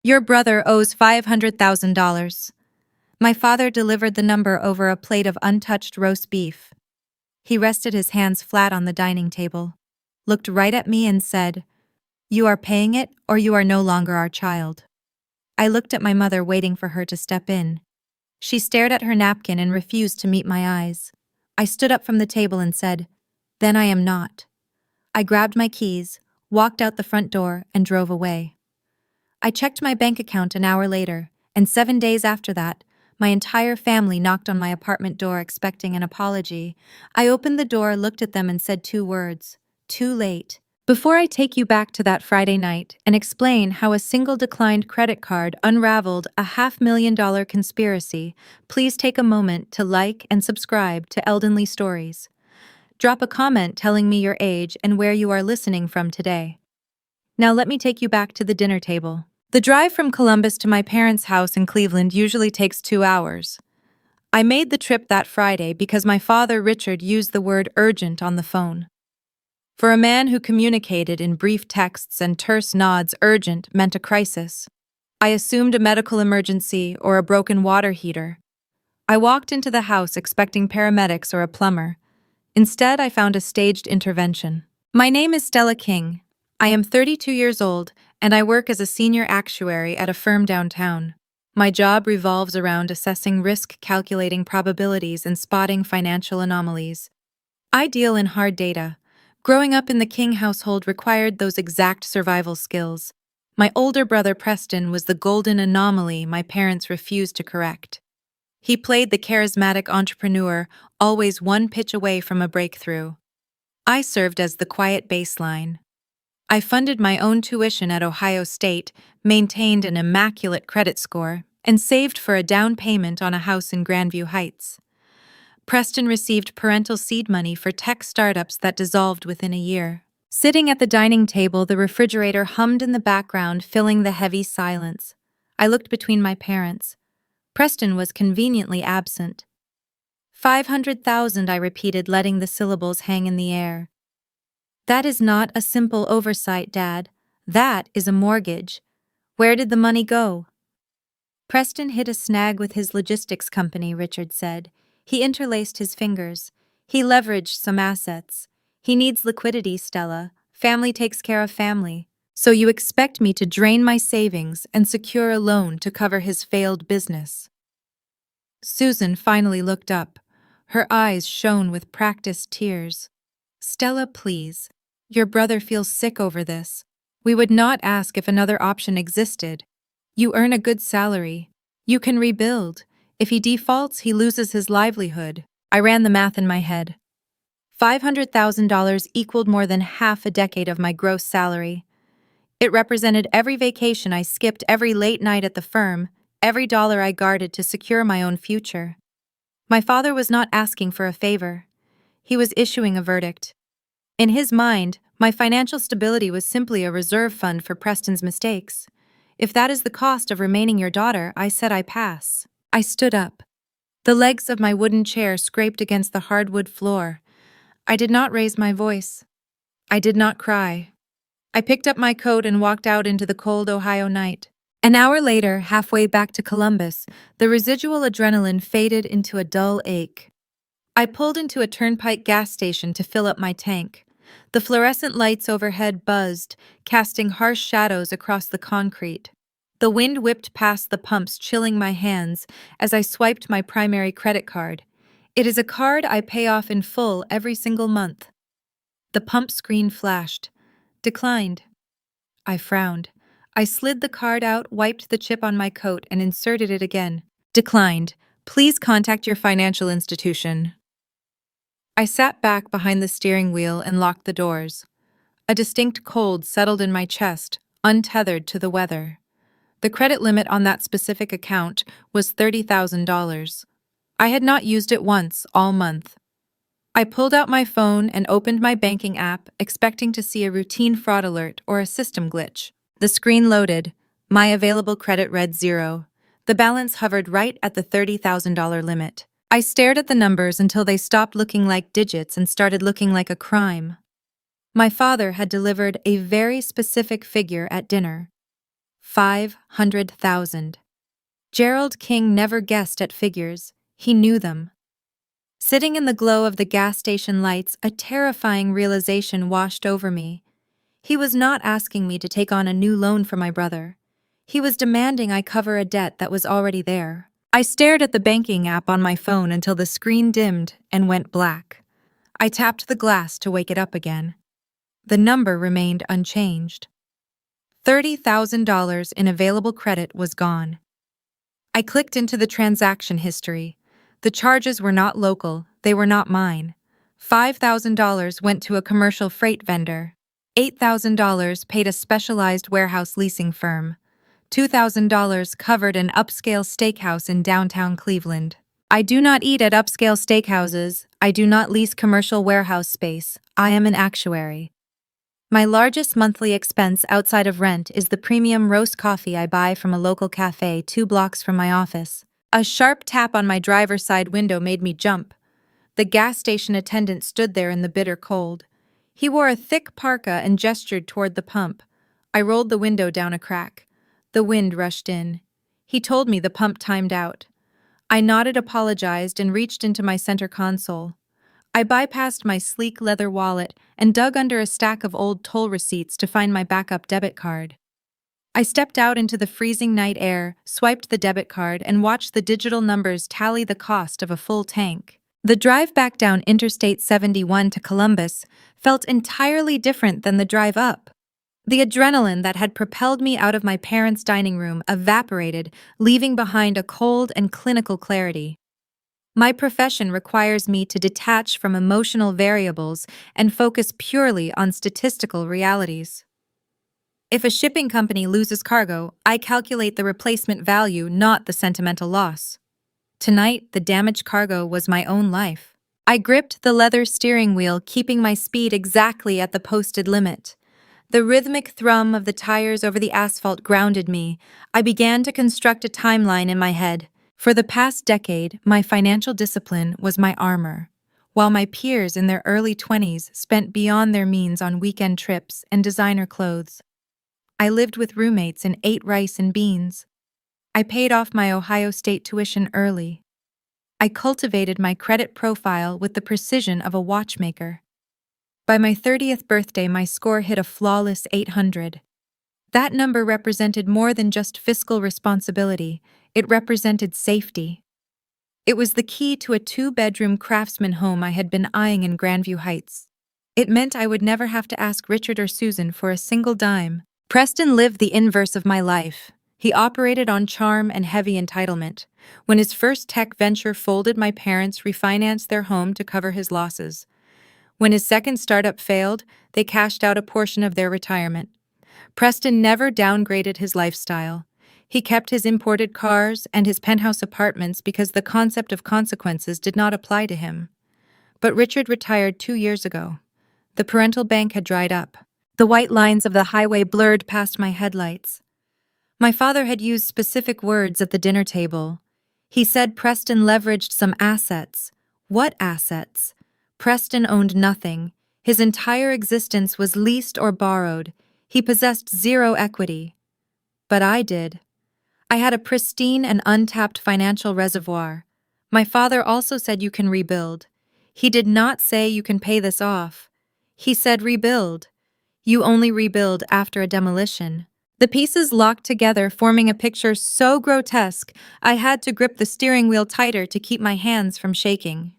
Your brother owes $500,000. My father delivered the number over a plate of untouched roast beef. He rested his hands flat on the dining table, looked right at me and said, "You are paying it or you are no longer our child." I looked at my mother, waiting for her to step in. She stared at her napkin and refused to meet my eyes. I stood up from the table and said, "Then I am not." I grabbed my keys, walked out the front door, and drove away. I checked my bank account an hour later, and 7 days after that, my entire family knocked on my apartment door expecting an apology. I opened the door, looked at them, and said 2 words: "Too late." Before I take you back to that Friday night and explain how a single declined credit card unraveled a $500,000 conspiracy, please take a moment to like and subscribe to Eldenly Stories. Drop a comment telling me your age and where you are listening from today. Now let me take you back to the dinner table. The drive from Columbus to my parents' house in Cleveland usually takes 2 hours. I made the trip that Friday because my father, Richard, used the word urgent on the phone. For a man who communicated in brief texts and terse nods, urgent meant a crisis. I assumed a medical emergency or a broken water heater. I walked into the house expecting paramedics or a plumber. Instead, I found a staged intervention. My name is Stella King. I am 32 years old, and I work as a senior actuary at a firm downtown. My job revolves around assessing risk, calculating probabilities, and spotting financial anomalies. I deal in hard data. Growing up in the King household required those exact survival skills. My older brother Preston was the golden anomaly my parents refused to correct. He played the charismatic entrepreneur, always one pitch away from a breakthrough. I served as the quiet baseline. I funded my own tuition at Ohio State, maintained an immaculate credit score, and saved for a down payment on a house in Grandview Heights. Preston received parental seed money for tech startups that dissolved within a year. Sitting at the dining table, the refrigerator hummed in the background, filling the heavy silence. I looked between my parents. Preston was conveniently absent. 500,000, I repeated, letting the syllables hang in the air. That is not a simple oversight, Dad. That is a mortgage. Where did the money go? Preston hit a snag with his logistics company, Richard said. He interlaced his fingers. He leveraged some assets. He needs liquidity, Stella. Family takes care of family. So you expect me to drain my savings and secure a loan to cover his failed business? Susan finally looked up. Her eyes shone with practiced tears. Stella, please. Your brother feels sick over this. We would not ask if another option existed. You earn a good salary. You can rebuild. If he defaults, he loses his livelihood. I ran the math in my head. $500,000 equaled more than half a decade of my gross salary. It represented every vacation I skipped, every late night at the firm, every dollar I guarded to secure my own future. My father was not asking for a favor. He was issuing a verdict. In his mind, my financial stability was simply a reserve fund for Preston's mistakes. If that is the cost of remaining your daughter, I said, I pass. I stood up. The legs of my wooden chair scraped against the hardwood floor. I did not raise my voice. I did not cry. I picked up my coat and walked out into the cold Ohio night. An hour later, halfway back to Columbus, the residual adrenaline faded into a dull ache. I pulled into a turnpike gas station to fill up my tank. The fluorescent lights overhead buzzed, casting harsh shadows across the concrete. The wind whipped past the pumps, chilling my hands as I swiped my primary credit card. It is a card I pay off in full every single month. The pump screen flashed. Declined. I frowned. I slid the card out, wiped the chip on my coat, and inserted it again. Declined. Please contact your financial institution. I sat back behind the steering wheel and locked the doors. A distinct cold settled in my chest, untethered to the weather. The credit limit on that specific account was $30,000. I had not used it once all month. I pulled out my phone and opened my banking app, expecting to see a routine fraud alert or a system glitch. The screen loaded. My available credit read 0. The balance hovered right at the $30,000 limit. I stared at the numbers until they stopped looking like digits and started looking like a crime. My father had delivered a very specific figure at dinner. 500,000. Gerald King never guessed at figures, he knew them. Sitting in the glow of the gas station lights, a terrifying realization washed over me. He was not asking me to take on a new loan for my brother. He was demanding I cover a debt that was already there. I stared at the banking app on my phone until the screen dimmed and went black. I tapped the glass to wake it up again. The number remained unchanged. $30,000 in available credit was gone. I clicked into the transaction history. The charges were not local, they were not mine. $5,000 went to a commercial freight vendor. $8,000 paid a specialized warehouse leasing firm. $2,000 covered an upscale steakhouse in downtown Cleveland. I do not eat at upscale steakhouses. I do not lease commercial warehouse space. I am an actuary. My largest monthly expense outside of rent is the premium roast coffee I buy from a local cafe 2 blocks from my office. A sharp tap on my driver's side window made me jump. The gas station attendant stood there in the bitter cold. He wore a thick parka and gestured toward the pump. I rolled the window down a crack. The wind rushed in. He told me the pump timed out. I nodded, apologized, and reached into my center console. I bypassed my sleek leather wallet and dug under a stack of old toll receipts to find my backup debit card. I stepped out into the freezing night air, swiped the debit card, and watched the digital numbers tally the cost of a full tank. The drive back down Interstate 71 to Columbus felt entirely different than the drive up. The adrenaline that had propelled me out of my parents' dining room evaporated, leaving behind a cold and clinical clarity. My profession requires me to detach from emotional variables and focus purely on statistical realities. If a shipping company loses cargo, I calculate the replacement value, not the sentimental loss. Tonight, the damaged cargo was my own life. I gripped the leather steering wheel, keeping my speed exactly at the posted limit. The rhythmic thrum of the tires over the asphalt grounded me. I began to construct a timeline in my head. For the past decade, my financial discipline was my armor, while my peers in their early 20s spent beyond their means on weekend trips and designer clothes. I lived with roommates and ate rice and beans. I paid off my Ohio State tuition early. I cultivated my credit profile with the precision of a watchmaker. By my 30th birthday, my score hit a flawless 800. That number represented more than just fiscal responsibility, it represented safety. It was the key to a 2-bedroom craftsman home I had been eyeing in Grandview Heights. It meant I would never have to ask Richard or Susan for a single dime. Preston lived the inverse of my life. He operated on charm and heavy entitlement. When his first tech venture folded, my parents refinanced their home to cover his losses. When his second startup failed, they cashed out a portion of their retirement. Preston never downgraded his lifestyle. He kept his imported cars and his penthouse apartments because the concept of consequences did not apply to him. But Richard retired 2 years ago. The parental bank had dried up. The white lines of the highway blurred past my headlights. My father had used specific words at the dinner table. He said Preston leveraged some assets. What assets? Preston owned nothing. His entire existence was leased or borrowed. He possessed zero equity. But I did. I had a pristine and untapped financial reservoir. My father also said you can rebuild. He did not say you can pay this off. He said rebuild. You only rebuild after a demolition. The pieces locked together, forming a picture so grotesque I had to grip the steering wheel tighter to keep my hands from shaking.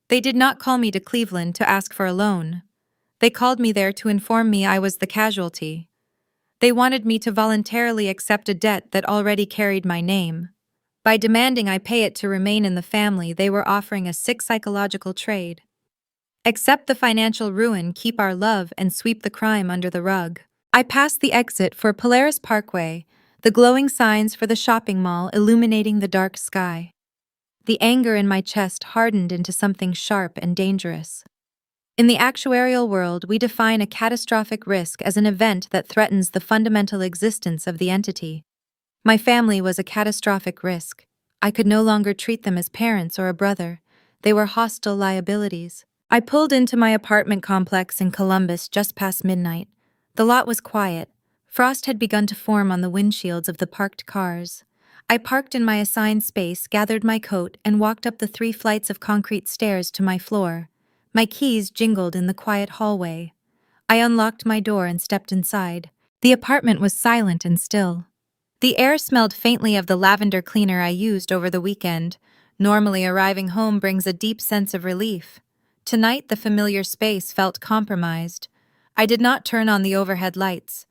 They did not call me to Cleveland to ask for a loan. They called me there to inform me I was the casualty. They wanted me to voluntarily accept a debt that already carried my name. By demanding I pay it to remain in the family, they were offering a sick psychological trade. Accept the financial ruin, keep our love, and sweep the crime under the rug. I passed the exit for Polaris Parkway, the glowing signs for the shopping mall illuminating the dark sky. The anger in my chest hardened into something sharp and dangerous. In the actuarial world, we define a catastrophic risk as an event that threatens the fundamental existence of the entity. My family was a catastrophic risk. I could no longer treat them as parents or a brother. They were hostile liabilities. I pulled into my apartment complex in Columbus just past midnight. The lot was quiet. Frost had begun to form on the windshields of the parked cars. I parked in my assigned space, gathered my coat, and walked up the 3 flights of concrete stairs to my floor. My keys jingled in the quiet hallway. I unlocked my door and stepped inside. The apartment was silent and still. The air smelled faintly of the lavender cleaner I used over the weekend. Normally, arriving home brings a deep sense of relief. Tonight, the familiar space felt compromised. I did not turn on the overhead lights.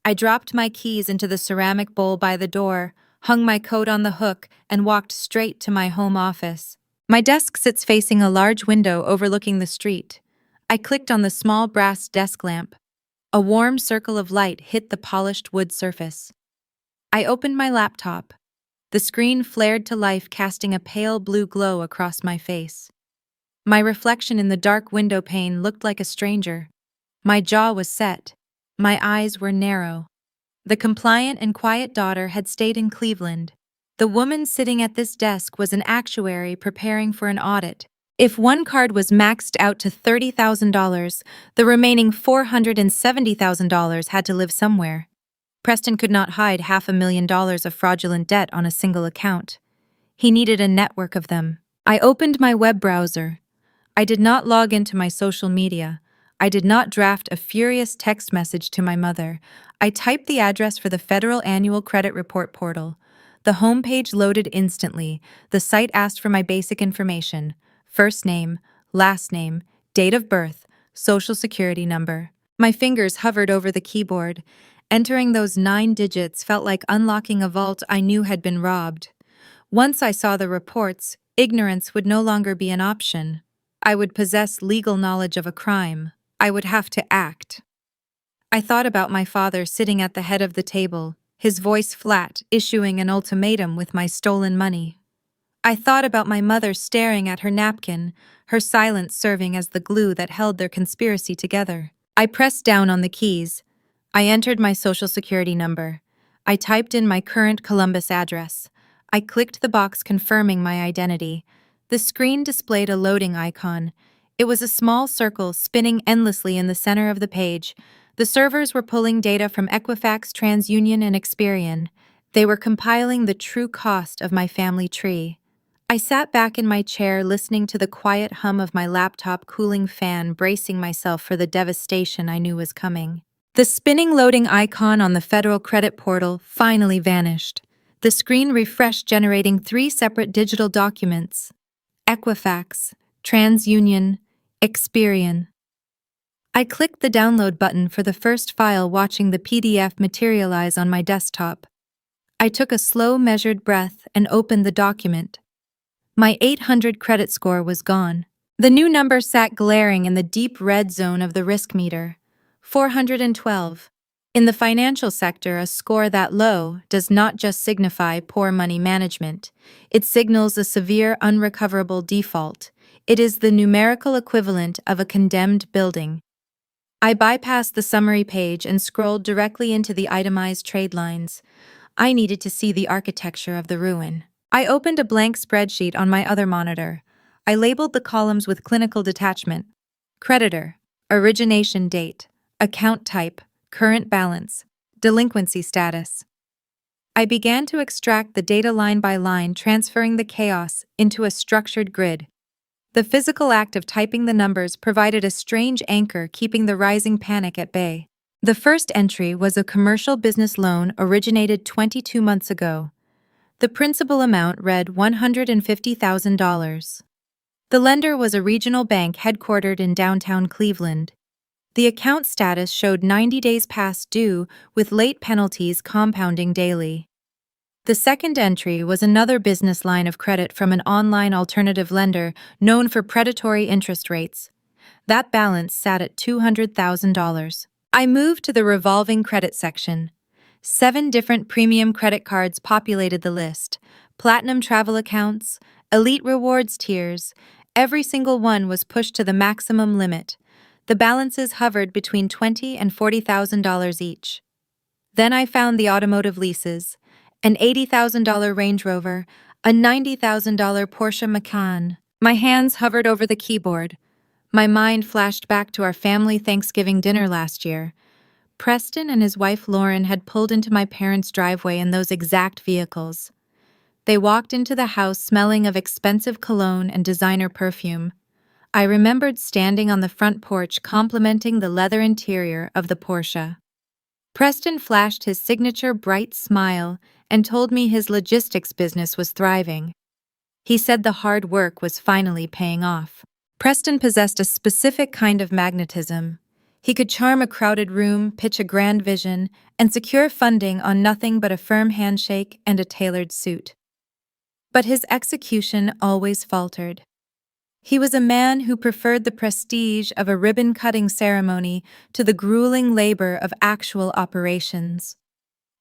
I dropped my keys into the ceramic bowl by the door, hung my coat on the hook, and walked straight to my home office. My desk sits facing a large window overlooking the street. I clicked on the small brass desk lamp. A warm circle of light hit the polished wood surface. I opened my laptop. The screen flared to life, casting a pale blue glow across my face. My reflection in the dark window pane looked like a stranger. My jaw was set. My eyes were narrow. The compliant and quiet daughter had stayed in Cleveland. The woman sitting at this desk was an actuary preparing for an audit. If one card was maxed out to $30,000, the remaining $470,000 had to live somewhere. Preston could not hide $500,000 of fraudulent debt on a single account. He needed a network of them. I opened my web browser. I did not log into my social media. I did not draft a furious text message to my mother. I typed the address for the Federal Annual Credit Report portal. The homepage loaded instantly. The site asked for my basic information: first name, last name, date of birth, social security number. My fingers hovered over the keyboard. Entering those 9 digits felt like unlocking a vault I knew had been robbed. Once I saw the reports, ignorance would no longer be an option. I would possess legal knowledge of a crime. I would have to act. I thought about my father sitting at the head of the table, his voice flat, issuing an ultimatum with my stolen money. I thought about my mother staring at her napkin, her silence serving as the glue that held their conspiracy together. I pressed down on the keys. I entered my social security number. I typed in my current Columbus address. I clicked the box confirming my identity. The screen displayed a loading icon. It was a small circle spinning endlessly in the center of the page. The servers were pulling data from Equifax, TransUnion, and Experian. They were compiling the true cost of my family tree. I sat back in my chair, listening to the quiet hum of my laptop cooling fan, bracing myself for the devastation I knew was coming. The spinning loading icon on the federal credit portal finally vanished. The screen refreshed, generating 3 separate digital documents: Equifax, TransUnion, Experian. I clicked the download button for the first file, watching the PDF materialize on my desktop. I took a slow, measured breath and opened the document. My 800 credit score was gone. The new number sat glaring in the deep red zone of the risk meter: 412. In the financial sector, a score that low does not just signify poor money management. It signals a severe, unrecoverable default. It is the numerical equivalent of a condemned building. I bypassed the summary page and scrolled directly into the itemized trade lines. I needed to see the architecture of the ruin. I opened a blank spreadsheet on my other monitor. I labeled the columns with clinical detachment: creditor, origination date, account type, current balance, delinquency status. I began to extract the data line by line, transferring the chaos into a structured grid. The physical act of typing the numbers provided a strange anchor, keeping the rising panic at bay. The first entry was a commercial business loan originated 22 months ago. The principal amount read $150,000. The lender was a regional bank headquartered in downtown Cleveland. The account status showed 90 days past due, with late penalties compounding daily. The second entry was another business line of credit from an online alternative lender known for predatory interest rates. That balance sat at $200,000. I moved to the revolving credit section. 7 different premium credit cards populated the list: platinum travel accounts, elite rewards tiers. Every single one was pushed to the maximum limit. The balances hovered between $20,000 and $40,000 each. Then I found the automotive leases: an $80,000 Range Rover, a $90,000 Porsche Macan. My hands hovered over the keyboard. My mind flashed back to our family Thanksgiving dinner last year. Preston and his wife Lauren had pulled into my parents' driveway in those exact vehicles. They walked into the house smelling of expensive cologne and designer perfume. I remembered standing on the front porch complimenting the leather interior of the Porsche. Preston flashed his signature bright smile and told me his logistics business was thriving. He said the hard work was finally paying off. Preston possessed a specific kind of magnetism. He could charm a crowded room, pitch a grand vision, and secure funding on nothing but a firm handshake and a tailored suit. But his execution always faltered. He was a man who preferred the prestige of a ribbon-cutting ceremony to the grueling labor of actual operations.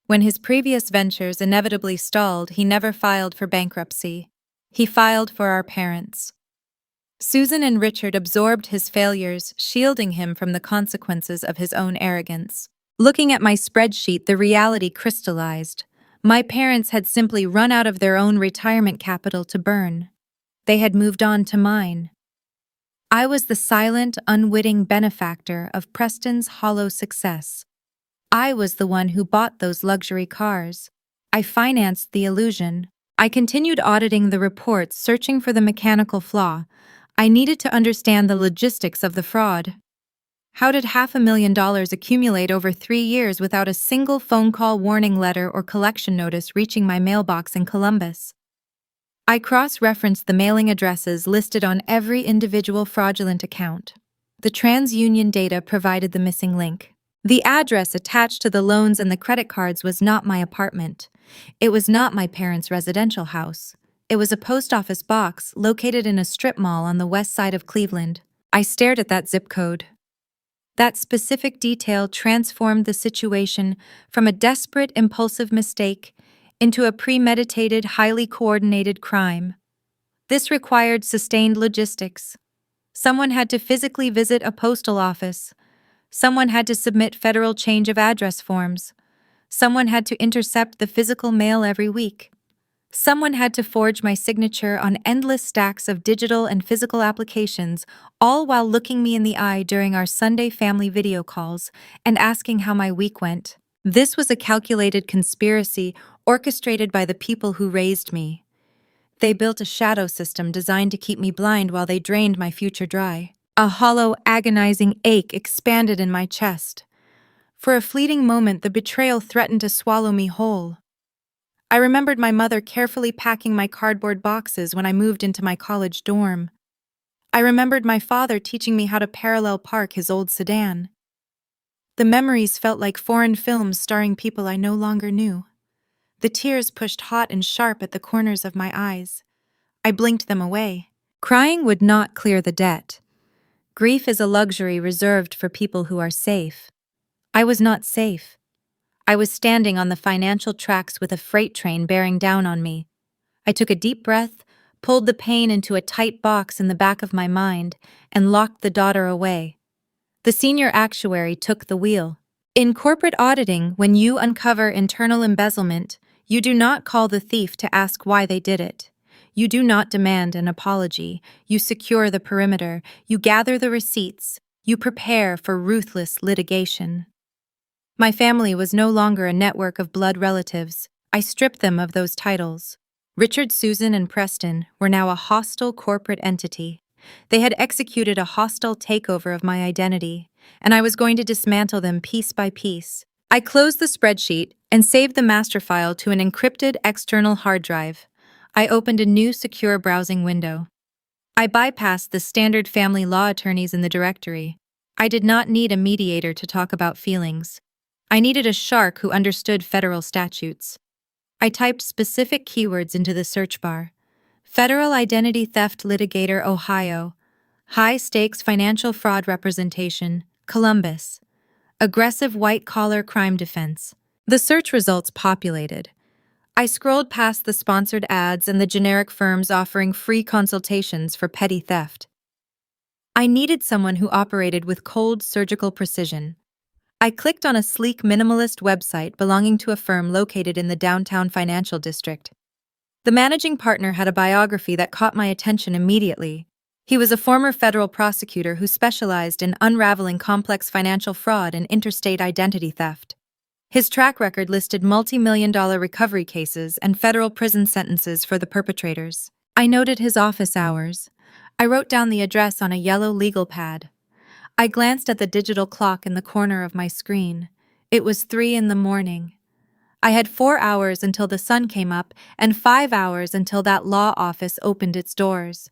When his previous ventures inevitably stalled, he never filed for bankruptcy. He filed for our parents. Susan and Richard absorbed his failures, shielding him from the consequences of his own arrogance. Looking at my spreadsheet, the reality crystallized. My parents had simply run out of their own retirement capital to burn. They had moved on to mine. I was the silent, unwitting benefactor of Preston's hollow success. I was the one who bought those luxury cars. I financed the illusion. I continued auditing the reports, searching for the mechanical flaw. I needed to understand the logistics of the fraud. How did $500,000 accumulate over 3 years without a single phone call, warning letter, or collection notice reaching my mailbox in Columbus? I cross-referenced the mailing addresses listed on every individual fraudulent account. The TransUnion data provided the missing link. The address attached to the loans and the credit cards was not my apartment. It was not my parents' residential house. It was a post office box located in a strip mall on the west side of Cleveland. I stared at that zip code. That specific detail transformed the situation from a desperate, impulsive mistake into a premeditated, highly coordinated crime. This required sustained logistics. Someone had to physically visit a postal office. Someone had to submit federal change of address forms. Someone had to intercept the physical mail every week. Someone had to forge my signature on endless stacks of digital and physical applications, all while looking me in the eye during our Sunday family video calls and asking how my week went. This was a calculated conspiracy orchestrated by the people who raised me. They built a shadow system designed to keep me blind while they drained my future dry. A hollow, agonizing ache expanded in my chest. For a fleeting moment, the betrayal threatened to swallow me whole. I remembered my mother carefully packing my cardboard boxes when I moved into my college dorm. I remembered my father teaching me how to parallel park his old sedan. The memories felt like foreign films starring people I no longer knew. The tears pushed hot and sharp at the corners of my eyes. I blinked them away. Crying would not clear the debt. Grief is a luxury reserved for people who are safe. I was not safe. I was standing on the financial tracks with a freight train bearing down on me. I took a deep breath, pulled the pain into a tight box in the back of my mind, and locked the daughter away. The senior actuary took the wheel. In corporate auditing, when you uncover internal embezzlement, you do not call the thief to ask why they did it. You do not demand an apology. You secure the perimeter. You gather the receipts. You prepare for ruthless litigation. My family was no longer a network of blood relatives. I stripped them of those titles. Richard, Susan, and Preston were now a hostile corporate entity. They had executed a hostile takeover of my identity, and I was going to dismantle them piece by piece. I closed the spreadsheet and saved the master file to an encrypted external hard drive. I opened a new secure browsing window. I bypassed the standard family law attorneys in the directory. I did not need a mediator to talk about feelings. I needed a shark who understood federal statutes. I typed specific keywords into the search bar. Federal Identity Theft Litigator, Ohio. High-stakes financial fraud representation, Columbus. Aggressive white-collar crime defense. The search results populated. I scrolled past the sponsored ads and the generic firms offering free consultations for petty theft. I needed someone who operated with cold surgical precision. I clicked on a sleek minimalist website belonging to a firm located in the downtown financial district. The managing partner had a biography that caught my attention immediately. He was a former federal prosecutor who specialized in unraveling complex financial fraud and interstate identity theft. His track record listed multi-million-dollar recovery cases and federal prison sentences for the perpetrators. I noted his office hours. I wrote down the address on a yellow legal pad. I glanced at the digital clock in the corner of my screen. It was 3 in the morning. I had 4 hours until the sun came up and 5 hours until that law office opened its doors.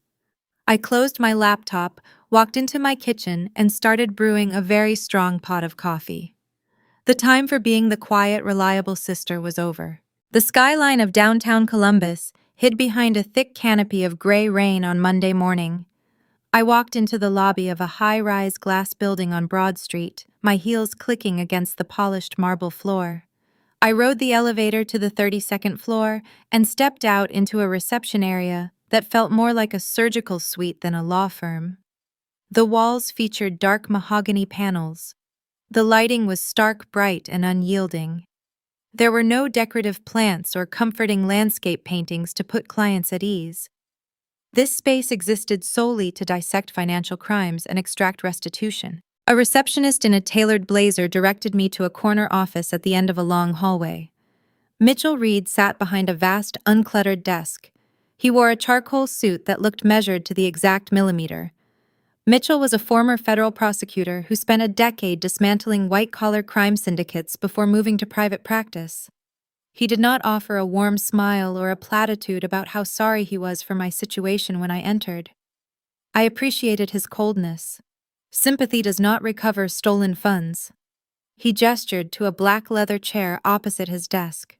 I closed my laptop, walked into my kitchen, and started brewing a very strong pot of coffee. The time for being the quiet, reliable sister was over. The skyline of downtown Columbus hid behind a thick canopy of gray rain on Monday morning. I walked into the lobby of a high-rise glass building on Broad Street, my heels clicking against the polished marble floor. I rode the elevator to the 32nd floor and stepped out into a reception area that felt more like a surgical suite than a law firm. The walls featured dark mahogany panels. The lighting was stark, bright, and unyielding. There were no decorative plants or comforting landscape paintings to put clients at ease. This space existed solely to dissect financial crimes and extract restitution. A receptionist in a tailored blazer directed me to a corner office at the end of a long hallway. Mitchell Reed sat behind a vast, uncluttered desk. He wore a charcoal suit that looked measured to the exact millimeter. Mitchell was a former federal prosecutor who spent a decade dismantling white-collar crime syndicates before moving to private practice. He did not offer a warm smile or a platitude about how sorry he was for my situation when I entered. I appreciated his coldness. Sympathy does not recover stolen funds. He gestured to a black leather chair opposite his desk.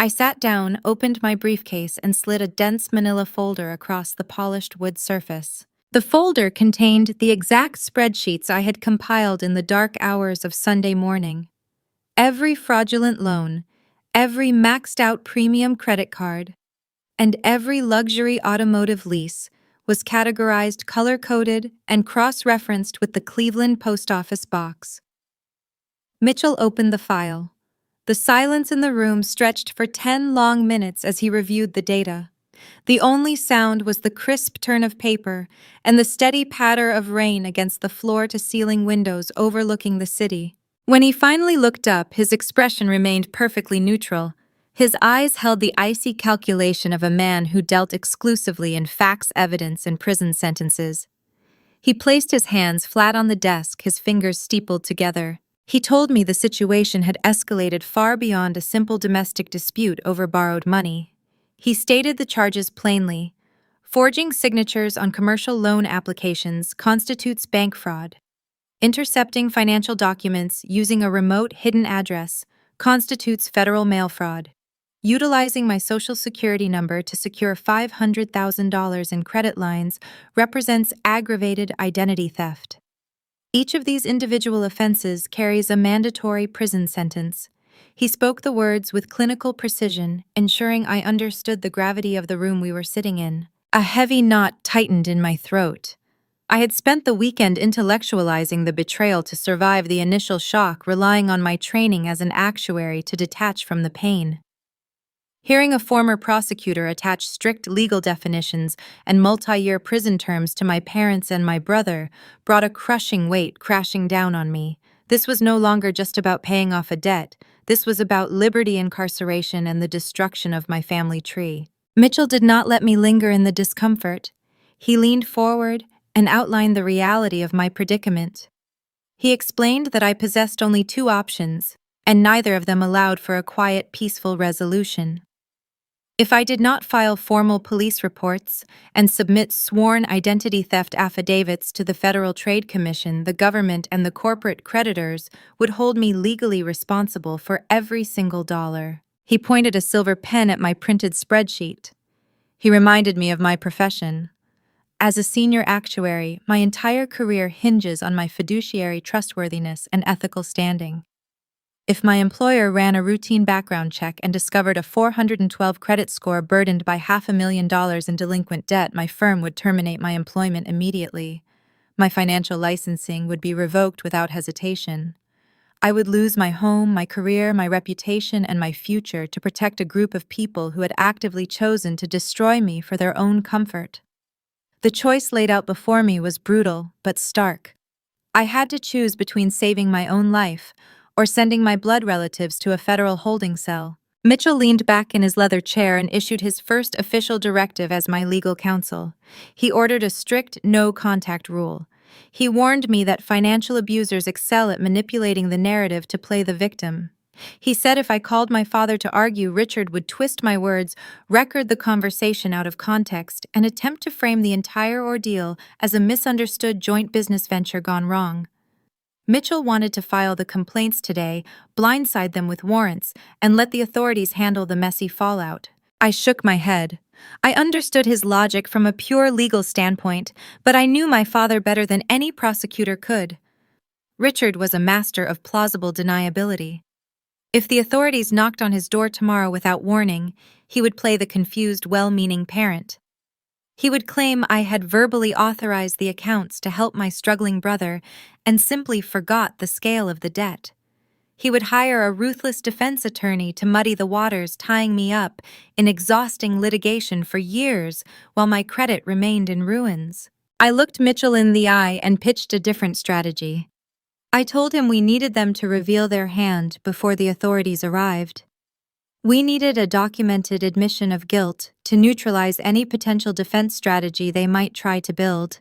I sat down, opened my briefcase, and slid a dense manila folder across the polished wood surface. The folder contained the exact spreadsheets I had compiled in the dark hours of Sunday morning. Every fraudulent loan, every maxed-out premium credit card, and every luxury automotive lease was categorized, color-coded, and cross-referenced with the Cleveland post office box. Mitchell opened the file. The silence in the room stretched for 10 long minutes as he reviewed the data. The only sound was the crisp turn of paper and the steady patter of rain against the floor-to-ceiling windows overlooking the city. When he finally looked up, his expression remained perfectly neutral. His eyes held the icy calculation of a man who dealt exclusively in facts, evidence, and prison sentences. He placed his hands flat on the desk, his fingers steepled together. He told me the situation had escalated far beyond a simple domestic dispute over borrowed money. He stated the charges plainly. Forging signatures on commercial loan applications constitutes bank fraud. Intercepting financial documents using a remote hidden address constitutes federal mail fraud. Utilizing my Social Security number to secure $500,000 in credit lines represents aggravated identity theft. Each of these individual offenses carries a mandatory prison sentence. He spoke the words with clinical precision, ensuring I understood the gravity of the room we were sitting in. A heavy knot tightened in my throat. I had spent the weekend intellectualizing the betrayal to survive the initial shock, relying on my training as an actuary to detach from the pain. Hearing a former prosecutor attach strict legal definitions and multi-year prison terms to my parents and my brother brought a crushing weight crashing down on me. This was no longer just about paying off a debt. This was about liberty incarceration and the destruction of my family tree. Mitchell did not let me linger in the discomfort. He leaned forward and outlined the reality of my predicament. He explained that I possessed only 2 options, and neither of them allowed for a quiet, peaceful resolution. If I did not file formal police reports and submit sworn identity theft affidavits to the Federal Trade Commission, the government and the corporate creditors would hold me legally responsible for every single dollar. He pointed a silver pen at my printed spreadsheet. He reminded me of my profession. As a senior actuary, my entire career hinges on my fiduciary trustworthiness and ethical standing. If my employer ran a routine background check and discovered a 412 credit score burdened by $500,000 in delinquent debt, my firm would terminate my employment immediately. My financial licensing would be revoked without hesitation. I would lose my home, my career, my reputation, and my future to protect a group of people who had actively chosen to destroy me for their own comfort. The choice laid out before me was brutal, but stark. I had to choose between saving my own life or sending my blood relatives to a federal holding cell. Mitchell leaned back in his leather chair and issued his first official directive as my legal counsel. He ordered a strict no-contact rule. He warned me that financial abusers excel at manipulating the narrative to play the victim. He said if I called my father to argue, Richard would twist my words, record the conversation out of context, and attempt to frame the entire ordeal as a misunderstood joint business venture gone wrong. Mitchell wanted to file the complaints today, blindside them with warrants, and let the authorities handle the messy fallout. I shook my head. I understood his logic from a pure legal standpoint, but I knew my father better than any prosecutor could. Richard was a master of plausible deniability. If the authorities knocked on his door tomorrow without warning, he would play the confused, well-meaning parent. He would claim I had verbally authorized the accounts to help my struggling brother and simply forgot the scale of the debt. He would hire a ruthless defense attorney to muddy the waters, tying me up in exhausting litigation for years while my credit remained in ruins. I looked Mitchell in the eye and pitched a different strategy. I told him we needed them to reveal their hand before the authorities arrived. We needed a documented admission of guilt to neutralize any potential defense strategy they might try to build.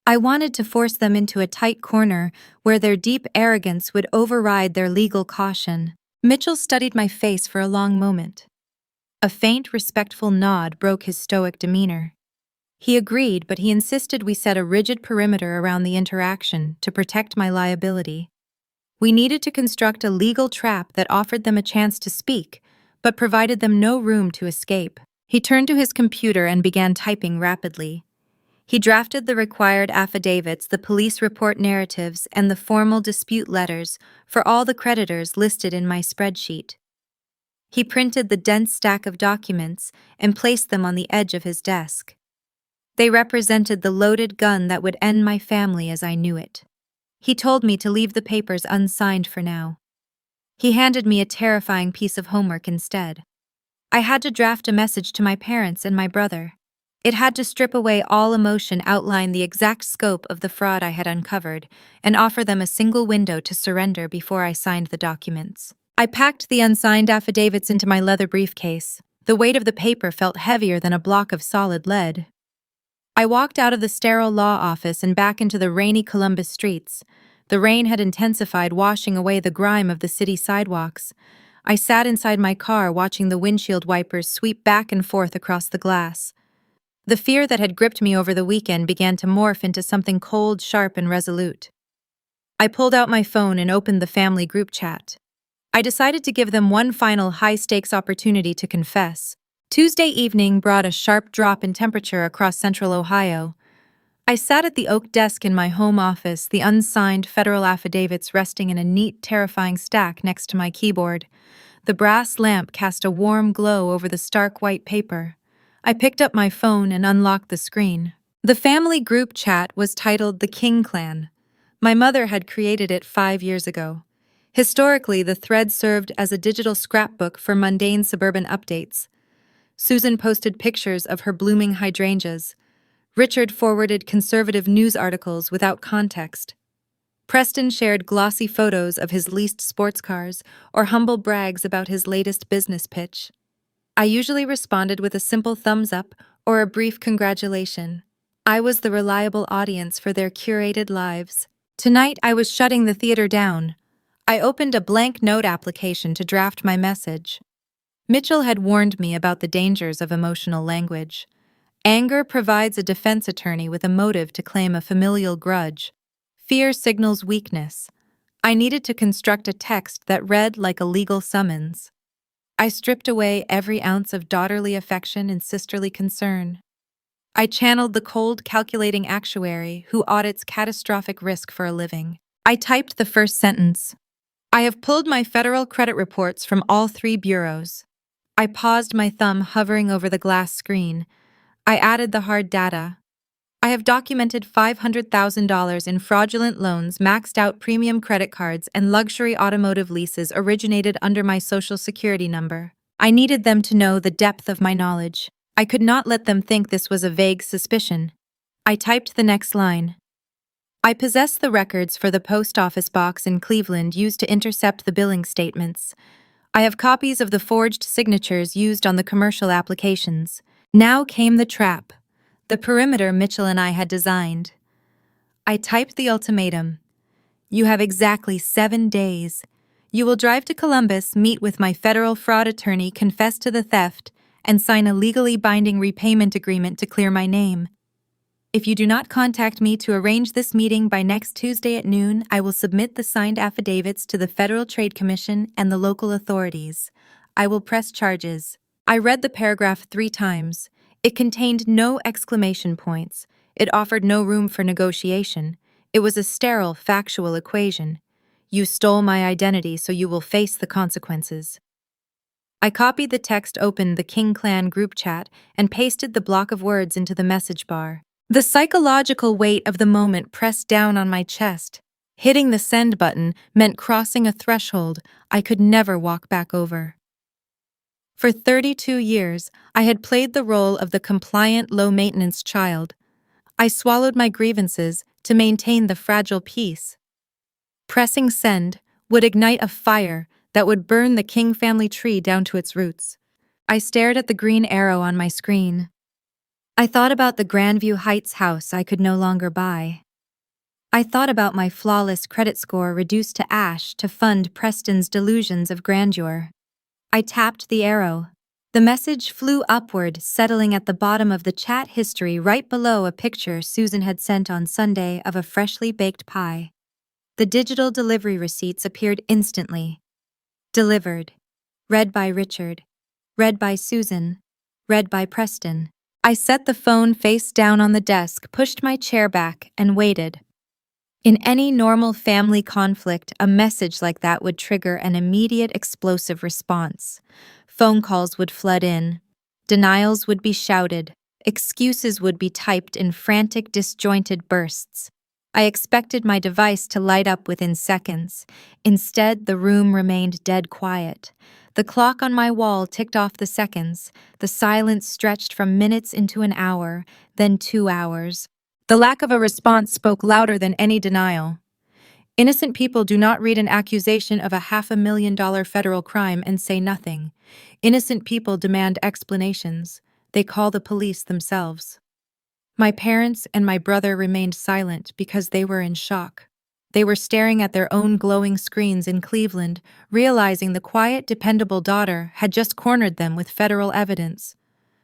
I wanted to force them into a tight corner where their deep arrogance would override their legal caution. Mitchell studied my face for a long moment. A faint, respectful nod broke his stoic demeanor. He agreed, but he insisted we set a rigid perimeter around the interaction to protect my liability. We needed to construct a legal trap that offered them a chance to speak, but provided them no room to escape. He turned to his computer and began typing rapidly. He drafted the required affidavits, the police report narratives, and the formal dispute letters for all the creditors listed in my spreadsheet. He printed the dense stack of documents and placed them on the edge of his desk. They represented the loaded gun that would end my family as I knew it. He told me to leave the papers unsigned for now. He handed me a terrifying piece of homework instead. I had to draft a message to my parents and my brother. It had to strip away all emotion, outline the exact scope of the fraud I had uncovered, and offer them a single window to surrender before I signed the documents. I packed the unsigned affidavits into my leather briefcase. The weight of the paper felt heavier than a block of solid lead. I walked out of the sterile law office and back into the rainy Columbus streets. The rain had intensified, washing away the grime of the city sidewalks. I sat inside my car watching the windshield wipers sweep back and forth across the glass. The fear that had gripped me over the weekend began to morph into something cold, sharp, and resolute. I pulled out my phone and opened the family group chat. I decided to give them one final high-stakes opportunity to confess. Tuesday evening brought a sharp drop in temperature across central Ohio. I sat at the oak desk in my home office, the unsigned federal affidavits resting in a neat, terrifying stack next to my keyboard. The brass lamp cast a warm glow over the stark white paper. I picked up my phone and unlocked the screen. The family group chat was titled The King Clan. My mother had created it 5 years ago. Historically, the thread served as a digital scrapbook for mundane suburban updates. Susan posted pictures of her blooming hydrangeas. Richard forwarded conservative news articles without context. Preston shared glossy photos of his leased sports cars or humble brags about his latest business pitch. I usually responded with a simple thumbs up or a brief congratulation. I was the reliable audience for their curated lives. Tonight I was shutting the theater down. I opened a blank note application to draft my message. Mitchell had warned me about the dangers of emotional language. Anger provides a defense attorney with a motive to claim a familial grudge. Fear signals weakness. I needed to construct a text that read like a legal summons. I stripped away every ounce of daughterly affection and sisterly concern. I channeled the cold, calculating actuary who audits catastrophic risk for a living. I typed the first sentence. I have pulled my federal credit reports from all 3 bureaus. I paused, my thumb hovering over the glass screen. I added the hard data. I have documented $500,000 in fraudulent loans, maxed out premium credit cards, and luxury automotive leases originated under my Social Security number. I needed them to know the depth of my knowledge. I could not let them think this was a vague suspicion. I typed the next line. I possess the records for the post office box in Cleveland used to intercept the billing statements. I have copies of the forged signatures used on the commercial applications. Now came the trap. The perimeter Mitchell and I had designed. I typed the ultimatum. You have exactly 7 days. You will drive to Columbus, meet with my federal fraud attorney, confess to the theft, and sign a legally binding repayment agreement to clear my name. If you do not contact me to arrange this meeting by next Tuesday at noon, I will submit the signed affidavits to the Federal Trade Commission and the local authorities. I will press charges. I read the paragraph 3 times. It contained no exclamation points. It offered no room for negotiation. It was a sterile, factual equation. You stole my identity, so you will face the consequences. I copied the text, opened the King Clan group chat, and pasted the block of words into the message bar. The psychological weight of the moment pressed down on my chest. Hitting the send button meant crossing a threshold I could never walk back over. For 32 years, I had played the role of the compliant, low-maintenance child. I swallowed my grievances to maintain the fragile peace. Pressing send would ignite a fire that would burn the King family tree down to its roots. I stared at the green arrow on my screen. I thought about the Grandview Heights house I could no longer buy. I thought about my flawless credit score reduced to ash to fund Preston's delusions of grandeur. I tapped the arrow. The message flew upward, settling at the bottom of the chat history right below a picture Susan had sent on Sunday of a freshly baked pie. The digital delivery receipts appeared instantly. Delivered. Read by Richard. Read by Susan. Read by Preston. I set the phone face down on the desk, pushed my chair back, and waited. In any normal family conflict, a message like that would trigger an immediate explosive response. Phone calls would flood in. Denials would be shouted. Excuses would be typed in frantic, disjointed bursts. I expected my device to light up within seconds. Instead, the room remained dead quiet. The clock on my wall ticked off the seconds. The silence stretched from minutes into an hour, then 2 hours. The lack of a response spoke louder than any denial. Innocent people do not read an accusation of a $500,000 federal crime and say nothing. Innocent people demand explanations. They call the police themselves. My parents and my brother remained silent because they were in shock. They were staring at their own glowing screens in Cleveland, realizing the quiet, dependable daughter had just cornered them with federal evidence.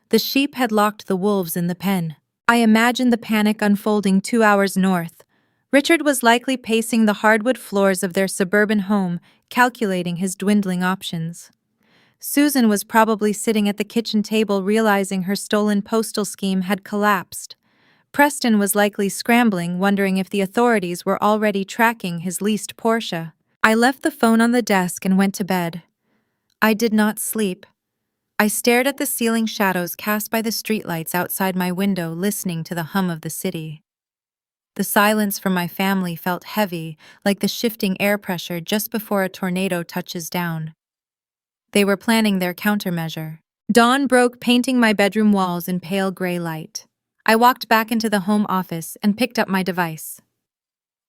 The sheep had locked the wolves in the pen. I imagined the panic unfolding 2 hours north. Richard was likely pacing the hardwood floors of their suburban home, calculating his dwindling options. Susan was probably sitting at the kitchen table, realizing her stolen postal scheme had collapsed. Preston was likely scrambling, wondering if the authorities were already tracking his leased Porsche. I left the phone on the desk and went to bed. I did not sleep. I stared at the ceiling shadows cast by the streetlights outside my window, listening to the hum of the city. The silence from my family felt heavy, like the shifting air pressure just before a tornado touches down. They were planning their countermeasure. Dawn broke, painting my bedroom walls in pale gray light. I walked back into the home office and picked up my device.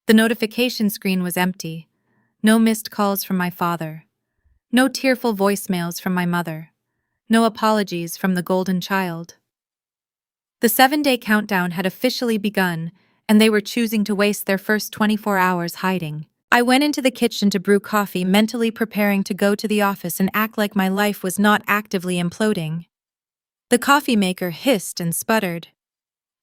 The notification screen was empty. No missed calls from my father. No tearful voicemails from my mother. No apologies from the golden child. The 7-day countdown had officially begun, and they were choosing to waste their first 24 hours hiding. I went into the kitchen to brew coffee, mentally preparing to go to the office and act like my life was not actively imploding. The coffee maker hissed and sputtered.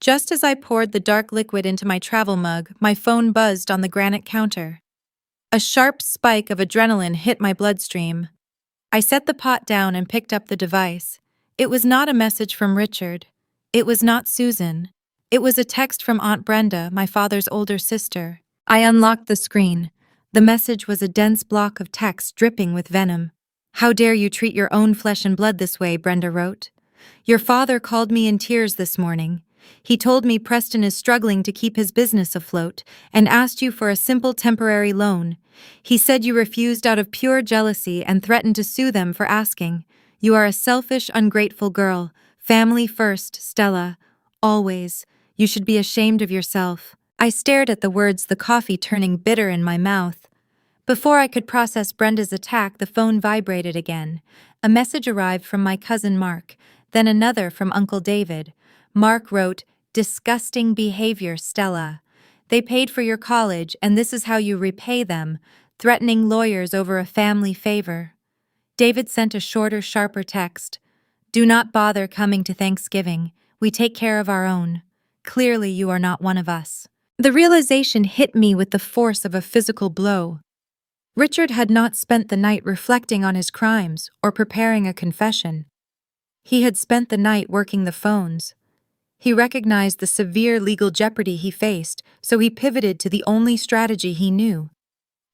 Just as I poured the dark liquid into my travel mug, my phone buzzed on the granite counter. A sharp spike of adrenaline hit my bloodstream. I set the pot down and picked up the device. It was not a message from Richard. It was not Susan. It was a text from Aunt Brenda, my father's older sister. I unlocked the screen. The message was a dense block of text dripping with venom. "How dare you treat your own flesh and blood this way," Brenda wrote. "Your father called me in tears this morning. He told me Preston is struggling to keep his business afloat and asked you for a simple temporary loan. He said you refused out of pure jealousy and threatened to sue them for asking. You are a selfish, ungrateful girl. Family first, Stella. Always. You should be ashamed of yourself. I stared at the words, the coffee turning bitter in my mouth. Before I could process Brenda's attack, the phone vibrated again. A message arrived from my cousin Mark, then another from Uncle David. Mark wrote, "Disgusting behavior, Stella. They paid for your college, and this is how you repay them, threatening lawyers over a family favor." David sent a shorter, sharper text. "Do not bother coming to Thanksgiving. We take care of our own. Clearly you are not one of us." The realization hit me with the force of a physical blow. Richard had not spent the night reflecting on his crimes or preparing a confession. He had spent the night working the phones. He recognized the severe legal jeopardy he faced, so he pivoted to the only strategy he knew.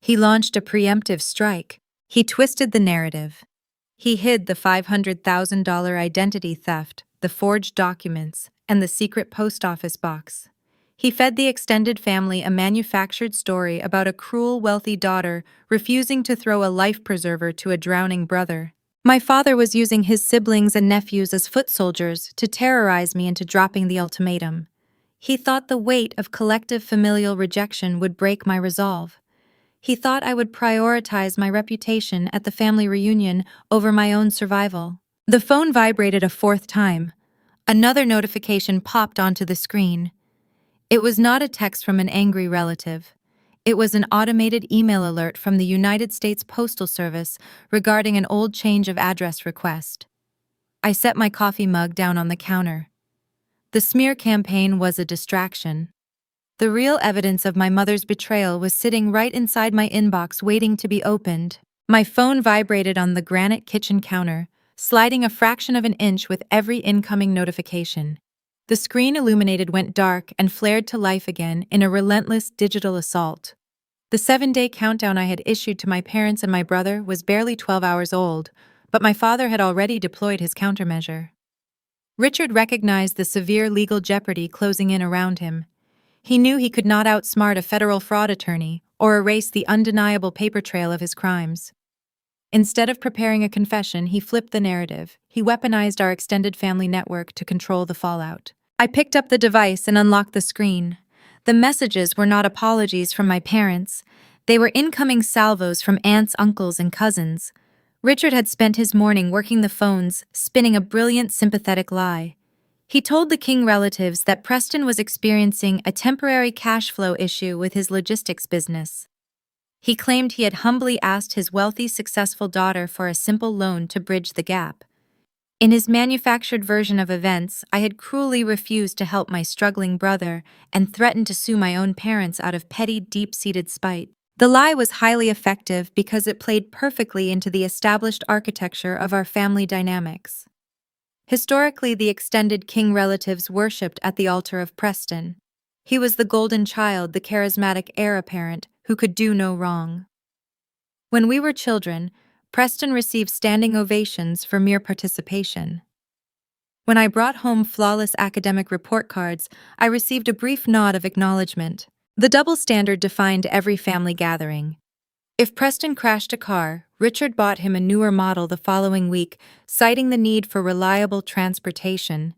He launched a preemptive strike. He twisted the narrative. He hid the $500,000 identity theft, the forged documents, and the secret post office box. He fed the extended family a manufactured story about a cruel, wealthy daughter refusing to throw a life preserver to a drowning brother. My father was using his siblings and nephews as foot soldiers to terrorize me into dropping the ultimatum. He thought the weight of collective familial rejection would break my resolve. He thought I would prioritize my reputation at the family reunion over my own survival. The phone vibrated a fourth time. Another notification popped onto the screen. It was not a text from an angry relative. It was an automated email alert from the United States Postal Service regarding an old change of address request. I set my coffee mug down on the counter. The smear campaign was a distraction. The real evidence of my mother's betrayal was sitting right inside my inbox waiting to be opened. My phone vibrated on the granite kitchen counter, sliding a fraction of an inch with every incoming notification. The screen illuminated went dark and flared to life again in a relentless digital assault. The 7-day countdown I had issued to my parents and my brother was barely 12 hours old, but my father had already deployed his countermeasure. Richard recognized the severe legal jeopardy closing in around him. He knew he could not outsmart a federal fraud attorney or erase the undeniable paper trail of his crimes. Instead of preparing a confession, he flipped the narrative. He weaponized our extended family network to control the fallout. I picked up the device and unlocked the screen. The messages were not apologies from my parents. They were incoming salvos from aunts, uncles, and cousins. Richard had spent his morning working the phones, spinning a brilliant, sympathetic lie. He told the King relatives that Preston was experiencing a temporary cash flow issue with his logistics business. He claimed he had humbly asked his wealthy, successful daughter for a simple loan to bridge the gap. In his manufactured version of events, I had cruelly refused to help my struggling brother and threatened to sue my own parents out of petty, deep-seated spite. The lie was highly effective because it played perfectly into the established architecture of our family dynamics. Historically, the extended King relatives worshipped at the altar of Preston. He was the golden child, the charismatic heir apparent, who could do no wrong. When we were children, Preston received standing ovations for mere participation. When I brought home flawless academic report cards, I received a brief nod of acknowledgement. The double standard defined every family gathering. If Preston crashed a car, Richard bought him a newer model the following week, citing the need for reliable transportation.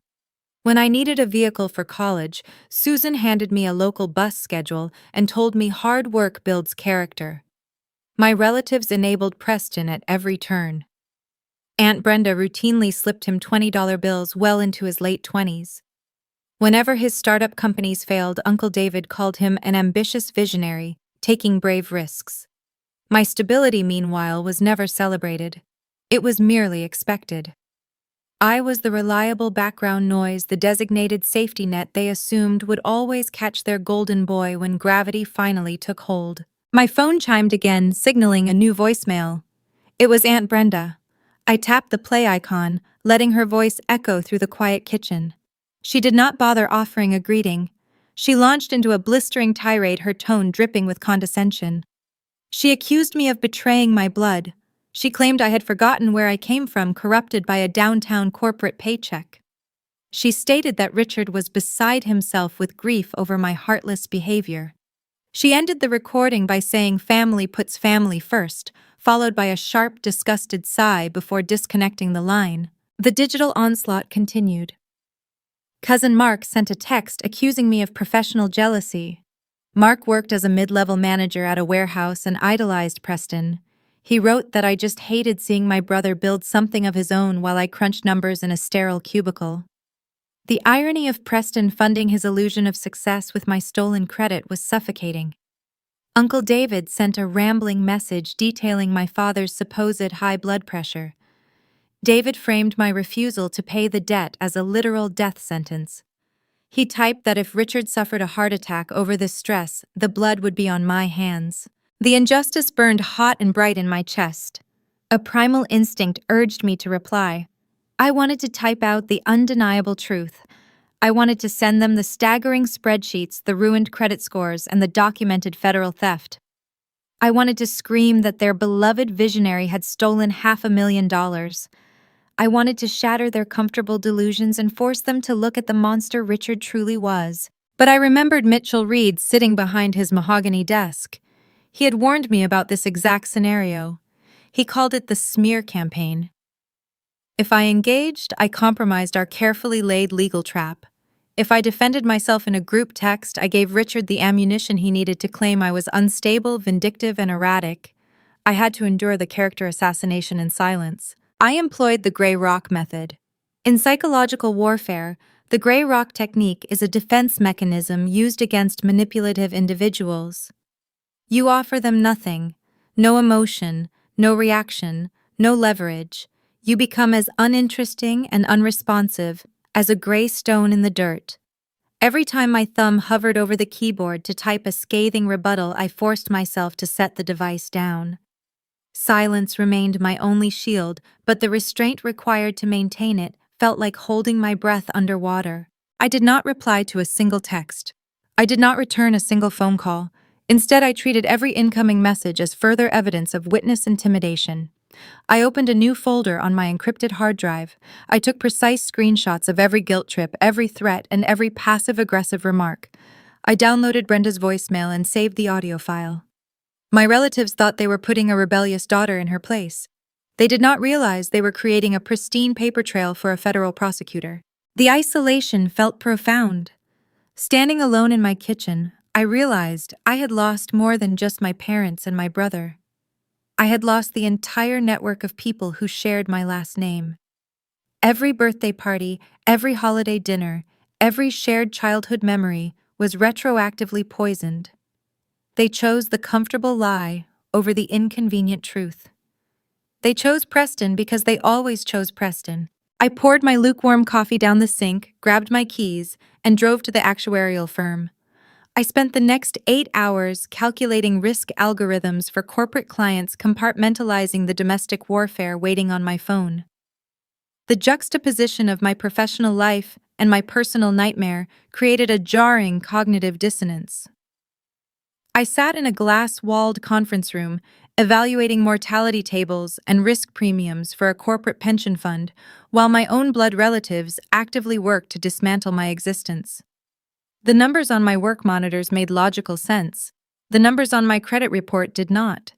When I needed a vehicle for college, Susan handed me a local bus schedule and told me hard work builds character. My relatives enabled Preston at every turn. Aunt Brenda routinely slipped him $20 bills well into his late 20s. Whenever his startup companies failed, Uncle David called him an ambitious visionary, taking brave risks. My stability, meanwhile, was never celebrated. It was merely expected. I was the reliable background noise, the designated safety net they assumed would always catch their golden boy when gravity finally took hold. My phone chimed again, signaling a new voicemail. It was Aunt Brenda. I tapped the play icon, letting her voice echo through the quiet kitchen. She did not bother offering a greeting. She launched into a blistering tirade, her tone dripping with condescension. She accused me of betraying my blood. She claimed I had forgotten where I came from, corrupted by a downtown corporate paycheck. She stated that Richard was beside himself with grief over my heartless behavior. She ended the recording by saying family puts family first, followed by a sharp, disgusted sigh before disconnecting the line. The digital onslaught continued. Cousin Mark sent a text accusing me of professional jealousy. Mark worked as a mid-level manager at a warehouse and idolized Preston. He wrote that I just hated seeing my brother build something of his own while I crunched numbers in a sterile cubicle. The irony of Preston funding his illusion of success with my stolen credit was suffocating. Uncle David sent a rambling message detailing my father's supposed high blood pressure. David framed my refusal to pay the debt as a literal death sentence. He typed that if Richard suffered a heart attack over this stress, the blood would be on my hands. The injustice burned hot and bright in my chest. A primal instinct urged me to reply. I wanted to type out the undeniable truth. I wanted to send them the staggering spreadsheets, the ruined credit scores, and the documented federal theft. I wanted to scream that their beloved visionary had stolen $500,000. I wanted to shatter their comfortable delusions and force them to look at the monster Richard truly was. But I remembered Mitchell Reed sitting behind his mahogany desk. He had warned me about this exact scenario. He called it the smear campaign. If I engaged, I compromised our carefully laid legal trap. If I defended myself in a group text, I gave Richard the ammunition he needed to claim I was unstable, vindictive, and erratic. I had to endure the character assassination in silence. I employed the gray rock method. In psychological warfare, the gray rock technique is a defense mechanism used against manipulative individuals. You offer them nothing, no emotion, no reaction, no leverage. You become as uninteresting and unresponsive as a gray stone in the dirt. Every time my thumb hovered over the keyboard to type a scathing rebuttal, I forced myself to set the device down. Silence remained my only shield, but the restraint required to maintain it felt like holding my breath underwater. I did not reply to a single text. I did not return a single phone call. Instead, I treated every incoming message as further evidence of witness intimidation. I opened a new folder on my encrypted hard drive. I took precise screenshots of every guilt trip, every threat, and every passive-aggressive remark. I downloaded Brenda's voicemail and saved the audio file. My relatives thought they were putting a rebellious daughter in her place. They did not realize they were creating a pristine paper trail for a federal prosecutor. The isolation felt profound. Standing alone in my kitchen, I realized I had lost more than just my parents and my brother. I had lost the entire network of people who shared my last name. Every birthday party, every holiday dinner, every shared childhood memory was retroactively poisoned. They chose the comfortable lie over the inconvenient truth. They chose Preston because they always chose Preston. I poured my lukewarm coffee down the sink, grabbed my keys, and drove to the actuarial firm. I spent the next 8 hours calculating risk algorithms for corporate clients, compartmentalizing the domestic warfare waiting on my phone. The juxtaposition of my professional life and my personal nightmare created a jarring cognitive dissonance. I sat in a glass-walled conference room, evaluating mortality tables and risk premiums for a corporate pension fund, while my own blood relatives actively worked to dismantle my existence. The numbers on my work monitors made logical sense. The numbers on my credit report did not.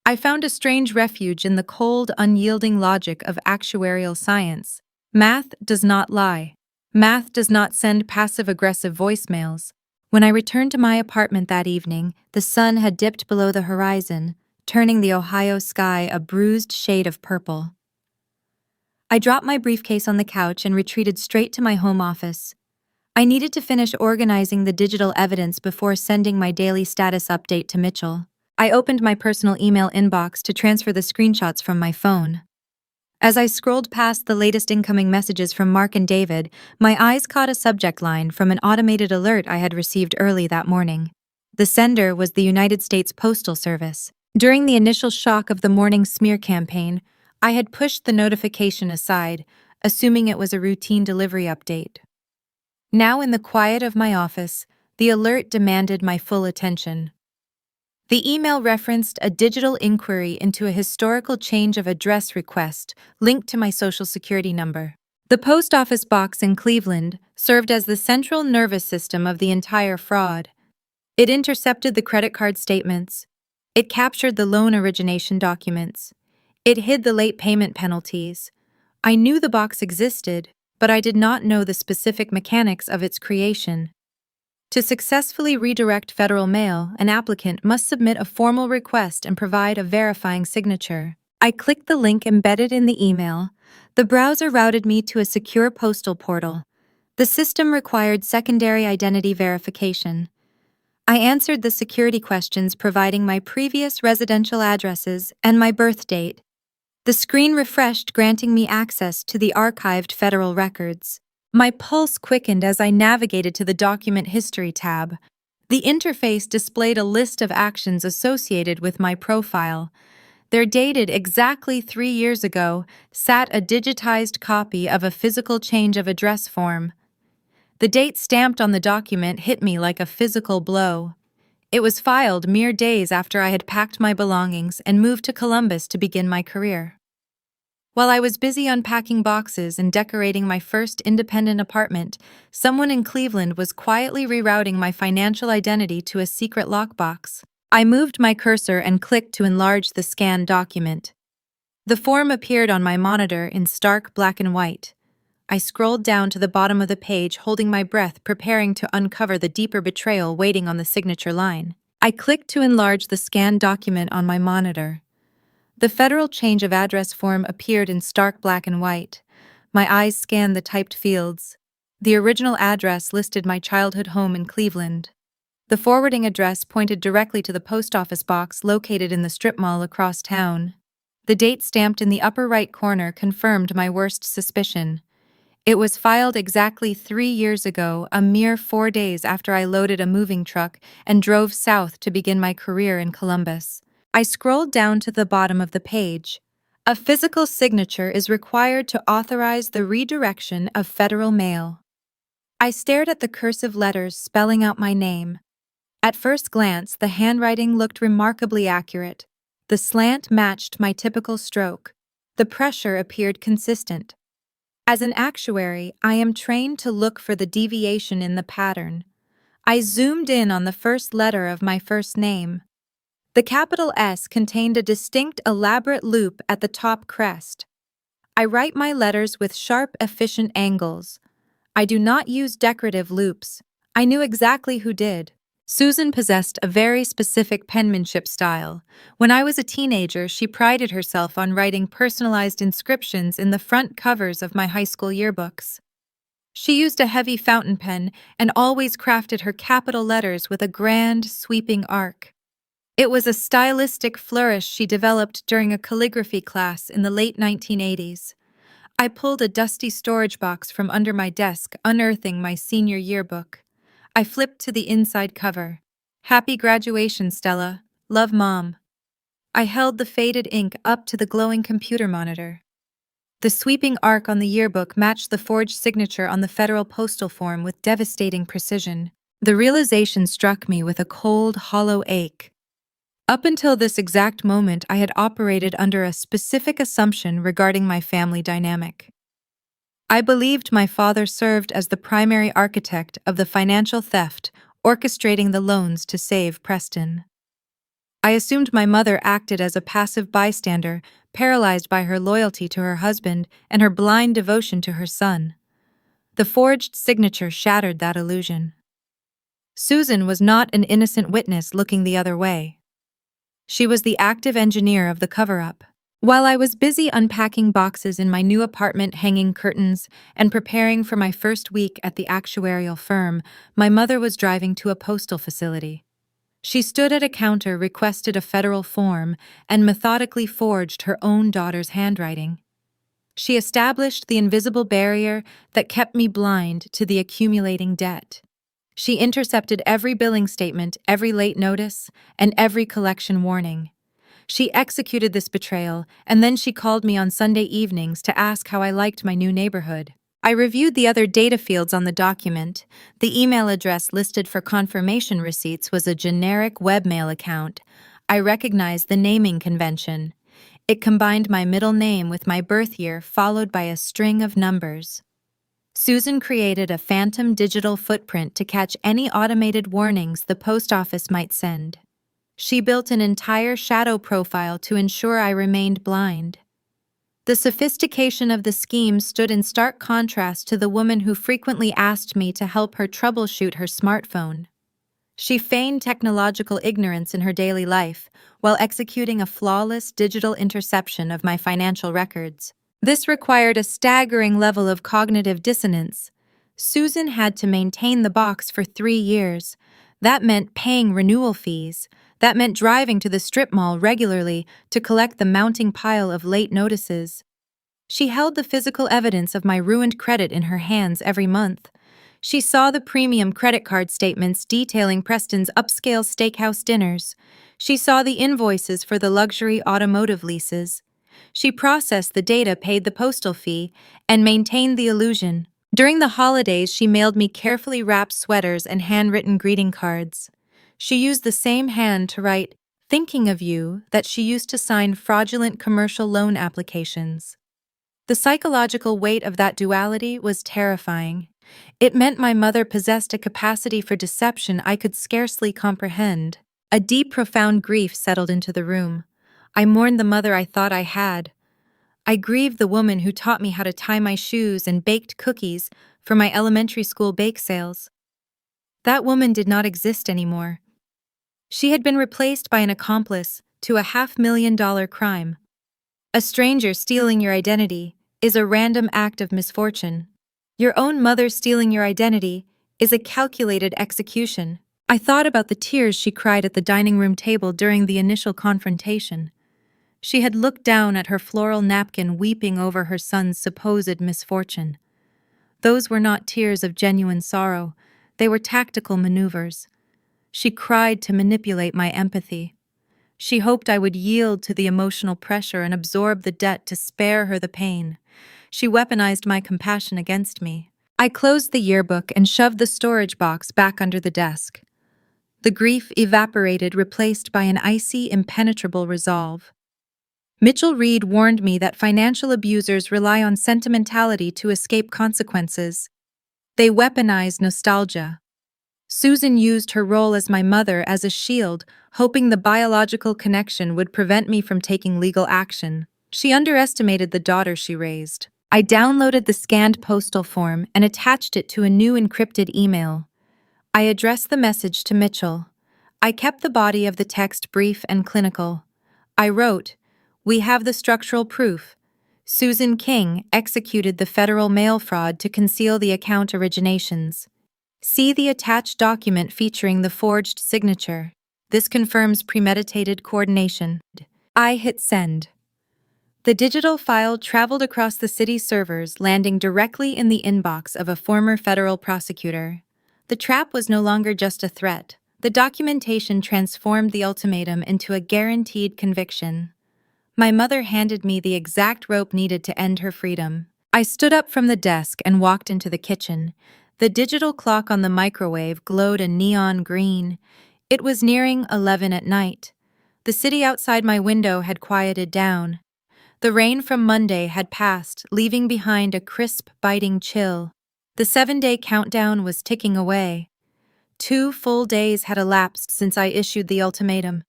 I found a strange refuge in the cold, unyielding logic of actuarial science. Math does not lie. Math does not send passive-aggressive voicemails. When I returned to my apartment that evening, the sun had dipped below the horizon, turning the Ohio sky a bruised shade of purple. I dropped my briefcase on the couch and retreated straight to my home office. I needed to finish organizing the digital evidence before sending my daily status update to Mitchell. I opened my personal email inbox to transfer the screenshots from my phone. As I scrolled past the latest incoming messages from Mark and David, my eyes caught a subject line from an automated alert I had received early that morning. The sender was the United States Postal Service. During the initial shock of the morning smear campaign, I had pushed the notification aside, assuming it was a routine delivery update. Now, in the quiet of my office, the alert demanded my full attention. The email referenced a digital inquiry into a historical change of address request linked to my Social Security number. The post office box in Cleveland served as the central nervous system of the entire fraud. It intercepted the credit card statements. It captured the loan origination documents. It hid the late payment penalties. I knew the box existed, but I did not know the specific mechanics of its creation. To successfully redirect federal mail, an applicant must submit a formal request and provide a verifying signature. I clicked the link embedded in the email. The browser routed me to a secure postal portal. The system required secondary identity verification. I answered the security questions, providing my previous residential addresses and my birth date. The screen refreshed, granting me access to the archived federal records. My pulse quickened as I navigated to the Document History tab. The interface displayed a list of actions associated with my profile. There, dated exactly 3 years ago, sat a digitized copy of a physical change of address form. The date stamped on the document hit me like a physical blow. It was filed mere days after I had packed my belongings and moved to Columbus to begin my career. While I was busy unpacking boxes and decorating my first independent apartment, someone in Cleveland was quietly rerouting my financial identity to a secret lockbox. I moved my cursor and clicked to enlarge the scanned document. The form appeared on my monitor in stark black and white. I scrolled down to the bottom of the page, holding my breath, preparing to uncover the deeper betrayal waiting on the signature line. I clicked to enlarge the scanned document on my monitor. The federal change of address form appeared in stark black and white. My eyes scanned the typed fields. The original address listed my childhood home in Cleveland. The forwarding address pointed directly to the post office box located in the strip mall across town. The date stamped in the upper right corner confirmed my worst suspicion. It was filed exactly 3 years ago, a mere 4 days after I loaded a moving truck and drove south to begin my career in Columbus. I scrolled down to the bottom of the page. A physical signature is required to authorize the redirection of federal mail. I stared at the cursive letters spelling out my name. At first glance, the handwriting looked remarkably accurate. The slant matched my typical stroke. The pressure appeared consistent. As an actuary, I am trained to look for the deviation in the pattern. I zoomed in on the first letter of my first name. The capital S contained a distinct, elaborate loop at the top crest. I write my letters with sharp, efficient angles. I do not use decorative loops. I knew exactly who did. Susan possessed a very specific penmanship style. When I was a teenager, she prided herself on writing personalized inscriptions in the front covers of my high school yearbooks. She used a heavy fountain pen and always crafted her capital letters with a grand, sweeping arc. It was a stylistic flourish she developed during a calligraphy class in the late 1980s. I pulled a dusty storage box from under my desk, unearthing my senior yearbook. I flipped to the inside cover. "Happy graduation, Stella. Love, Mom." I held the faded ink up to the glowing computer monitor. The sweeping arc on the yearbook matched the forged signature on the federal postal form with devastating precision. The realization struck me with a cold, hollow ache. Up until this exact moment, I had operated under a specific assumption regarding my family dynamic. I believed my father served as the primary architect of the financial theft, orchestrating the loans to save Preston. I assumed my mother acted as a passive bystander, paralyzed by her loyalty to her husband and her blind devotion to her son. The forged signature shattered that illusion. Susan was not an innocent witness looking the other way. She was the active engineer of the cover-up. While I was busy unpacking boxes in my new apartment, hanging curtains, and preparing for my first week at the actuarial firm, my mother was driving to a postal facility. She stood at a counter, requested a federal form, and methodically forged her own daughter's handwriting. She established the invisible barrier that kept me blind to the accumulating debt. She intercepted every billing statement, every late notice, and every collection warning. She executed this betrayal, and then she called me on Sunday evenings to ask how I liked my new neighborhood. I reviewed the other data fields on the document. The email address listed for confirmation receipts was a generic webmail account. I recognized the naming convention. It combined my middle name with my birth year, followed by a string of numbers. Susan created a phantom digital footprint to catch any automated warnings the post office might send. She built an entire shadow profile to ensure I remained blind. The sophistication of the scheme stood in stark contrast to the woman who frequently asked me to help her troubleshoot her smartphone. She feigned technological ignorance in her daily life while executing a flawless digital interception of my financial records. This required a staggering level of cognitive dissonance. Susan had to maintain the box for 3 years. That meant paying renewal fees. That meant driving to the strip mall regularly to collect the mounting pile of late notices. She held the physical evidence of my ruined credit in her hands every month. She saw the premium credit card statements detailing Preston's upscale steakhouse dinners. She saw the invoices for the luxury automotive leases. She processed the data, paid the postal fee, and maintained the illusion. During the holidays, she mailed me carefully wrapped sweaters and handwritten greeting cards. She used the same hand to write, "Thinking of you," that she used to sign fraudulent commercial loan applications. The psychological weight of that duality was terrifying. It meant my mother possessed a capacity for deception I could scarcely comprehend. A deep, profound grief settled into the room. I mourned the mother I thought I had. I grieved the woman who taught me how to tie my shoes and baked cookies for my elementary school bake sales. That woman did not exist anymore. She had been replaced by an accomplice to a $500,000 crime. A stranger stealing your identity is a random act of misfortune. Your own mother stealing your identity is a calculated execution. I thought about the tears she cried at the dining room table during the initial confrontation. She had looked down at her floral napkin, weeping over her son's supposed misfortune. Those were not tears of genuine sorrow, they were tactical maneuvers. She cried to manipulate my empathy. She hoped I would yield to the emotional pressure and absorb the debt to spare her the pain. She weaponized my compassion against me. I closed the yearbook and shoved the storage box back under the desk. The grief evaporated, replaced by an icy, impenetrable resolve. Mitchell Reed warned me that financial abusers rely on sentimentality to escape consequences. They weaponize nostalgia. Susan used her role as my mother as a shield, hoping the biological connection would prevent me from taking legal action. She underestimated the daughter she raised. I downloaded the scanned postal form and attached it to a new encrypted email. I addressed the message to Mitchell. I kept the body of the text brief and clinical. I wrote, "We have the structural proof. Susan King executed the federal mail fraud to conceal the account originations. See the attached document featuring the forged signature. This confirms premeditated coordination." I hit send. The digital file traveled across the city's servers, landing directly in the inbox of a former federal prosecutor. The trap was no longer just a threat. The documentation transformed the ultimatum into a guaranteed conviction. My mother handed me the exact rope needed to end her freedom. I stood up from the desk and walked into the kitchen. The digital clock on the microwave glowed a neon green. It was nearing 11 at night. The city outside my window had quieted down. The rain from Monday had passed, leaving behind a crisp, biting chill. The 7-day countdown was ticking away. 2 full days had elapsed since I issued the ultimatum.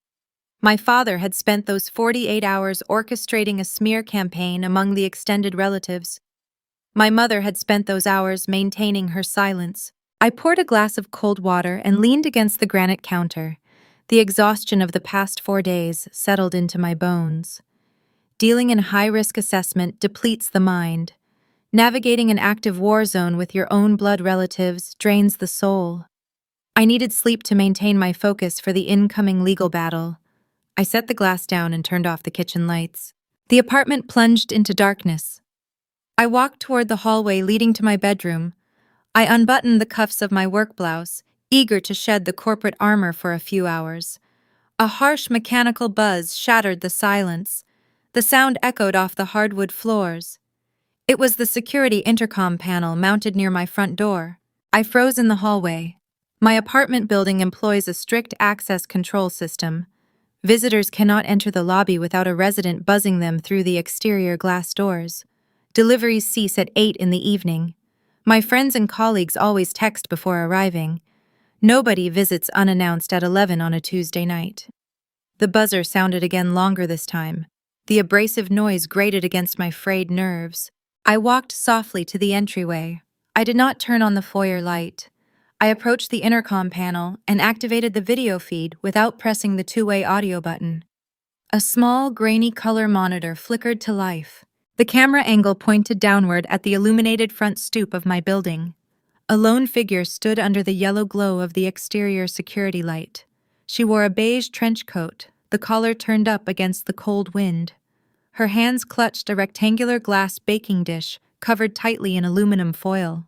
My father had spent those 48 hours orchestrating a smear campaign among the extended relatives. My mother had spent those hours maintaining her silence. I poured a glass of cold water and leaned against the granite counter. The exhaustion of the past 4 days settled into my bones. Dealing in high-risk assessment depletes the mind. Navigating an active war zone with your own blood relatives drains the soul. I needed sleep to maintain my focus for the incoming legal battle. I set the glass down and turned off the kitchen lights. The apartment plunged into darkness. I walked toward the hallway leading to my bedroom. I unbuttoned the cuffs of my work blouse, eager to shed the corporate armor for a few hours. A harsh mechanical buzz shattered the silence. The sound echoed off the hardwood floors. It was the security intercom panel mounted near my front door. I froze in the hallway. My apartment building employs a strict access control system. Visitors cannot enter the lobby without a resident buzzing them through the exterior glass doors. Deliveries cease at 8 in the evening. My friends and colleagues always text before arriving. Nobody visits unannounced at 11 on a Tuesday night. The buzzer sounded again, longer this time. The abrasive noise grated against my frayed nerves. I walked softly to the entryway. I did not turn on the foyer light. I approached the intercom panel and activated the video feed without pressing the two-way audio button. A small, grainy color monitor flickered to life. The camera angle pointed downward at the illuminated front stoop of my building. A lone figure stood under the yellow glow of the exterior security light. She wore a beige trench coat, the collar turned up against the cold wind. Her hands clutched a rectangular glass baking dish covered tightly in aluminum foil.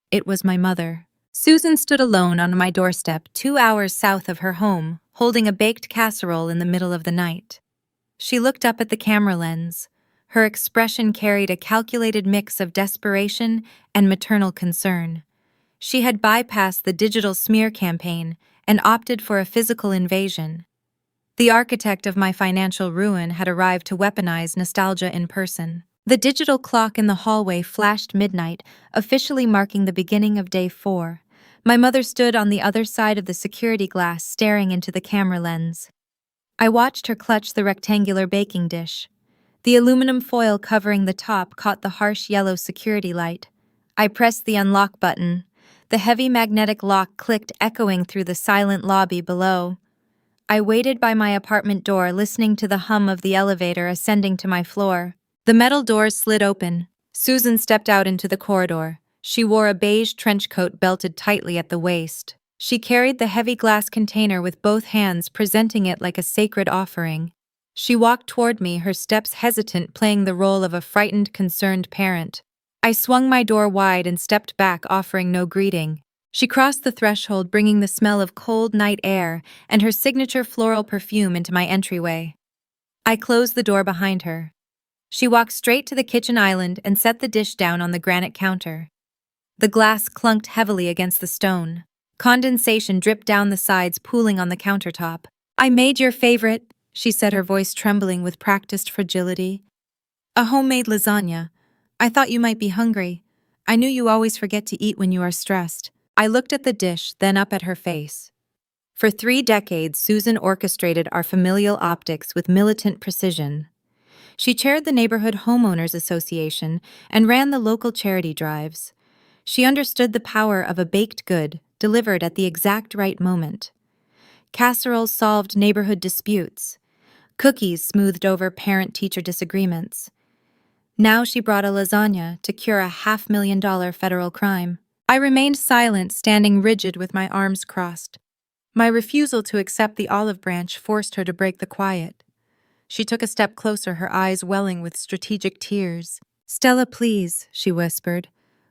It was my mother. Susan stood alone on my doorstep 2 hours south of her home, holding a baked casserole in the middle of the night. She looked up at the camera lens. Her expression carried a calculated mix of desperation and maternal concern. She had bypassed the digital smear campaign and opted for a physical invasion. The architect of my financial ruin had arrived to weaponize nostalgia in person. The digital clock in the hallway flashed midnight, officially marking the beginning of day 4. My mother stood on the other side of the security glass, staring into the camera lens. I watched her clutch the rectangular baking dish. The aluminum foil covering the top caught the harsh yellow security light. I pressed the unlock button. The heavy magnetic lock clicked, echoing through the silent lobby below. I waited by my apartment door, listening to the hum of the elevator ascending to my floor. The metal doors slid open. Susan stepped out into the corridor. She wore a beige trench coat belted tightly at the waist. She carried the heavy glass container with both hands, presenting it like a sacred offering. She walked toward me, her steps hesitant, playing the role of a frightened, concerned parent. I swung my door wide and stepped back, offering no greeting. She crossed the threshold, bringing the smell of cold night air and her signature floral perfume into my entryway. I closed the door behind her. She walked straight to the kitchen island and set the dish down on the granite counter. The glass clunked heavily against the stone. Condensation dripped down the sides, pooling on the countertop. "I made your favorite," she said, her voice trembling with practiced fragility. "A homemade lasagna. I thought you might be hungry. I knew you always forget to eat when you are stressed." I looked at the dish, then up at her face. For 3 decades, Susan orchestrated our familial optics with militant precision. She chaired the neighborhood homeowners association and ran the local charity drives. She understood the power of a baked good delivered at the exact right moment. Casseroles solved neighborhood disputes. Cookies smoothed over parent-teacher disagreements. Now she brought a lasagna to cure a $500,000 federal crime. I remained silent, standing rigid with my arms crossed. My refusal to accept the olive branch forced her to break the quiet. She took a step closer, her eyes welling with strategic tears. "Stella, please," she whispered.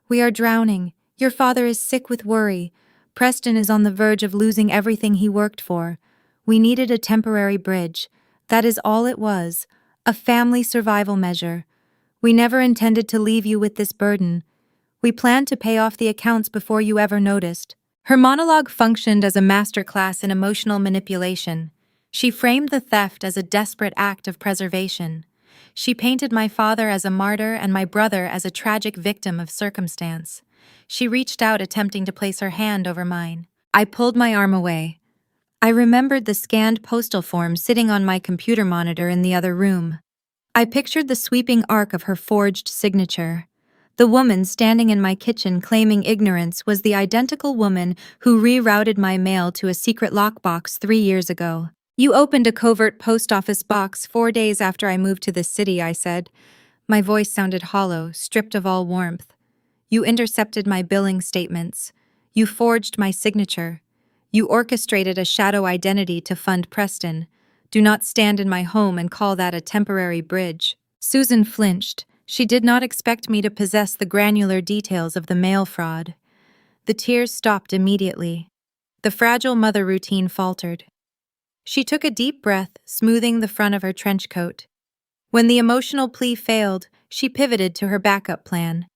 "We are drowning. Your father is sick with worry. Preston is on the verge of losing everything he worked for. We needed a temporary bridge. That is all it was. A family survival measure. We never intended to leave you with this burden. We planned to pay off the accounts before you ever noticed." Her monologue functioned as a masterclass in emotional manipulation. She framed the theft as a desperate act of preservation. She painted my father as a martyr and my brother as a tragic victim of circumstance. She reached out, attempting to place her hand over mine. I pulled my arm away. I remembered the scanned postal form sitting on my computer monitor in the other room. I pictured the sweeping arc of her forged signature. The woman standing in my kitchen claiming ignorance was the identical woman who rerouted my mail to a secret lockbox 3 years ago. "You opened a covert post office box 4 days after I moved to this city," I said. My voice sounded hollow, stripped of all warmth. "You intercepted my billing statements. You forged my signature. You orchestrated a shadow identity to fund Preston. Do not stand in my home and call that a temporary bridge." Susan flinched. She did not expect me to possess the granular details of the mail fraud. The tears stopped immediately. The fragile mother routine faltered. She took a deep breath, smoothing the front of her trench coat. When the emotional plea failed, she pivoted to her backup plan.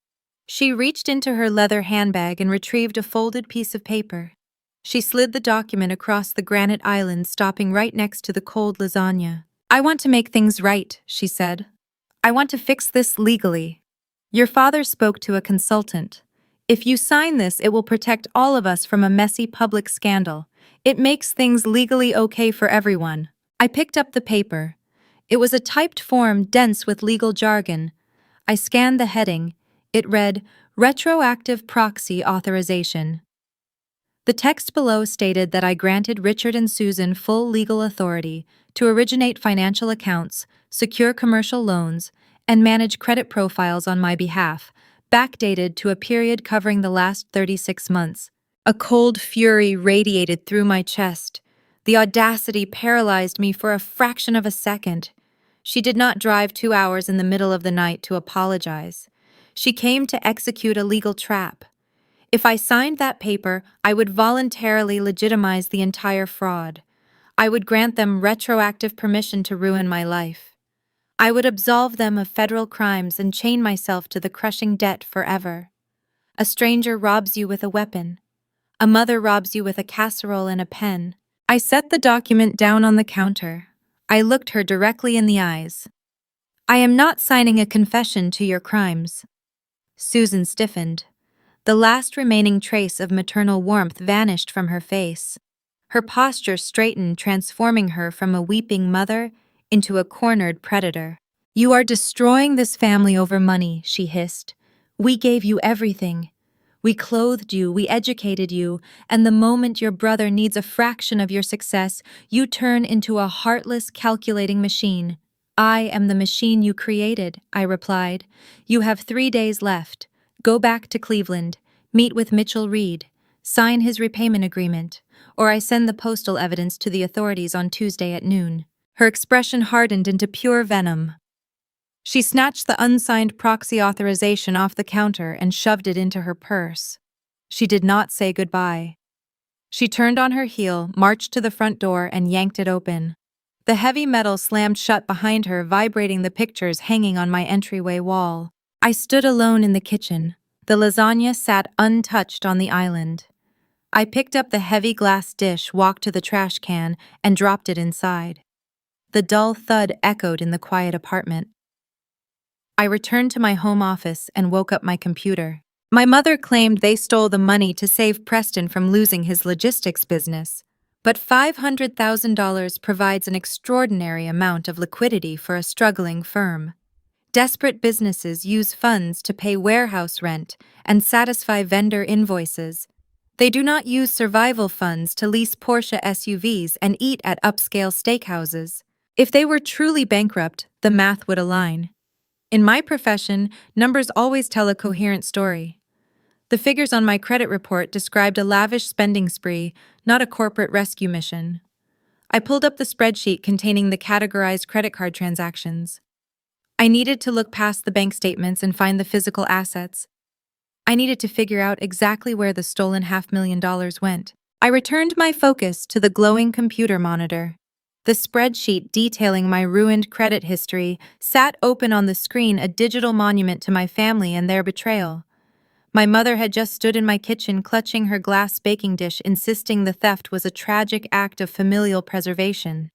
She reached into her leather handbag and retrieved a folded piece of paper. She slid the document across the granite island, stopping right next to the cold lasagna. "I want to make things right," she said. "I want to fix this legally. Your father spoke to a consultant. If you sign this, it will protect all of us from a messy public scandal. It makes things legally okay for everyone." I picked up the paper. It was a typed form dense with legal jargon. I scanned the heading. It read, Retroactive Proxy Authorization. The text below stated that I granted Richard and Susan full legal authority to originate financial accounts, secure commercial loans, and manage credit profiles on my behalf, backdated to a period covering the last 36 months. A cold fury radiated through my chest. The audacity paralyzed me for a fraction of a second. She did not drive 2 hours in the middle of the night to apologize. She came to execute a legal trap. If I signed that paper, I would voluntarily legitimize the entire fraud. I would grant them retroactive permission to ruin my life. I would absolve them of federal crimes and chain myself to the crushing debt forever. A stranger robs you with a weapon. A mother robs you with a casserole and a pen. I set the document down on the counter. I looked her directly in the eyes. I am not signing a confession to your crimes. Susan stiffened. The last remaining trace of maternal warmth vanished from her face. Her posture straightened, transforming her from a weeping mother into a cornered predator. You are destroying this family over money, she hissed. We gave you everything. We clothed you, we educated you, and the moment your brother needs a fraction of your success, you turn into a heartless, calculating machine. I am the machine you created, I replied. You have 3 days left. Go back to Cleveland, meet with Mitchell Reed, sign his repayment agreement, or I send the postal evidence to the authorities on Tuesday at noon. Her expression hardened into pure venom. She snatched the unsigned proxy authorization off the counter and shoved it into her purse. She did not say goodbye. She turned on her heel, marched to the front door, and yanked it open. The heavy metal slammed shut behind her, vibrating the pictures hanging on my entryway wall. I stood alone in the kitchen. The lasagna sat untouched on the island. I picked up the heavy glass dish, walked to the trash can, and dropped it inside. The dull thud echoed in the quiet apartment. I returned to my home office and woke up my computer. My mother claimed they stole the money to save Preston from losing his logistics business. But $500,000 provides an extraordinary amount of liquidity for a struggling firm. Desperate businesses use funds to pay warehouse rent and satisfy vendor invoices. They do not use survival funds to lease Porsche SUVs and eat at upscale steakhouses. If they were truly bankrupt, the math would align. In my profession, numbers always tell a coherent story. The figures on my credit report described a lavish spending spree, not a corporate rescue mission. I pulled up the spreadsheet containing the categorized credit card transactions. I needed to look past the bank statements and find the physical assets. I needed to figure out exactly where the stolen $500,000 went. I returned my focus to the glowing computer monitor. The spreadsheet detailing my ruined credit history sat open on the screen, a digital monument to my family and their betrayal. My mother had just stood in my kitchen clutching her glass baking dish, insisting the theft was a tragic act of familial preservation.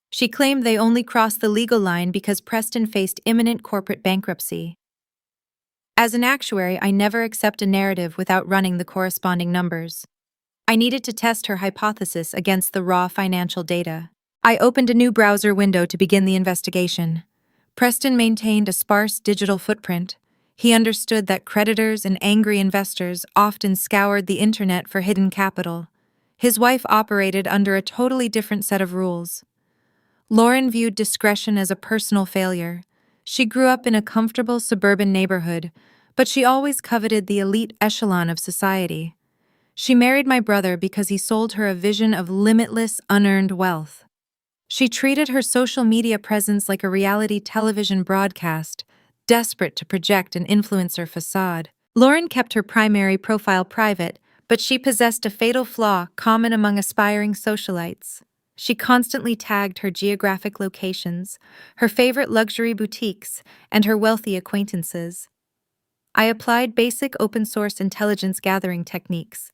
She claimed they only crossed the legal line because Preston faced imminent corporate bankruptcy. As an actuary, I never accept a narrative without running the corresponding numbers. I needed to test her hypothesis against the raw financial data. I opened a new browser window to begin the investigation. Preston maintained a sparse digital footprint. He understood that creditors and angry investors often scoured the internet for hidden capital. His wife operated under a totally different set of rules. Lauren viewed discretion as a personal failure. She grew up in a comfortable suburban neighborhood, but she always coveted the elite echelon of society. She married my brother because he sold her a vision of limitless, unearned wealth. She treated her social media presence like a reality television broadcast, desperate to project an influencer facade. Lauren kept her primary profile private, but she possessed a fatal flaw common among aspiring socialites. She constantly tagged her geographic locations, her favorite luxury boutiques, and her wealthy acquaintances. I applied basic open-source intelligence gathering techniques.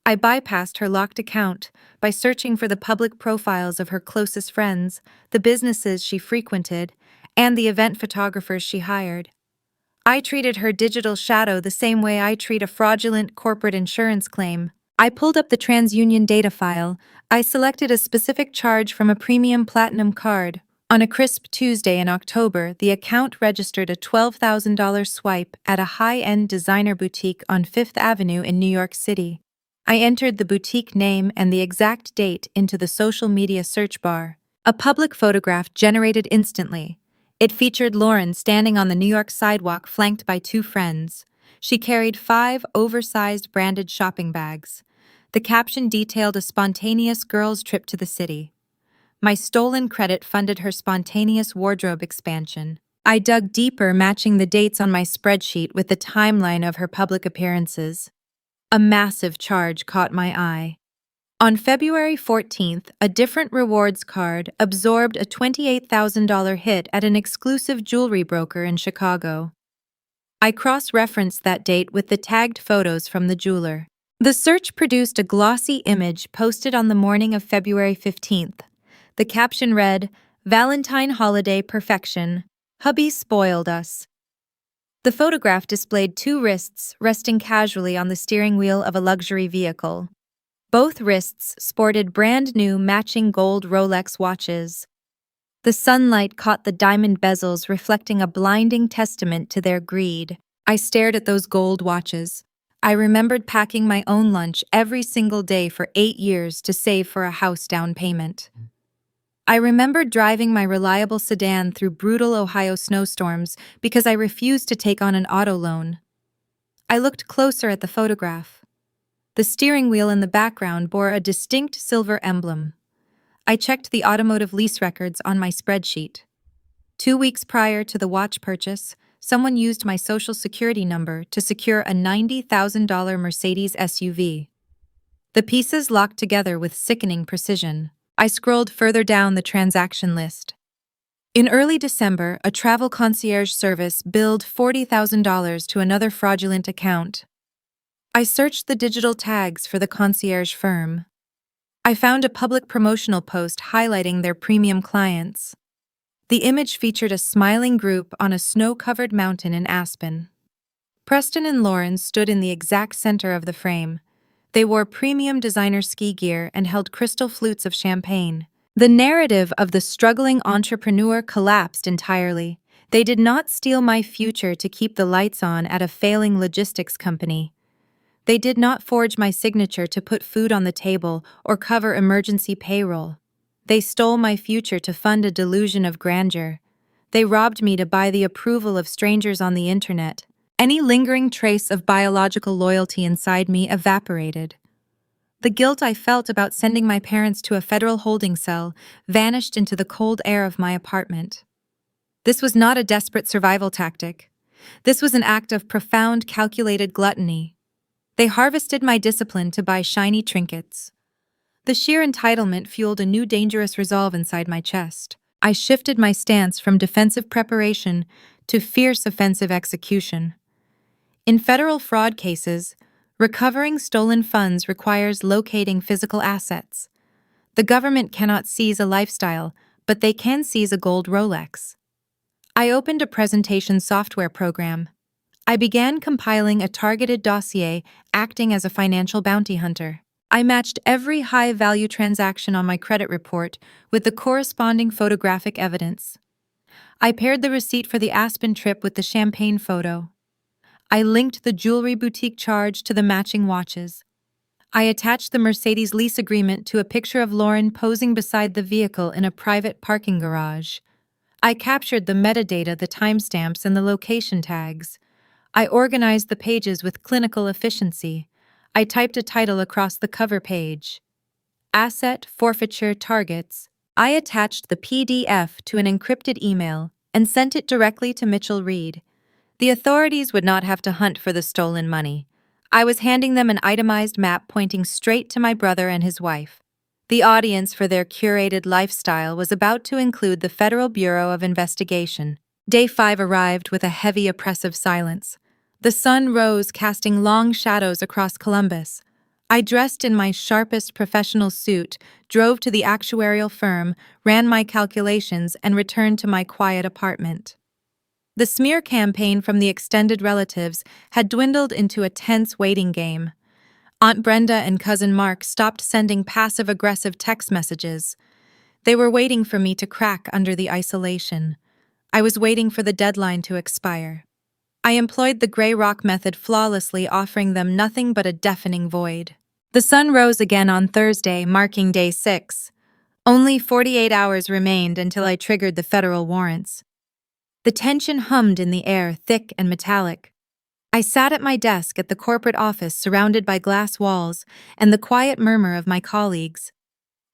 I bypassed her locked account by searching for the public profiles of her closest friends, the businesses she frequented, and the event photographers she hired. I treated her digital shadow the same way I treat a fraudulent corporate insurance claim. I pulled up the TransUnion data file. I selected a specific charge from a premium platinum card, On a crisp Tuesday in October, the account registered a $12,000 swipe at a high-end designer boutique on Fifth Avenue in New York City. I entered the boutique name and the exact date into the social media search bar. A public photograph generated instantly. It featured Lauren standing on the New York sidewalk flanked by two friends. She carried 5 oversized branded shopping bags. The caption detailed a spontaneous girls' trip to the city. My stolen credit funded her spontaneous wardrobe expansion. I dug deeper, matching the dates on my spreadsheet with the timeline of her public appearances. A massive charge caught my eye. On February 14th, a different rewards card absorbed a $28,000 hit at an exclusive jewelry broker in Chicago. I cross-referenced that date with the tagged photos from the jeweler. The search produced a glossy image posted on the morning of February 15th. The caption read, "Valentine Holiday Perfection. Hubby spoiled us." The photograph displayed 2 wrists resting casually on the steering wheel of a luxury vehicle. Both wrists sported brand-new matching gold Rolex watches. The sunlight caught the diamond bezels, reflecting a blinding testament to their greed. I stared at those gold watches. I remembered packing my own lunch every single day for 8 years to save for a house down payment. I remembered driving my reliable sedan through brutal Ohio snowstorms because I refused to take on an auto loan. I looked closer at the photograph. The steering wheel in the background bore a distinct silver emblem. I checked the automotive lease records on my spreadsheet. 2 weeks prior to the watch purchase, someone used my social security number to secure a $90,000 Mercedes SUV. The pieces locked together with sickening precision. I scrolled further down the transaction list. In early December, a travel concierge service billed $40,000 to another fraudulent account. I searched the digital tags for the concierge firm. I found a public promotional post highlighting their premium clients. The image featured a smiling group on a snow-covered mountain in Aspen. Preston and Lauren stood in the exact center of the frame. They wore premium designer ski gear and held crystal flutes of champagne. The narrative of the struggling entrepreneur collapsed entirely. They did not steal my future to keep the lights on at a failing logistics company. They did not forge my signature to put food on the table or cover emergency payroll. They stole my future to fund a delusion of grandeur. They robbed me to buy the approval of strangers on the internet. Any lingering trace of biological loyalty inside me evaporated. The guilt I felt about sending my parents to a federal holding cell vanished into the cold air of my apartment. This was not a desperate survival tactic. This was an act of profound, calculated gluttony. They harvested my discipline to buy shiny trinkets. The sheer entitlement fueled a new dangerous resolve inside my chest. I shifted my stance from defensive preparation to fierce offensive execution. In federal fraud cases, recovering stolen funds requires locating physical assets. The government cannot seize a lifestyle, but they can seize a gold Rolex. I opened a presentation software program. I began compiling a targeted dossier, acting as a financial bounty hunter. I matched every high-value transaction on my credit report with the corresponding photographic evidence. I paired the receipt for the Aspen trip with the champagne photo. I linked the jewelry boutique charge to the matching watches. I attached the Mercedes lease agreement to a picture of Lauren posing beside the vehicle in a private parking garage. I captured the metadata, the timestamps, and the location tags. I organized the pages with clinical efficiency. I typed a title across the cover page. Asset Forfeiture Targets. I attached the PDF to an encrypted email and sent it directly to Mitchell Reed. The authorities would not have to hunt for the stolen money. I was handing them an itemized map pointing straight to my brother and his wife. The audience for their curated lifestyle was about to include the Federal Bureau of Investigation. Day 5 arrived with a heavy, oppressive silence. The sun rose, casting long shadows across Columbus. I dressed in my sharpest professional suit, drove to the actuarial firm, ran my calculations, and returned to my quiet apartment. The smear campaign from the extended relatives had dwindled into a tense waiting game. Aunt Brenda and Cousin Mark stopped sending passive-aggressive text messages. They were waiting for me to crack under the isolation. I was waiting for the deadline to expire. I employed the gray rock method flawlessly, offering them nothing but a deafening void. The sun rose again on Thursday, marking day 6. Only 48 hours remained until I triggered the federal warrants. The tension hummed in the air, thick and metallic. I sat at my desk at the corporate office surrounded by glass walls and the quiet murmur of my colleagues.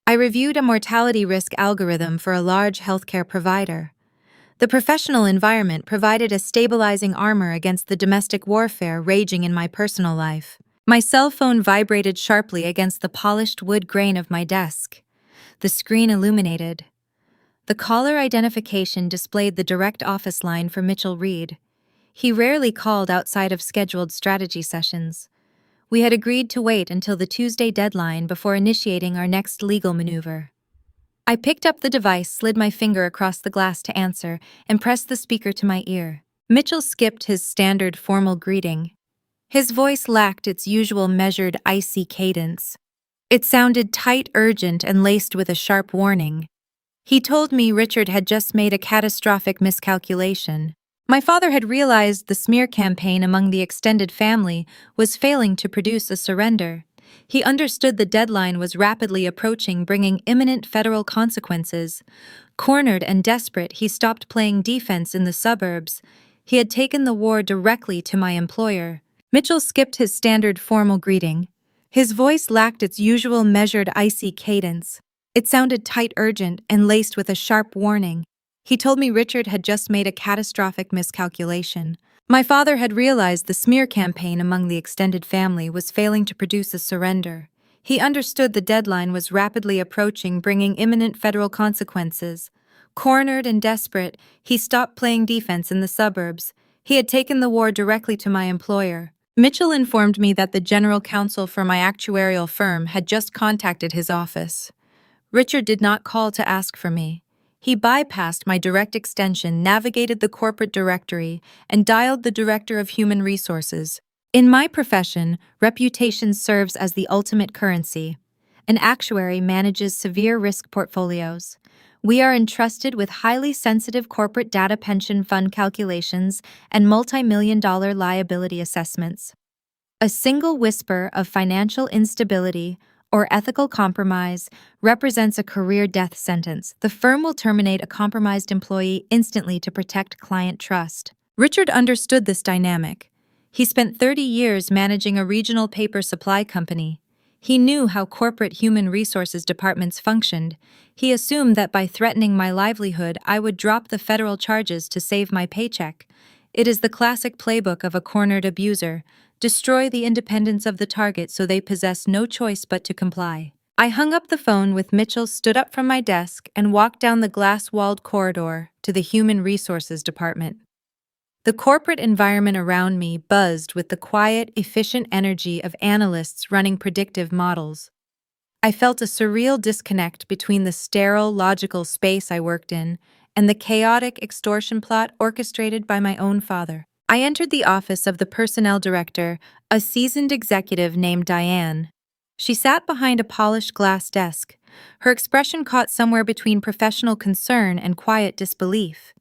I reviewed a mortality risk algorithm for a large healthcare provider. The professional environment provided a stabilizing armor against the domestic warfare raging in my personal life. My cell phone vibrated sharply against the polished wood grain of my desk. The screen illuminated. The caller identification displayed the direct office line for Mitchell Reed. He rarely called outside of scheduled strategy sessions. We had agreed to wait until the Tuesday deadline before initiating our next legal maneuver. I picked up the device, slid my finger across the glass to answer, and pressed the speaker to my ear. Mitchell skipped his standard formal greeting. His voice lacked its usual measured, icy cadence. It sounded tight, urgent, and laced with a sharp warning. He told me Richard had just made a catastrophic miscalculation. My father had realized the smear campaign among the extended family was failing to produce a surrender. He understood the deadline was rapidly approaching, bringing imminent federal consequences. Cornered and desperate, he stopped playing defense in the suburbs. He had taken the war directly to my employer. Mitchell skipped his standard formal greeting. His voice lacked its usual measured, icy cadence. It sounded tight, urgent, and laced with a sharp warning. He told me Richard had just made a catastrophic miscalculation. My father had realized the smear campaign among the extended family was failing to produce a surrender. He understood the deadline was rapidly approaching, bringing imminent federal consequences. Cornered and desperate, he stopped playing defense in the suburbs. He had taken the war directly to my employer. Mitchell informed me that the general counsel for my actuarial firm had just contacted his office. Richard did not call to ask for me. He bypassed my direct extension, navigated the corporate directory, and dialed the director of human resources. In my profession, reputation serves as the ultimate currency. An actuary manages severe risk portfolios. We are entrusted with highly sensitive corporate data, pension fund calculations, and multi-million-dollar liability assessments. A single whisper of financial instability or ethical compromise represents a career death sentence. The firm will terminate a compromised employee instantly to protect client trust. Richard understood this dynamic. He spent 30 years managing a regional paper supply company. He knew how corporate human resources departments functioned. He assumed that by threatening my livelihood, I would drop the federal charges to save my paycheck. It is the classic playbook of a cornered abuser. Destroy the independence of the target so they possess no choice but to comply. I hung up the phone with Mitchell, stood up from my desk, and walked down the glass-walled corridor to the Human Resources Department. The corporate environment around me buzzed with the quiet, efficient energy of analysts running predictive models. I felt a surreal disconnect between the sterile, logical space I worked in and the chaotic extortion plot orchestrated by my own father. I entered the office of the personnel director, a seasoned executive named Diane. She sat behind a polished glass desk. Her expression caught somewhere between professional concern and quiet disbelief.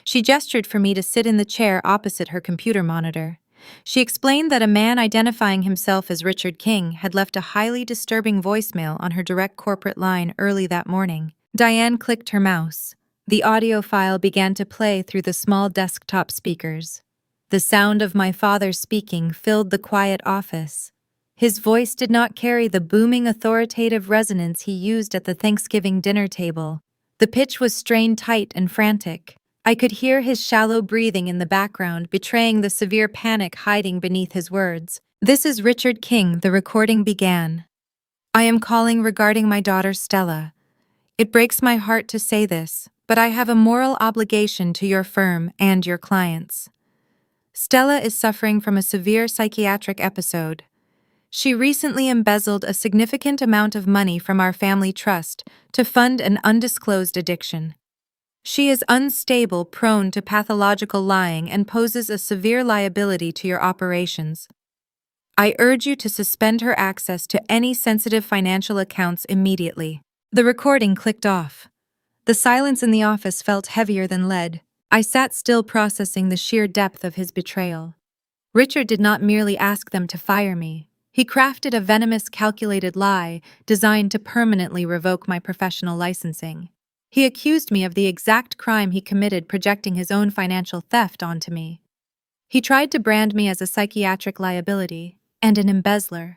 She gestured for me to sit in the chair opposite her computer monitor. She explained that a man identifying himself as Richard King had left a highly disturbing voicemail on her direct corporate line early that morning. Diane clicked her mouse. The audio file began to play through the small desktop speakers. The sound of my father speaking filled the quiet office. His voice did not carry the booming authoritative resonance he used at the Thanksgiving dinner table. The pitch was strained tight and frantic. I could hear his shallow breathing in the background, betraying the severe panic hiding beneath his words. "This is Richard King," the recording began. "I am calling regarding my daughter Stella. It breaks my heart to say this, but I have a moral obligation to your firm and your clients. Stella is suffering from a severe psychiatric episode. She recently embezzled a significant amount of money from our family trust to fund an undisclosed addiction. She is unstable, prone to pathological lying, and poses a severe liability to your operations. I urge you to suspend her access to any sensitive financial accounts immediately." The recording clicked off. The silence in the office felt heavier than lead. I sat still, processing the sheer depth of his betrayal. Richard did not merely ask them to fire me. He crafted a venomous, calculated lie designed to permanently revoke my professional licensing. He accused me of the exact crime he committed, projecting his own financial theft onto me. He tried to brand me as a psychiatric liability and an embezzler.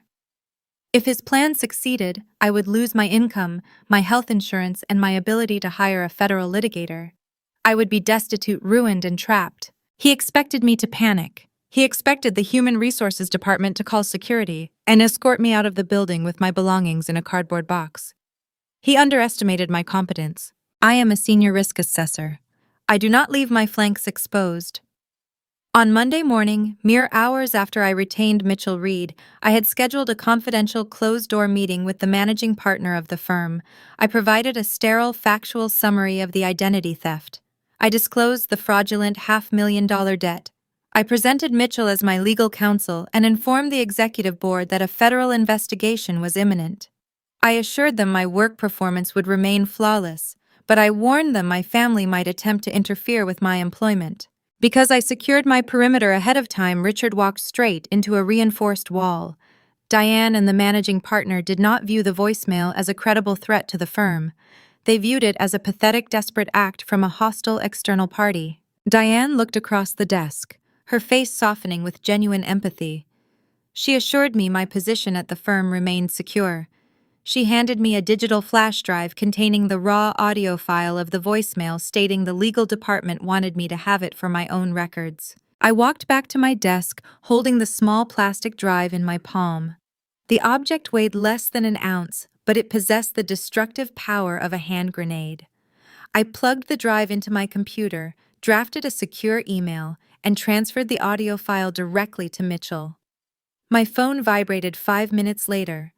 If his plan succeeded, I would lose my income, my health insurance, and my ability to hire a federal litigator. I would be destitute, ruined, and trapped. He expected me to panic. He expected the Human Resources Department to call security and escort me out of the building with my belongings in a cardboard box. He underestimated my competence. I am a senior risk assessor. I do not leave my flanks exposed. On Monday morning, mere hours after I retained Mitchell Reed, I had scheduled a confidential closed-door meeting with the managing partner of the firm. I provided a sterile, factual summary of the identity theft. I disclosed the fraudulent $500,000 debt. I presented Mitchell as my legal counsel and informed the executive board that a federal investigation was imminent. I assured them my work performance would remain flawless, but I warned them my family might attempt to interfere with my employment. Because I secured my perimeter ahead of time, Richard walked straight into a reinforced wall. Diane and the managing partner did not view the voicemail as a credible threat to the firm. They viewed it as a pathetic, desperate act from a hostile external party. Diane looked across the desk, her face softening with genuine empathy. She assured me my position at the firm remained secure. She handed me a digital flash drive containing the raw audio file of the voicemail, stating the legal department wanted me to have it for my own records. I walked back to my desk, holding the small plastic drive in my palm. The object weighed less than an ounce, but it possessed the destructive power of a hand grenade. I plugged the drive into my computer, drafted a secure email, and transferred the audio file directly to Mitchell. My phone vibrated 5 minutes later.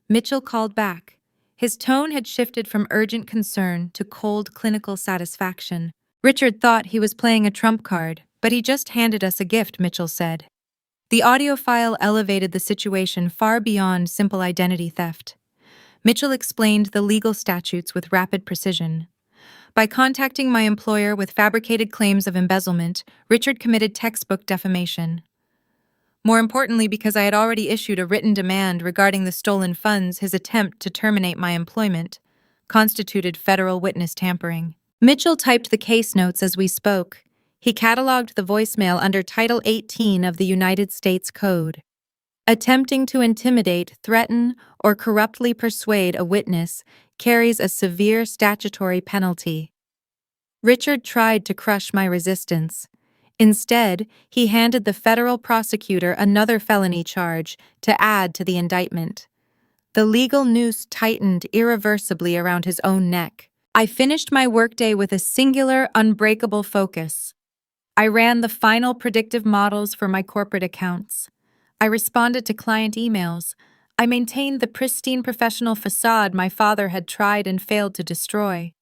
Mitchell called back. His tone had shifted from urgent concern to cold, clinical satisfaction. Richard thought he was playing a trump card, but he just handed us a gift, Mitchell said. The audio file elevated the situation far beyond simple identity theft. Mitchell explained the legal statutes with rapid precision. By contacting my employer with fabricated claims of embezzlement, Richard committed textbook defamation. More importantly, because I had already issued a written demand regarding the stolen funds, his attempt to terminate my employment constituted federal witness tampering. Mitchell typed the case notes as we spoke. He cataloged the voicemail under Title 18 of the United States Code. Attempting to intimidate, threaten, or corruptly persuade a witness carries a severe statutory penalty. Richard tried to crush my resistance. Instead, he handed the federal prosecutor another felony charge to add to the indictment. The legal noose tightened irreversibly around his own neck. I finished my workday with a singular, unbreakable focus. I ran the final predictive models for my corporate accounts. I responded to client emails. I maintained the pristine professional facade my father had tried and failed to destroy.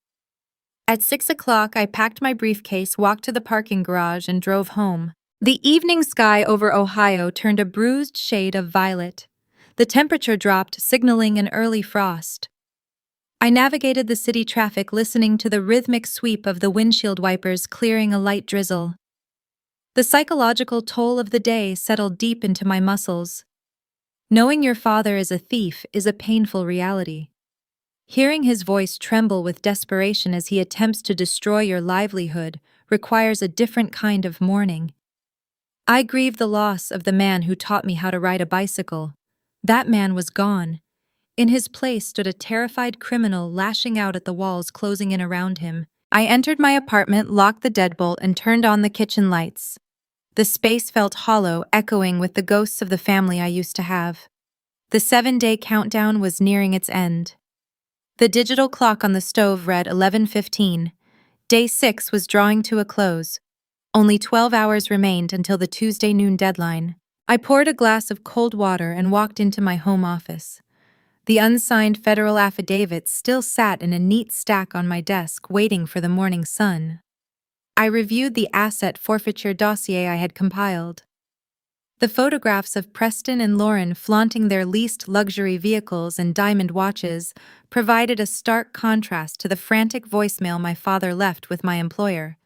At 6 o'clock, I packed my briefcase, walked to the parking garage, and drove home. The evening sky over Ohio turned a bruised shade of violet. The temperature dropped, signaling an early frost. I navigated the city traffic, listening to the rhythmic sweep of the windshield wipers clearing a light drizzle. The psychological toll of the day settled deep into my muscles. Knowing your father is a thief is a painful reality. Hearing his voice tremble with desperation as he attempts to destroy your livelihood requires a different kind of mourning. I grieve the loss of the man who taught me how to ride a bicycle. That man was gone. In his place stood a terrified criminal lashing out at the walls closing in around him. I entered my apartment, locked the deadbolt, and turned on the kitchen lights. The space felt hollow, echoing with the ghosts of the family I used to have. The 7-day countdown was nearing its end. The digital clock on the stove read 11:15. Day 6 was drawing to a close. Only 12 hours remained until the Tuesday noon deadline. I poured a glass of cold water and walked into my home office. The unsigned federal affidavits still sat in a neat stack on my desk, waiting for the morning sun. I reviewed the asset forfeiture dossier I had compiled. The photographs of Preston and Lauren flaunting their leased luxury vehicles and diamond watches provided a stark contrast to the frantic voicemail my father left with my employer.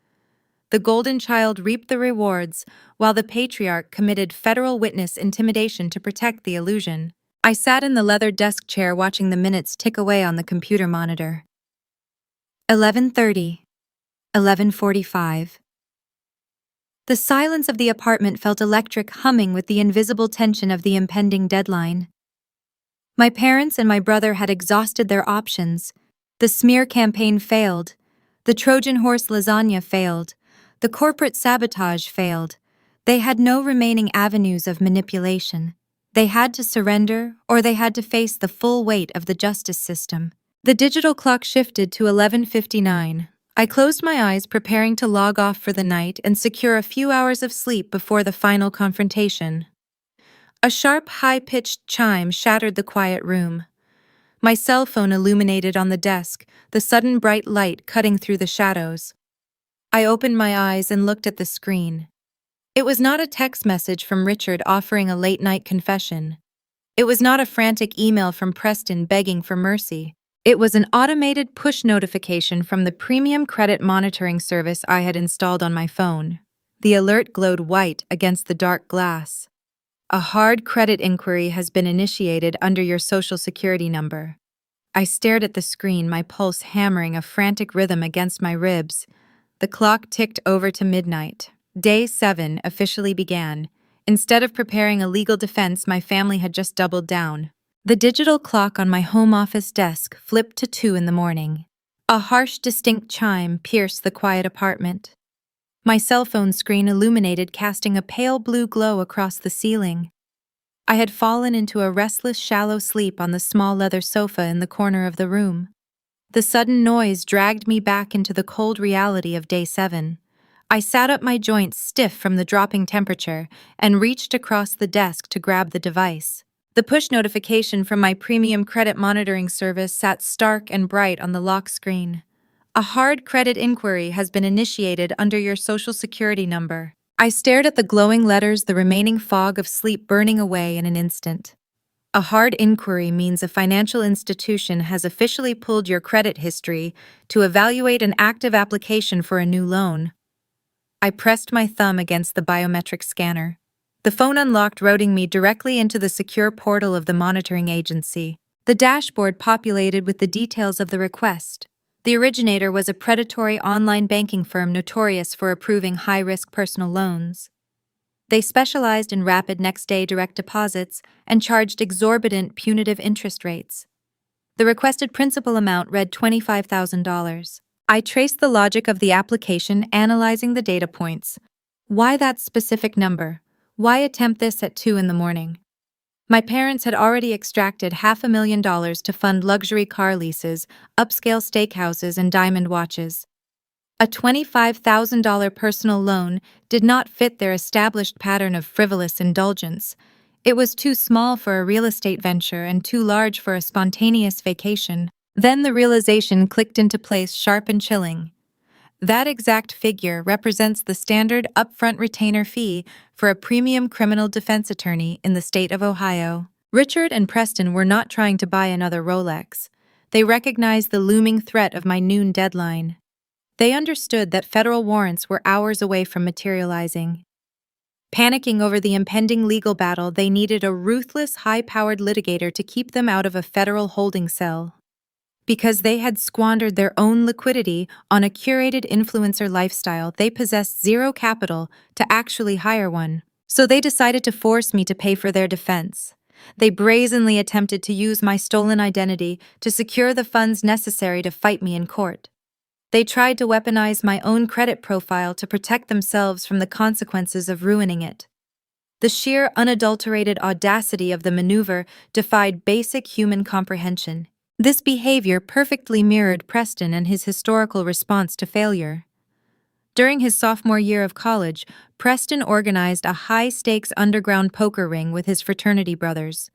The golden child reaped the rewards, while the patriarch committed federal witness intimidation to protect the illusion. I sat in the leather desk chair watching the minutes tick away on the computer monitor. 11:30. 11:45. The silence of the apartment felt electric, humming with the invisible tension of the impending deadline. My parents and my brother had exhausted their options. The smear campaign failed. The Trojan horse lasagna failed. The corporate sabotage failed. They had no remaining avenues of manipulation. They had to surrender, or they had to face the full weight of the justice system. The digital clock shifted to 11:59. I closed my eyes, preparing to log off for the night and secure a few hours of sleep before the final confrontation. A sharp, high-pitched chime shattered the quiet room. My cell phone illuminated on the desk, the sudden bright light cutting through the shadows. I opened my eyes and looked at the screen. It was not a text message from Richard offering a late-night confession. It was not a frantic email from Preston begging for mercy. It was an automated push notification from the premium credit monitoring service I had installed on my phone. The alert glowed white against the dark glass. A hard credit inquiry has been initiated under your social security number. I stared at the screen, my pulse hammering a frantic rhythm against my ribs. The clock ticked over to midnight. Day 7 officially began. Instead of preparing a legal defense, my family had just doubled down. The digital clock on my home office desk flipped to 2 in the morning. A harsh, distinct chime pierced the quiet apartment. My cell phone screen illuminated, casting a pale blue glow across the ceiling. I had fallen into a restless, shallow sleep on the small leather sofa in the corner of the room. The sudden noise dragged me back into the cold reality of day 7. I sat up, my joints stiff from the dropping temperature, and reached across the desk to grab the device. The push notification from my premium credit monitoring service sat stark and bright on the lock screen. A hard credit inquiry has been initiated under your social security number. I stared at the glowing letters, the remaining fog of sleep burning away in an instant. A hard inquiry means a financial institution has officially pulled your credit history to evaluate an active application for a new loan. I pressed my thumb against the biometric scanner. The phone unlocked, routing me directly into the secure portal of the monitoring agency. The dashboard populated with the details of the request. The originator was a predatory online banking firm notorious for approving high-risk personal loans. They specialized in rapid next-day direct deposits and charged exorbitant punitive interest rates. The requested principal amount read $25,000. I traced the logic of the application, analyzing the data points. Why that specific number? Why attempt this at 2 in the morning? My parents had already extracted $500,000 to fund luxury car leases, upscale steakhouses, and diamond watches. A $25,000 personal loan did not fit their established pattern of frivolous indulgence. It was too small for a real estate venture and too large for a spontaneous vacation. Then the realization clicked into place, sharp and chilling. That exact figure represents the standard upfront retainer fee for a premium criminal defense attorney in the state of Ohio. Richard and Preston were not trying to buy another Rolex. They recognized the looming threat of my noon deadline. They understood that federal warrants were hours away from materializing. Panicking over the impending legal battle, they needed a ruthless, high-powered litigator to keep them out of a federal holding cell. Because they had squandered their own liquidity on a curated influencer lifestyle, they possessed zero capital to actually hire one. So they decided to force me to pay for their defense. They brazenly attempted to use my stolen identity to secure the funds necessary to fight me in court. They tried to weaponize my own credit profile to protect themselves from the consequences of ruining it. The sheer, unadulterated audacity of the maneuver defied basic human comprehension. This behavior perfectly mirrored Preston and his historical response to failure. During his sophomore year of college, Preston organized a high-stakes underground poker ring with his fraternity brothers.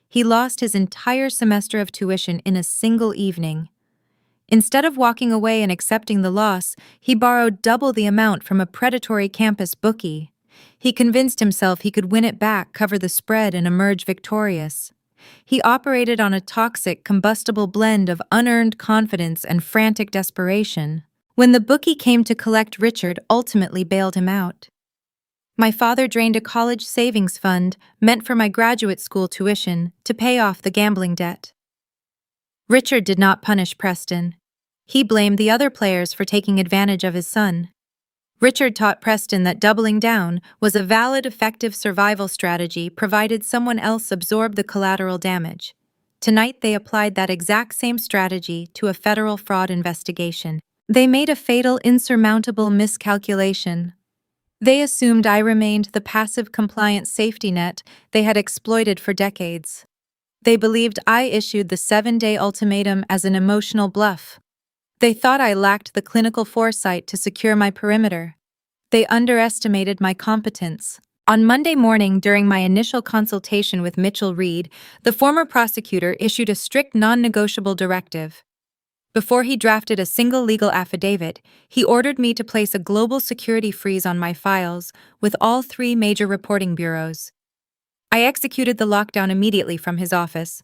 He lost his entire semester of tuition in a single evening. Instead of walking away and accepting the loss, he borrowed double the amount from a predatory campus bookie. He convinced himself he could win it back, cover the spread, and emerge victorious. He operated on a toxic, combustible blend of unearned confidence and frantic desperation. When the bookie came to collect, Richard ultimately bailed him out. My father drained a college savings fund meant for my graduate school tuition to pay off the gambling debt. Richard did not punish Preston. He blamed the other players for taking advantage of his son. Richard taught Preston that doubling down was a valid, effective survival strategy provided someone else absorbed the collateral damage. Tonight they applied that exact same strategy to a federal fraud investigation. They made a fatal, insurmountable miscalculation. They assumed I remained the passive, compliant safety net they had exploited for decades. They believed I issued the 7-day ultimatum as an emotional bluff. They thought I lacked the clinical foresight to secure my perimeter. They underestimated my competence. On Monday morning, during my initial consultation with Mitchell Reed, the former prosecutor issued a strict non-negotiable directive. Before he drafted a single legal affidavit, he ordered me to place a global security freeze on my files with all 3 major reporting bureaus. I executed the lockdown immediately from his office.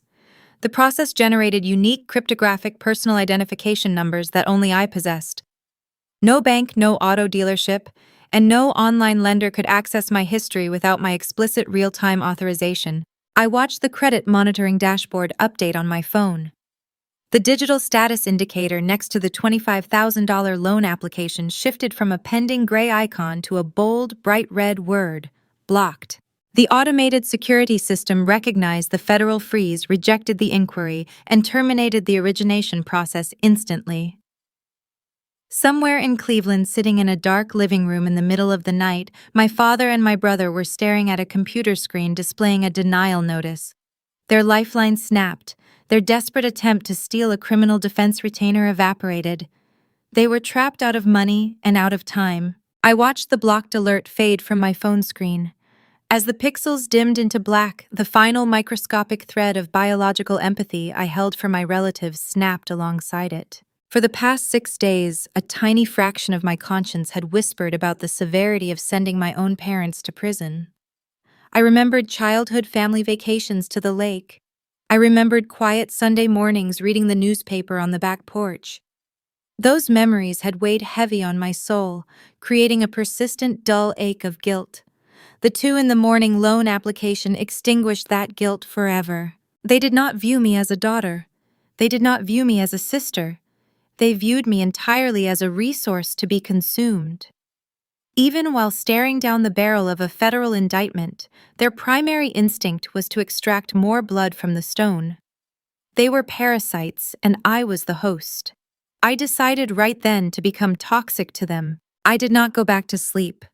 The process generated unique cryptographic personal identification numbers that only I possessed. No bank, no auto dealership, and no online lender could access my history without my explicit real-time authorization. I watched the credit monitoring dashboard update on my phone. The digital status indicator next to the $25,000 loan application shifted from a pending gray icon to a bold, bright red word, blocked. The automated security system recognized the federal freeze, rejected the inquiry, and terminated the origination process instantly. Somewhere in Cleveland, sitting in a dark living room in the middle of the night, my father and my brother were staring at a computer screen displaying a denial notice. Their lifeline snapped. Their desperate attempt to steal a criminal defense retainer evaporated. They were trapped out of money and out of time. I watched the blocked alert fade from my phone screen. As the pixels dimmed into black, the final microscopic thread of biological empathy I held for my relatives snapped alongside it. For the past 6 days, a tiny fraction of my conscience had whispered about the severity of sending my own parents to prison. I remembered childhood family vacations to the lake. I remembered quiet Sunday mornings reading the newspaper on the back porch. Those memories had weighed heavy on my soul, creating a persistent dull ache of guilt. The 2 in the morning loan application extinguished that guilt forever. They did not view me as a daughter. They did not view me as a sister. They viewed me entirely as a resource to be consumed. Even while staring down the barrel of a federal indictment, their primary instinct was to extract more blood from the stone. They were parasites, and I was the host. I decided right then to become toxic to them. I did not go back to sleep.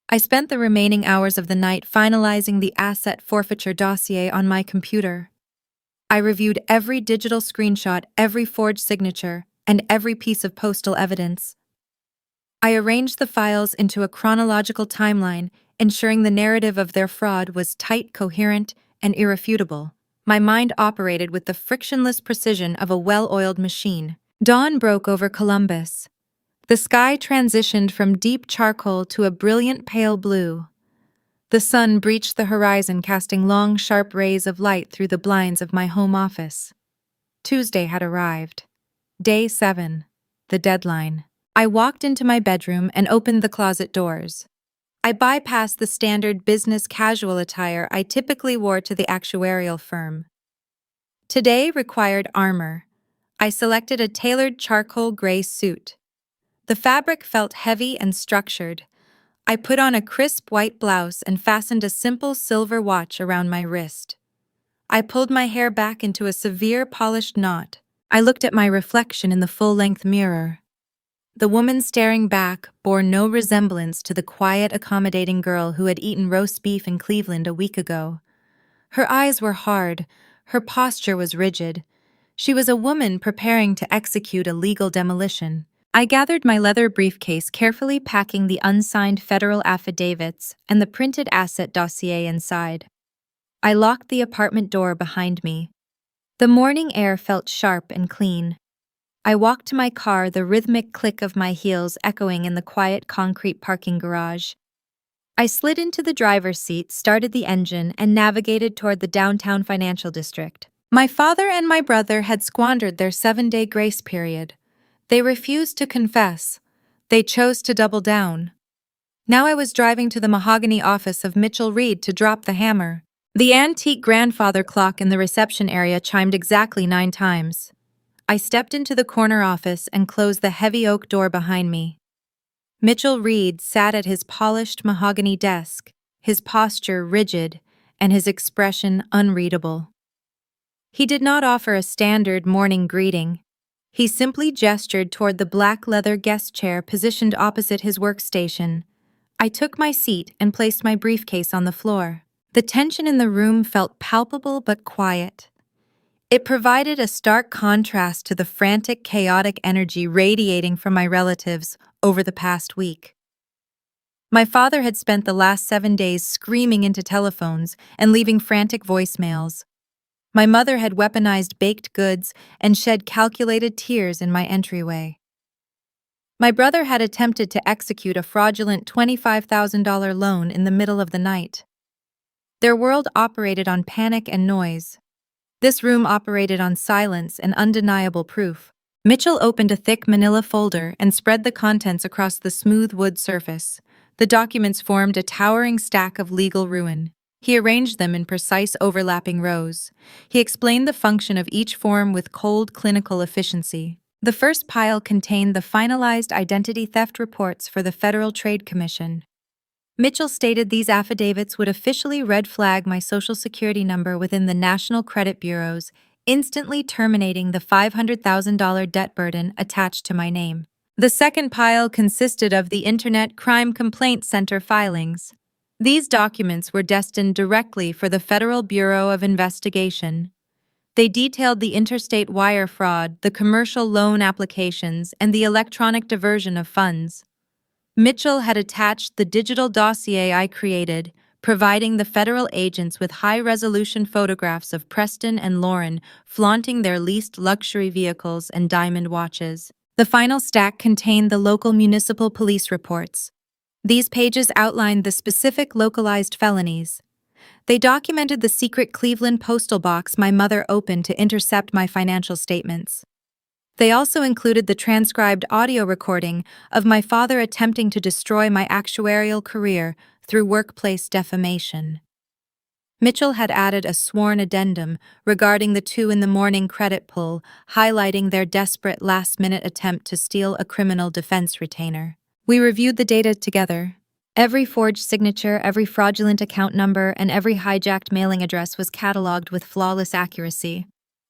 I spent the remaining hours of the night finalizing the asset forfeiture dossier on my computer. I reviewed every digital screenshot, every forged signature, and every piece of postal evidence. I arranged the files into a chronological timeline, ensuring the narrative of their fraud was tight, coherent, and irrefutable. My mind operated with the frictionless precision of a well-oiled machine. Dawn broke over Columbus. The sky transitioned from deep charcoal to a brilliant pale blue. The sun breached the horizon, casting long, sharp rays of light through the blinds of my home office. Tuesday had arrived. Day 7. The deadline. I walked into my bedroom and opened the closet doors. I bypassed the standard business casual attire I typically wore to the actuarial firm. Today required armor. I selected a tailored charcoal gray suit. The fabric felt heavy and structured. I put on a crisp white blouse and fastened a simple silver watch around my wrist. I pulled my hair back into a severe polished knot. I looked at my reflection in the full-length mirror. The woman staring back bore no resemblance to the quiet, accommodating girl who had eaten roast beef in Cleveland a week ago. Her eyes were hard, her posture was rigid. She was a woman preparing to execute a legal demolition. I gathered my leather briefcase, carefully packing the unsigned federal affidavits and the printed asset dossier inside. I locked the apartment door behind me. The morning air felt sharp and clean. I walked to my car, the rhythmic click of my heels echoing in the quiet concrete parking garage. I slid into the driver's seat, started the engine, and navigated toward the downtown financial district. My father and my brother had squandered their 7-day grace period. They refused to confess. They chose to double down. Now I was driving to the mahogany office of Mitchell Reed to drop the hammer. The antique grandfather clock in the reception area chimed exactly 9 times. I stepped into the corner office and closed the heavy oak door behind me. Mitchell Reed sat at his polished mahogany desk, his posture rigid and his expression unreadable. He did not offer a standard morning greeting. He simply gestured toward the black leather guest chair positioned opposite his workstation. I took my seat and placed my briefcase on the floor. The tension in the room felt palpable but quiet. It provided a stark contrast to the frantic, chaotic energy radiating from my relatives over the past week. My father had spent the last 7 days screaming into telephones and leaving frantic voicemails. My mother had weaponized baked goods and shed calculated tears in my entryway. My brother had attempted to execute a fraudulent $25,000 loan in the middle of the night. Their world operated on panic and noise. This room operated on silence and undeniable proof. Mitchell opened a thick manila folder and spread the contents across the smooth wood surface. The documents formed a towering stack of legal ruin. He arranged them in precise overlapping rows. He explained the function of each form with cold clinical efficiency. The first pile contained the finalized identity theft reports for the Federal Trade Commission. Mitchell stated these affidavits would officially red flag my Social Security number within the National Credit Bureaus, instantly terminating the $500,000 debt burden attached to my name. The second pile consisted of the Internet Crime Complaint Center filings. These documents were destined directly for the Federal Bureau of Investigation. They detailed the interstate wire fraud, the commercial loan applications, and the electronic diversion of funds. Mitchell had attached the digital dossier I created, providing the federal agents with high-resolution photographs of Preston and Lauren flaunting their leased luxury vehicles and diamond watches. The final stack contained the local municipal police reports. These pages outlined the specific localized felonies. They documented the secret Cleveland postal box my mother opened to intercept my financial statements. They also included the transcribed audio recording of my father attempting to destroy my actuarial career through workplace defamation. Mitchell had added a sworn addendum regarding the 2 in the morning credit pull, highlighting their desperate last-minute attempt to steal a criminal defense retainer. We reviewed the data together. Every forged signature, every fraudulent account number, and every hijacked mailing address was cataloged with flawless accuracy.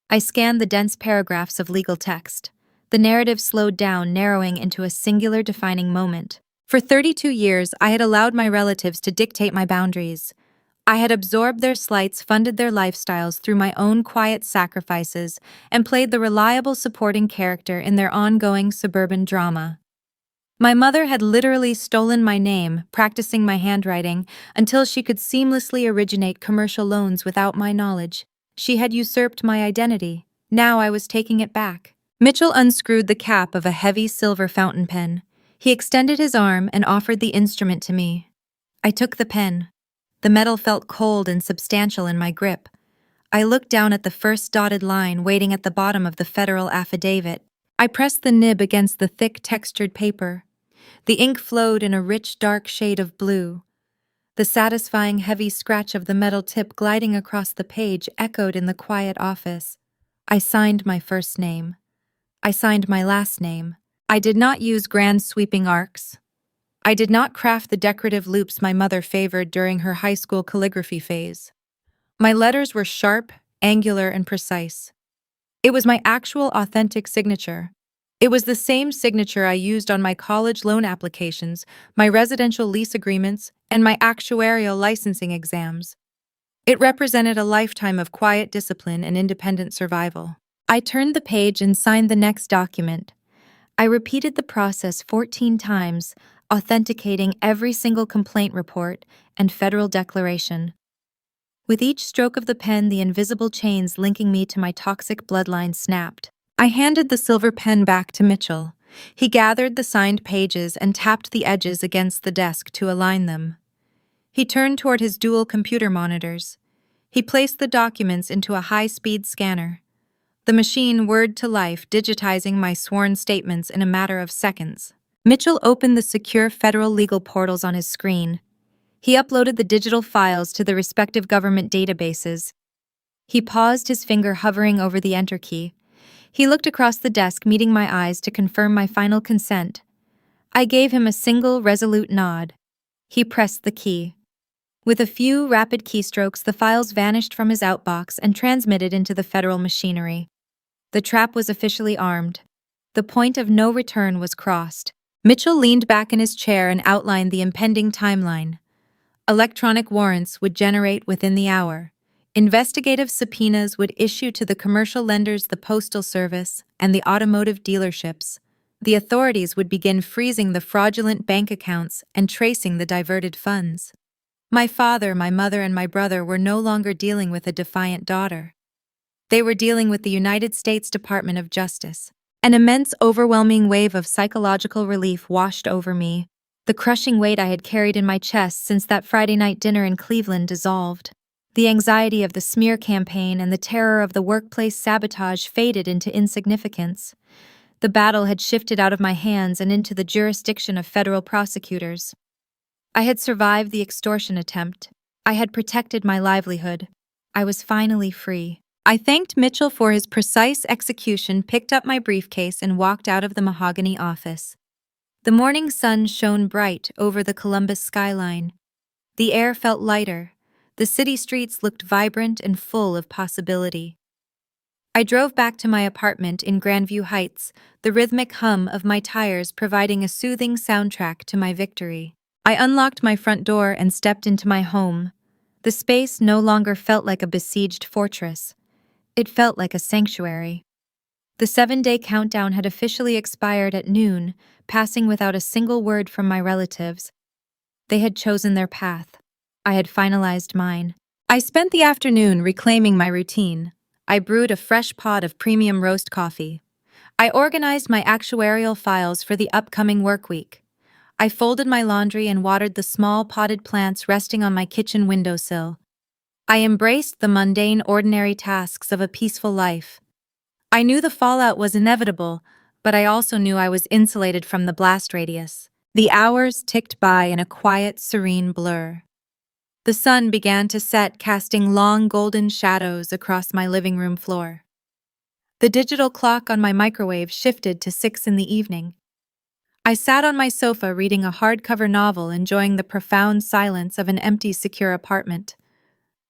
I scanned the dense paragraphs of legal text. The narrative slowed down, narrowing into a singular defining moment. For 32 years, I had allowed my relatives to dictate my boundaries. I had absorbed their slights, funded their lifestyles through my own quiet sacrifices, and played the reliable supporting character in their ongoing suburban drama. My mother had literally stolen my name, practicing my handwriting, until she could seamlessly originate commercial loans without my knowledge. She had usurped my identity. Now I was taking it back. Mitchell unscrewed the cap of a heavy silver fountain pen. He extended his arm and offered the instrument to me. I took the pen. The metal felt cold and substantial in my grip. I looked down at the first dotted line waiting at the bottom of the federal affidavit. I pressed the nib against the thick, textured paper. The ink flowed in a rich, dark shade of blue. The satisfying, heavy scratch of the metal tip gliding across the page echoed in the quiet office. I signed my first name. I signed my last name. I did not use grand, sweeping arcs. I did not craft the decorative loops my mother favored during her high school calligraphy phase. My letters were sharp, angular, and precise. It was my actual, authentic signature. It was the same signature I used on my college loan applications, my residential lease agreements, and my actuarial licensing exams. It represented a lifetime of quiet discipline and independent survival. I turned the page and signed the next document. I repeated the process 14 times, authenticating every single complaint report and federal declaration. With each stroke of the pen, the invisible chains linking me to my toxic bloodline snapped. I handed the silver pen back to Mitchell. He gathered the signed pages and tapped the edges against the desk to align them. He turned toward his dual computer monitors. He placed the documents into a high-speed scanner. The machine whirred to life, digitizing my sworn statements in a matter of seconds. Mitchell opened the secure federal legal portals on his screen. He uploaded the digital files to the respective government databases. He paused, his finger hovering over the enter key. He looked across the desk, meeting my eyes to confirm my final consent. I gave him a single, resolute nod. He pressed the key. With a few rapid keystrokes, the files vanished from his outbox and transmitted into the federal machinery. The trap was officially armed. The point of no return was crossed. Mitchell leaned back in his chair and outlined the impending timeline. Electronic warrants would generate within the hour. Investigative subpoenas would issue to the commercial lenders, the postal service, and the automotive dealerships. The authorities would begin freezing the fraudulent bank accounts and tracing the diverted funds. My father, my mother, and my brother were no longer dealing with a defiant daughter. They were dealing with the United States Department of Justice. An immense, overwhelming wave of psychological relief washed over me. The crushing weight I had carried in my chest since that Friday night dinner in Cleveland dissolved. The anxiety of the smear campaign and the terror of the workplace sabotage faded into insignificance. The battle had shifted out of my hands and into the jurisdiction of federal prosecutors. I had survived the extortion attempt. I had protected my livelihood. I was finally free. I thanked Mitchell for his precise execution, picked up my briefcase, and walked out of the mahogany office. The morning sun shone bright over the Columbus skyline. The air felt lighter. The city streets looked vibrant and full of possibility. I drove back to my apartment in Grandview Heights, the rhythmic hum of my tires providing a soothing soundtrack to my victory. I unlocked my front door and stepped into my home. The space no longer felt like a besieged fortress. It felt like a sanctuary. The 7-day countdown had officially expired at noon, passing without a single word from my relatives. They had chosen their path. I had finalized mine. I spent the afternoon reclaiming my routine. I brewed a fresh pot of premium roast coffee. I organized my actuarial files for the upcoming work week. I folded my laundry and watered the small potted plants resting on my kitchen windowsill. I embraced the mundane, ordinary tasks of a peaceful life. I knew the fallout was inevitable, but I also knew I was insulated from the blast radius. The hours ticked by in a quiet, serene blur. The sun began to set, casting long golden shadows across my living room floor. The digital clock on my microwave shifted to 6 in the evening. I sat on my sofa reading a hardcover novel, enjoying the profound silence of an empty, secure apartment.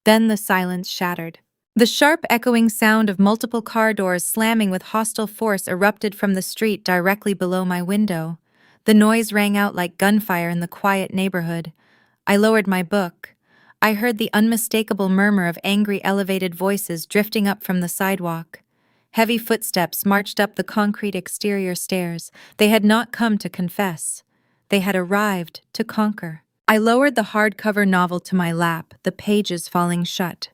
Then the silence shattered. The sharp, echoing sound of multiple car doors slamming with hostile force erupted from the street directly below my window. The noise rang out like gunfire in the quiet neighborhood. I lowered my book. I heard the unmistakable murmur of angry, elevated voices drifting up from the sidewalk. Heavy footsteps marched up the concrete exterior stairs. They had not come to confess. They had arrived to conquer. I lowered the hardcover novel to my lap, the pages falling shut.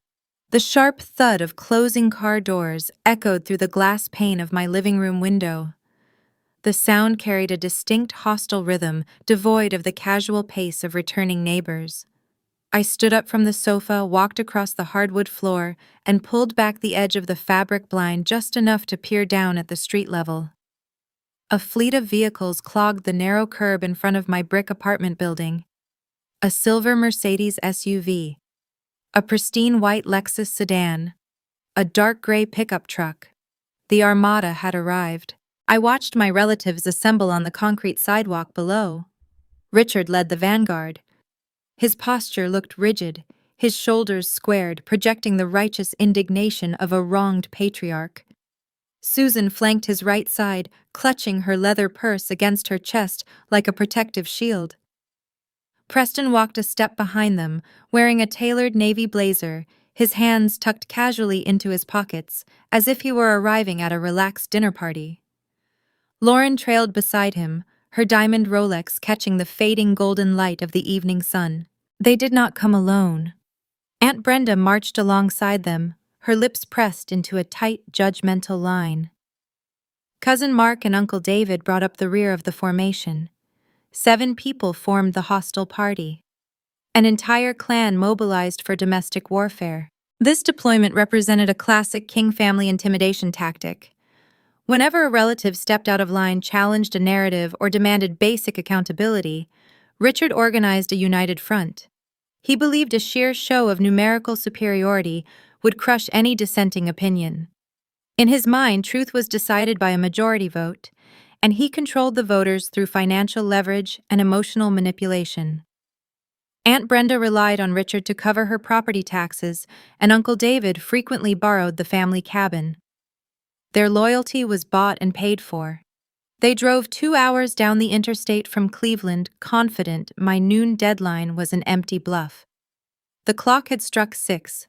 The sharp thud of closing car doors echoed through the glass pane of my living room window. The sound carried a distinct hostile rhythm, devoid of the casual pace of returning neighbors. I stood up from the sofa, walked across the hardwood floor, and pulled back the edge of the fabric blind just enough to peer down at the street level. A fleet of vehicles clogged the narrow curb in front of my brick apartment building. A silver Mercedes SUV, a pristine white Lexus sedan, a dark gray pickup truck. The armada had arrived. I watched my relatives assemble on the concrete sidewalk below. Richard led the vanguard. His posture looked rigid, his shoulders squared, projecting the righteous indignation of a wronged patriarch. Susan flanked his right side, clutching her leather purse against her chest like a protective shield. Preston walked a step behind them, wearing a tailored navy blazer, his hands tucked casually into his pockets, as if he were arriving at a relaxed dinner party. Lauren trailed beside him, her diamond Rolex catching the fading golden light of the evening sun. They did not come alone. Aunt Brenda marched alongside them, her lips pressed into a tight, judgmental line. Cousin Mark and Uncle David brought up the rear of the formation. 7 people formed the hostile party. An entire clan mobilized for domestic warfare. This deployment represented a classic King family intimidation tactic. Whenever a relative stepped out of line, challenged a narrative, or demanded basic accountability, Richard organized a united front. He believed a sheer show of numerical superiority would crush any dissenting opinion. In his mind, truth was decided by a majority vote, and he controlled the voters through financial leverage and emotional manipulation. Aunt Brenda relied on Richard to cover her property taxes, and Uncle David frequently borrowed the family cabin. Their loyalty was bought and paid for. They drove 2 hours down the interstate from Cleveland, confident my noon deadline was an empty bluff. The clock had struck 6.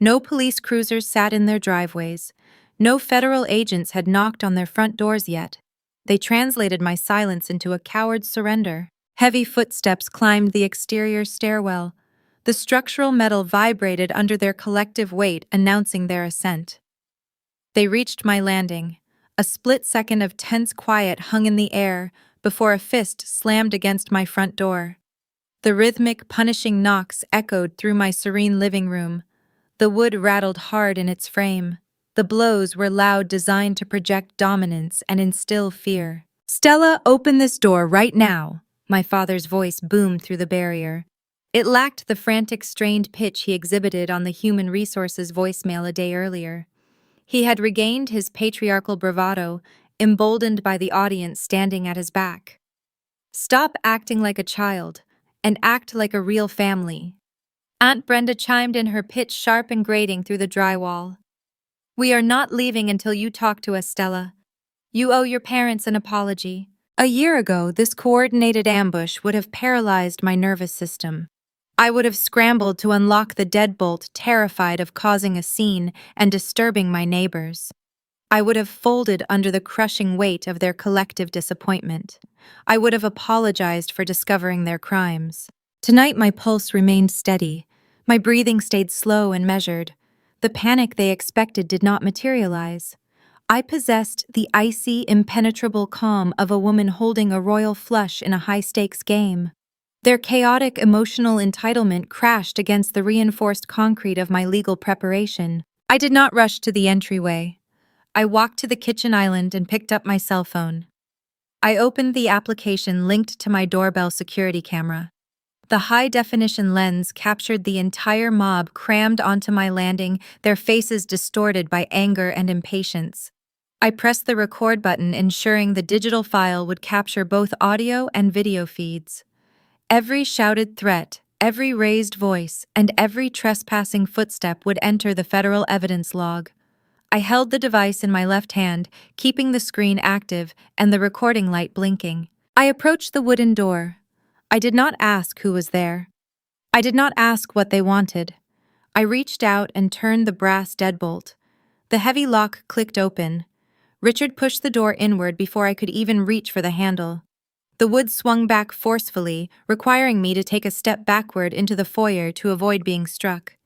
No police cruisers sat in their driveways. No federal agents had knocked on their front doors yet. They translated my silence into a coward's surrender. Heavy footsteps climbed the exterior stairwell. The structural metal vibrated under their collective weight, announcing their ascent. They reached my landing. A split second of tense quiet hung in the air before a fist slammed against my front door. The rhythmic, punishing knocks echoed through my serene living room. The wood rattled hard in its frame. The blows were loud, designed to project dominance and instill fear. "Stella, open this door right now!" My father's voice boomed through the barrier. It lacked the frantic, strained pitch he exhibited on the Human Resources voicemail a day earlier. He had regained his patriarchal bravado, emboldened by the audience standing at his back. "Stop acting like a child, and act like a real family." Aunt Brenda chimed in, her pitch sharp and grating through the drywall. "We are not leaving until you talk to us, Stella. You owe your parents an apology." A year ago, this coordinated ambush would have paralyzed my nervous system. I would have scrambled to unlock the deadbolt, terrified of causing a scene and disturbing my neighbors. I would have folded under the crushing weight of their collective disappointment. I would have apologized for discovering their crimes. Tonight, my pulse remained steady. My breathing stayed slow and measured. The panic they expected did not materialize. I possessed the icy, impenetrable calm of a woman holding a royal flush in a high-stakes game. Their chaotic, emotional entitlement crashed against the reinforced concrete of my legal preparation. I did not rush to the entryway. I walked to the kitchen island and picked up my cell phone. I opened the application linked to my doorbell security camera. The high-definition lens captured the entire mob crammed onto my landing, their faces distorted by anger and impatience. I pressed the record button, ensuring the digital file would capture both audio and video feeds. Every shouted threat, every raised voice, and every trespassing footstep would enter the federal evidence log. I held the device in my left hand, keeping the screen active and the recording light blinking. I approached the wooden door. I did not ask who was there. I did not ask what they wanted. I reached out and turned the brass deadbolt. The heavy lock clicked open. Richard pushed the door inward before I could even reach for the handle. The wood swung back forcefully, requiring me to take a step backward into the foyer to avoid being struck.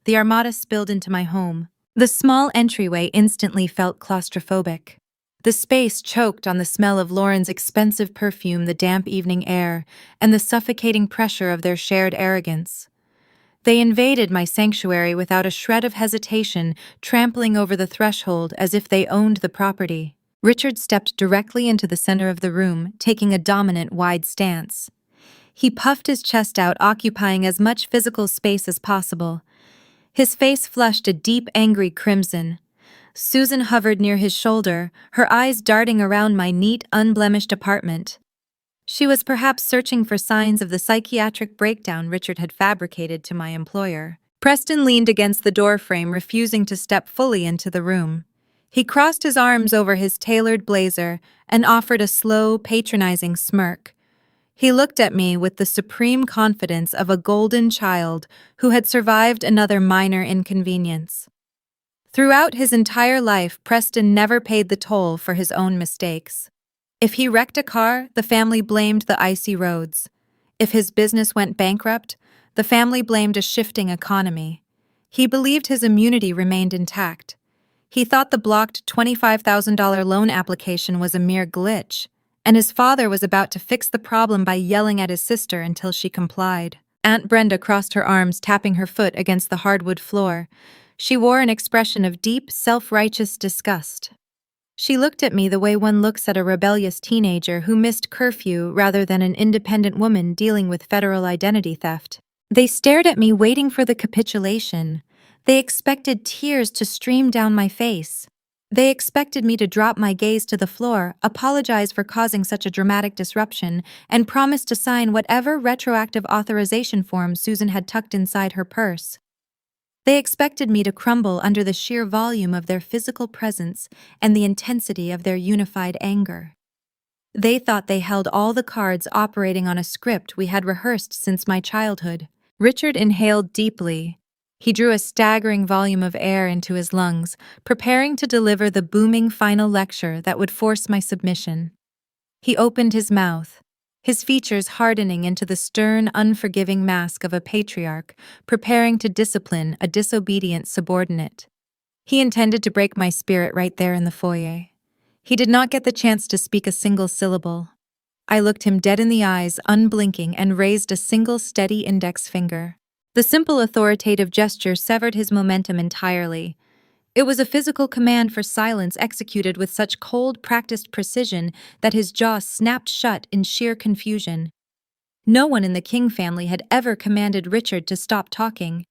The armada spilled into my home. The small entryway instantly felt claustrophobic. The space choked on the smell of Lauren's expensive perfume, the damp evening air, and the suffocating pressure of their shared arrogance. They invaded my sanctuary without a shred of hesitation, trampling over the threshold as if they owned the property. Richard stepped directly into the center of the room, taking a dominant, wide stance. He puffed his chest out, occupying as much physical space as possible. His face flushed a deep, angry crimson. Susan hovered near his shoulder, her eyes darting around my neat, unblemished apartment. She was perhaps searching for signs of the psychiatric breakdown Richard had fabricated to my employer. Preston leaned against the doorframe, refusing to step fully into the room. He crossed his arms over his tailored blazer and offered a slow, patronizing smirk. He looked at me with the supreme confidence of a golden child who had survived another minor inconvenience. Throughout his entire life, Preston never paid the toll for his own mistakes. If he wrecked a car, the family blamed the icy roads. If his business went bankrupt, the family blamed a shifting economy. He believed his immunity remained intact. He thought the blocked $25,000 loan application was a mere glitch, and his father was about to fix the problem by yelling at his sister until she complied. Aunt Brenda crossed her arms, tapping her foot against the hardwood floor. She wore an expression of deep, self-righteous disgust. She looked at me the way one looks at a rebellious teenager who missed curfew rather than an independent woman dealing with federal identity theft. They stared at me, waiting for the capitulation. They expected tears to stream down my face. They expected me to drop my gaze to the floor, apologize for causing such a dramatic disruption, and promise to sign whatever retroactive authorization form Susan had tucked inside her purse. They expected me to crumble under the sheer volume of their physical presence and the intensity of their unified anger. They thought they held all the cards operating on a script we had rehearsed since my childhood. Richard inhaled deeply. He drew a staggering volume of air into his lungs, preparing to deliver the booming final lecture that would force my submission. He opened his mouth, his features hardening into the stern, unforgiving mask of a patriarch, preparing to discipline a disobedient subordinate. He intended to break my spirit right there in the foyer. He did not get the chance to speak a single syllable. I looked him dead in the eyes, unblinking, and raised a single steady index finger. The simple authoritative gesture severed his momentum entirely. It was a physical command for silence executed with such cold, practiced precision that his jaw snapped shut in sheer confusion. No one in the King family had ever commanded Richard to stop talking.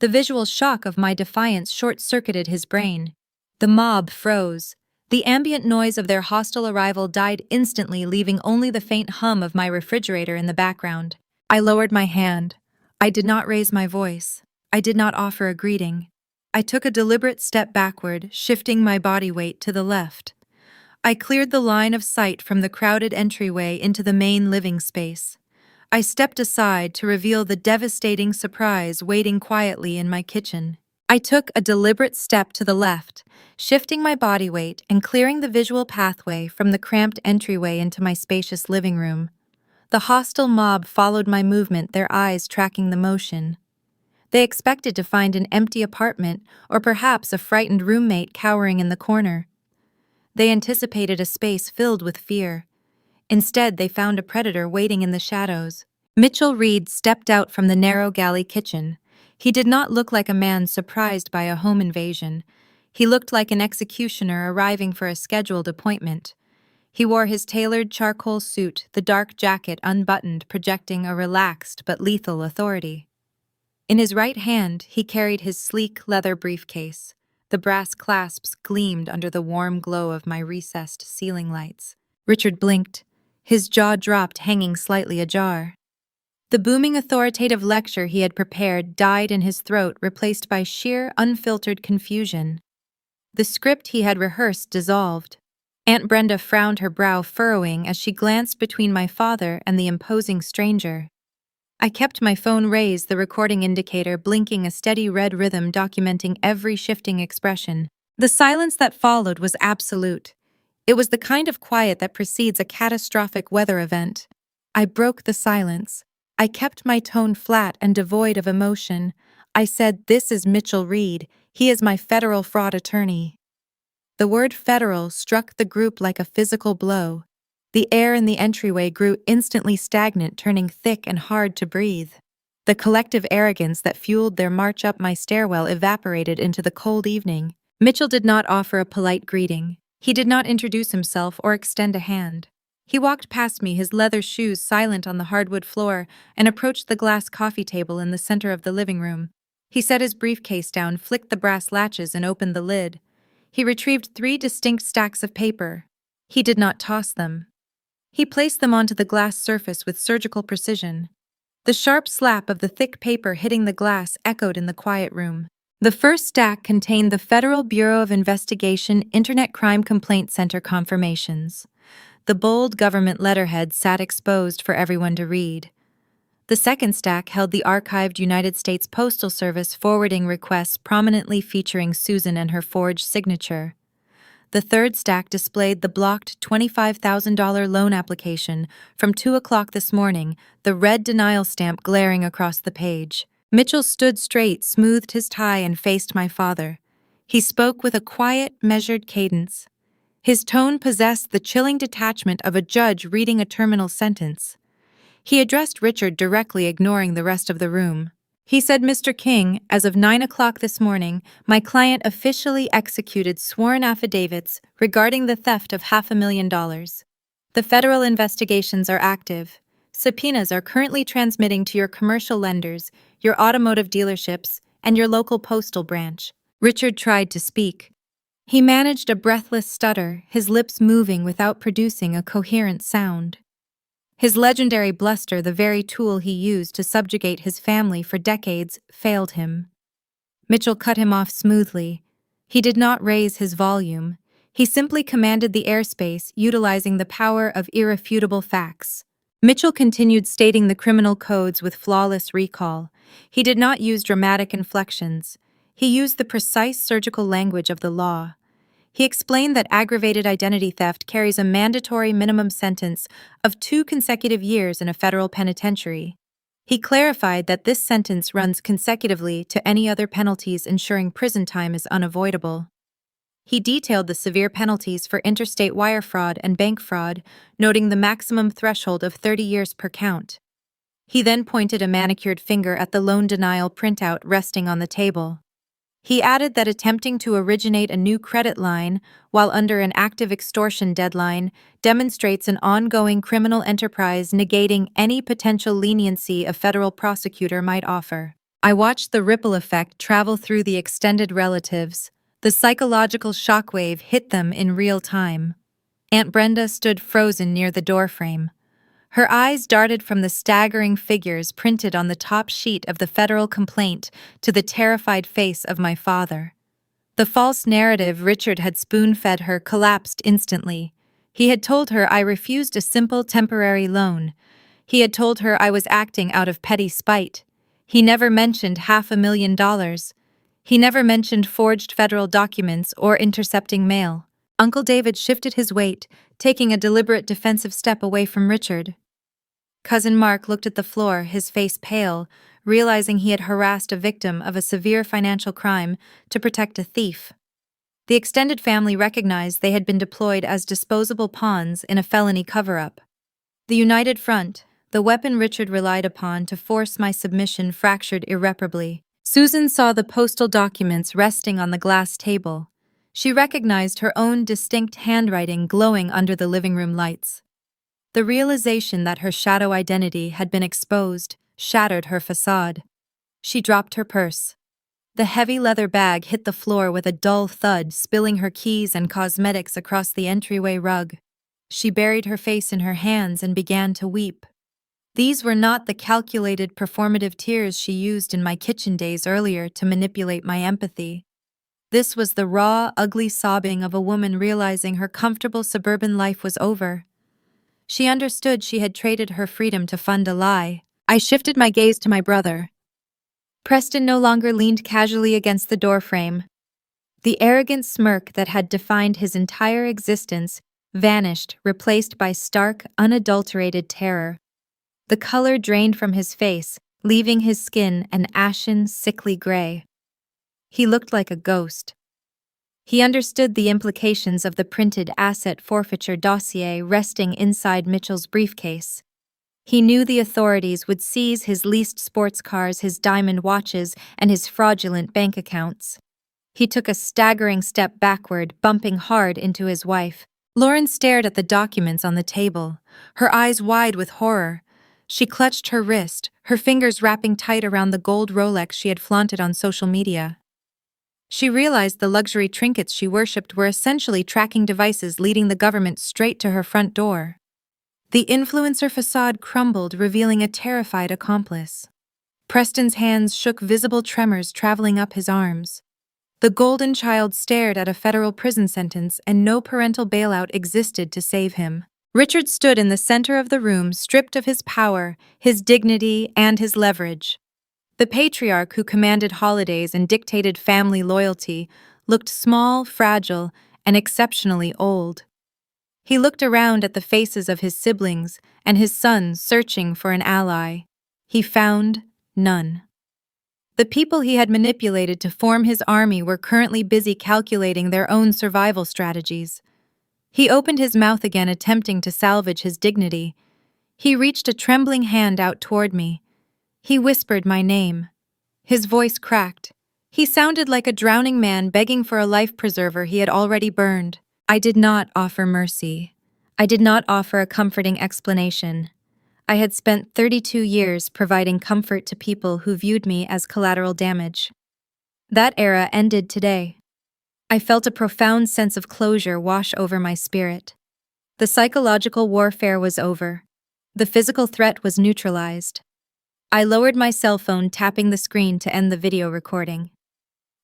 The visual shock of my defiance short-circuited his brain. The mob froze. The ambient noise of their hostile arrival died instantly, leaving only the faint hum of my refrigerator in the background. I lowered my hand. I did not raise my voice. I did not offer a greeting. I took a deliberate step backward, shifting my body weight to the left. I cleared the line of sight from the crowded entryway into the main living space. I stepped aside to reveal the devastating surprise waiting quietly in my kitchen. I took a deliberate step to the left, shifting my body weight and clearing the visual pathway from the cramped entryway into my spacious living room. The hostile mob followed my movement, their eyes tracking the motion. They expected to find an empty apartment or perhaps a frightened roommate cowering in the corner. They anticipated a space filled with fear. Instead, they found a predator waiting in the shadows. Mitchell Reed stepped out from the narrow galley kitchen. He did not look like a man surprised by a home invasion. He looked like an executioner arriving for a scheduled appointment. He wore his tailored charcoal suit, the dark jacket unbuttoned, projecting a relaxed but lethal authority. In his right hand, he carried his sleek leather briefcase. The brass clasps gleamed under the warm glow of my recessed ceiling lights. Richard blinked, his jaw dropped, hanging slightly ajar. The booming authoritative lecture he had prepared died in his throat, replaced by sheer, unfiltered confusion. The script he had rehearsed dissolved. Aunt Brenda frowned, her brow furrowing as she glanced between my father and the imposing stranger. I kept my phone raised, the recording indicator blinking a steady red rhythm documenting every shifting expression. The silence that followed was absolute. It was the kind of quiet that precedes a catastrophic weather event. I broke the silence. I kept my tone flat and devoid of emotion. I said, "This is Mitchell Reed. He is my federal fraud attorney." The word federal struck the group like a physical blow. The air in the entryway grew instantly stagnant, turning thick and hard to breathe. The collective arrogance that fueled their march up my stairwell evaporated into the cold evening. Mitchell did not offer a polite greeting. He did not introduce himself or extend a hand. He walked past me, his leather shoes silent on the hardwood floor, and approached the glass coffee table in the center of the living room. He set his briefcase down, flicked the brass latches, and opened the lid. He retrieved 3 distinct stacks of paper. He did not toss them. He placed them onto the glass surface with surgical precision. The sharp slap of the thick paper hitting the glass echoed in the quiet room. The first stack contained the Federal Bureau of Investigation Internet Crime Complaint Center confirmations. The bold government letterhead sat exposed for everyone to read. The second stack held the archived United States Postal Service forwarding requests prominently featuring Susan and her forged signature. The third stack displayed the blocked $25,000 loan application from 2 o'clock this morning, the red denial stamp glaring across the page. Mitchell stood straight, smoothed his tie, and faced my father. He spoke with a quiet, measured cadence. His tone possessed the chilling detachment of a judge reading a terminal sentence. He addressed Richard directly, ignoring the rest of the room. He said, "Mr. King, as of 9 o'clock this morning, my client officially executed sworn affidavits regarding the theft of $500,000. The federal investigations are active. Subpoenas are currently transmitting to your commercial lenders, your automotive dealerships, and your local postal branch." Richard tried to speak. He managed a breathless stutter, his lips moving without producing a coherent sound. His legendary bluster, the very tool he used to subjugate his family for decades, failed him. Mitchell cut him off smoothly. He did not raise his volume. He simply commanded the airspace, utilizing the power of irrefutable facts. Mitchell continued stating the criminal codes with flawless recall. He did not use dramatic inflections. He used the precise surgical language of the law. He explained that aggravated identity theft carries a mandatory minimum sentence of 2 consecutive years in a federal penitentiary. He clarified that this sentence runs consecutively to any other penalties, ensuring prison time is unavoidable. He detailed the severe penalties for interstate wire fraud and bank fraud, noting the maximum threshold of 30 years per count. He then pointed a manicured finger at the loan denial printout resting on the table. He added that attempting to originate a new credit line while under an active extortion deadline demonstrates an ongoing criminal enterprise, negating any potential leniency a federal prosecutor might offer. I watched the ripple effect travel through the extended relatives. The psychological shockwave hit them in real time. Aunt Brenda stood frozen near the doorframe. Her eyes darted from the staggering figures printed on the top sheet of the federal complaint to the terrified face of my father. The false narrative Richard had spoon-fed her collapsed instantly. He had told her I refused a simple temporary loan. He had told her I was acting out of petty spite. He never mentioned $500,000. He never mentioned forged federal documents or intercepting mail. Uncle David shifted his weight, taking a deliberate defensive step away from Richard. Cousin Mark looked at the floor, his face pale, realizing he had harassed a victim of a severe financial crime to protect a thief. The extended family recognized they had been deployed as disposable pawns in a felony cover-up. The united front, the weapon Richard relied upon to force my submission, fractured irreparably. Susan saw the postal documents resting on the glass table. She recognized her own distinct handwriting glowing under the living room lights. The realization that her shadow identity had been exposed shattered her facade. She dropped her purse. The heavy leather bag hit the floor with a dull thud, spilling her keys and cosmetics across the entryway rug. She buried her face in her hands and began to weep. These were not the calculated, performative tears she used in my kitchen days earlier to manipulate my empathy. This was the raw, ugly sobbing of a woman realizing her comfortable suburban life was over. She understood she had traded her freedom to fund a lie. I shifted my gaze to my brother. Preston no longer leaned casually against the doorframe. The arrogant smirk that had defined his entire existence vanished, replaced by stark, unadulterated terror. The color drained from his face, leaving his skin an ashen, sickly gray. He looked like a ghost. He understood the implications of the printed asset forfeiture dossier resting inside Mitchell's briefcase. He knew the authorities would seize his leased sports cars, his diamond watches, and his fraudulent bank accounts. He took a staggering step backward, bumping hard into his wife. Lauren stared at the documents on the table, her eyes wide with horror. She clutched her wrist, her fingers wrapping tight around the gold Rolex she had flaunted on social media. She realized the luxury trinkets she worshipped were essentially tracking devices leading the government straight to her front door. The influencer facade crumbled, revealing a terrified accomplice. Preston's hands shook, visible tremors traveling up his arms. The golden child stared at a federal prison sentence, and no parental bailout existed to save him. Richard stood in the center of the room, stripped of his power, his dignity, and his leverage. The patriarch who commanded holidays and dictated family loyalty looked small, fragile, and exceptionally old. He looked around at the faces of his siblings and his sons, searching for an ally. He found none. The people he had manipulated to form his army were currently busy calculating their own survival strategies. He opened his mouth again, attempting to salvage his dignity. He reached a trembling hand out toward me. He whispered my name. His voice cracked. He sounded like a drowning man begging for a life preserver he had already burned. I did not offer mercy. I did not offer a comforting explanation. I had spent 32 years providing comfort to people who viewed me as collateral damage. That era ended today. I felt a profound sense of closure wash over my spirit. The psychological warfare was over. The physical threat was neutralized. I lowered my cell phone, tapping the screen to end the video recording.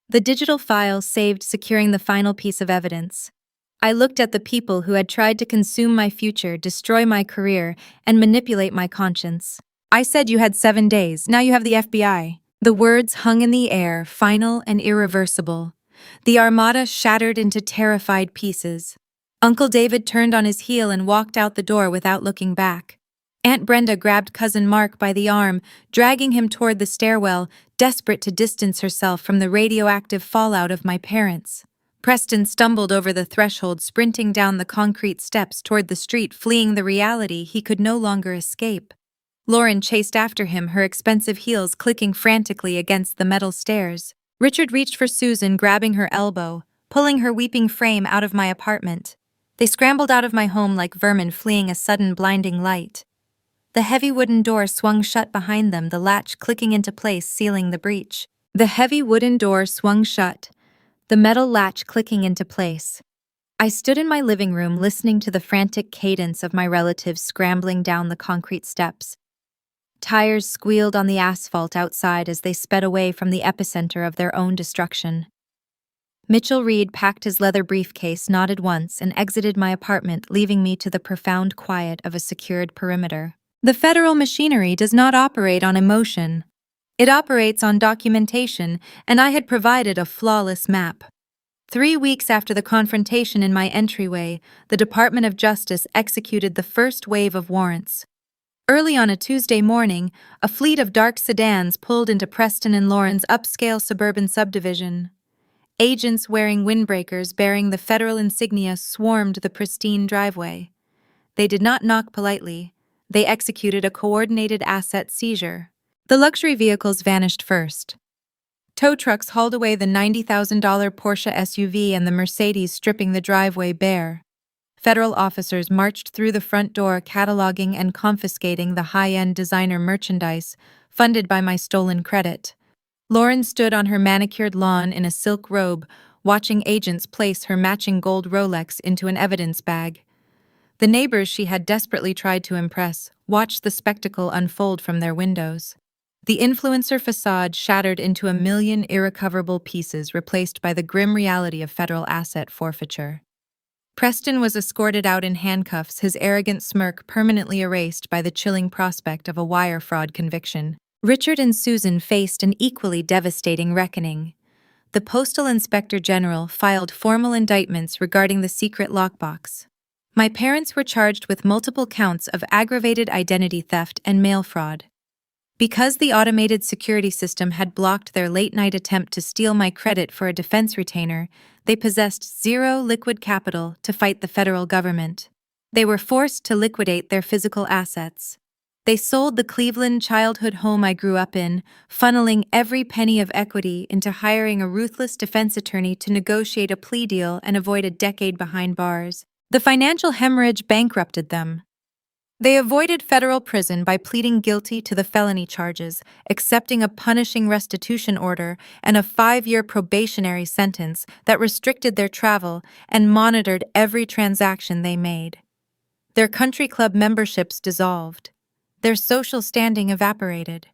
The digital file saved, securing the final piece of evidence. I looked at the people who had tried to consume my future, destroy my career, and manipulate my conscience. I said you had 7 days, now you have the FBI. The words hung in the air, final and irreversible. The armada shattered into terrified pieces. Uncle David turned on his heel and walked out the door without looking back. Aunt Brenda grabbed Cousin Mark by the arm, dragging him toward the stairwell, desperate to distance herself from the radioactive fallout of my parents. Preston stumbled over the threshold, sprinting down the concrete steps toward the street, fleeing the reality he could no longer escape. Lauren chased after him, her expensive heels clicking frantically against the metal stairs. Richard reached for Susan, grabbing her elbow, pulling her weeping frame out of my apartment. They scrambled out of my home like vermin fleeing a sudden blinding light. The heavy wooden door swung shut behind them, the latch clicking into place, sealing the breach. The heavy wooden door swung shut, the metal latch clicking into place. I stood in my living room, listening to the frantic cadence of my relatives scrambling down the concrete steps. Tires squealed on the asphalt outside as they sped away from the epicenter of their own destruction. Mitchell Reed packed his leather briefcase, nodded once, and exited my apartment, leaving me to the profound quiet of a secured perimeter. The federal machinery does not operate on emotion. It operates on documentation, and I had provided a flawless map. 3 weeks after the confrontation in my entryway, the Department of Justice executed the first wave of warrants. Early on a Tuesday morning, a fleet of dark sedans pulled into Preston and Lauren's upscale suburban subdivision. Agents wearing windbreakers bearing the federal insignia swarmed the pristine driveway. They did not knock politely. They executed a coordinated asset seizure. The luxury vehicles vanished first. Tow trucks hauled away the $90,000 Porsche SUV and the Mercedes, stripping the driveway bare. Federal officers marched through the front door, cataloging and confiscating the high-end designer merchandise funded by my stolen credit. Lauren stood on her manicured lawn in a silk robe, watching agents place her matching gold Rolex into an evidence bag. The neighbors she had desperately tried to impress watched the spectacle unfold from their windows. The influencer facade shattered into a million irrecoverable pieces, replaced by the grim reality of federal asset forfeiture. Preston was escorted out in handcuffs, his arrogant smirk permanently erased by the chilling prospect of a wire fraud conviction. Richard and Susan faced an equally devastating reckoning. The Postal Inspector General filed formal indictments regarding the secret lockbox. My parents were charged with multiple counts of aggravated identity theft and mail fraud. Because the automated security system had blocked their late-night attempt to steal my credit for a defense retainer, they possessed zero liquid capital to fight the federal government. They were forced to liquidate their physical assets. They sold the Cleveland childhood home I grew up in, funneling every penny of equity into hiring a ruthless defense attorney to negotiate a plea deal and avoid a decade behind bars. The financial hemorrhage bankrupted them. They avoided federal prison by pleading guilty to the felony charges, accepting a punishing restitution order and a 5-year probationary sentence that restricted their travel and monitored every transaction they made. Their country club memberships dissolved. Their social standing evaporated.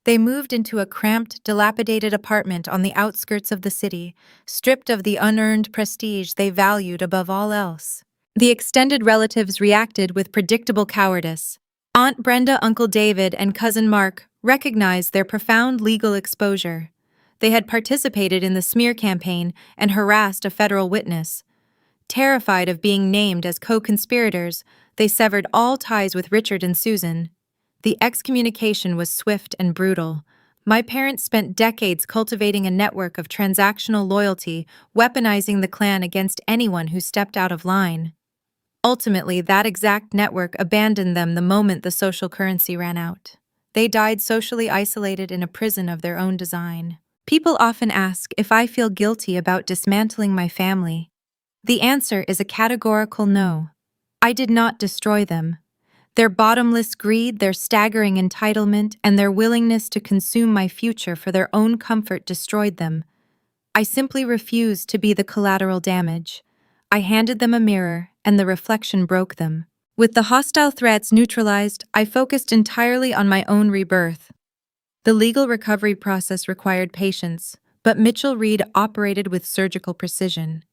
They moved into a cramped, dilapidated apartment on the outskirts of the city, stripped of the unearned prestige they valued above all else. The extended relatives reacted with predictable cowardice. Aunt Brenda, Uncle David, and Cousin Mark recognized their profound legal exposure. They had participated in the smear campaign and harassed a federal witness. Terrified of being named as co-conspirators, they severed all ties with Richard and Susan. The excommunication was swift and brutal. My parents spent decades cultivating a network of transactional loyalty, weaponizing the clan against anyone who stepped out of line. Ultimately, that exact network abandoned them the moment the social currency ran out. They died socially isolated in a prison of their own design. People often ask if I feel guilty about dismantling my family. The answer is a categorical no. I did not destroy them. Their bottomless greed, their staggering entitlement, and their willingness to consume my future for their own comfort destroyed them. I simply refused to be the collateral damage. I handed them a mirror, and the reflection broke them. With the hostile threats neutralized, I focused entirely on my own rebirth. The legal recovery process required patience, but Mitchell Reed operated with surgical precision.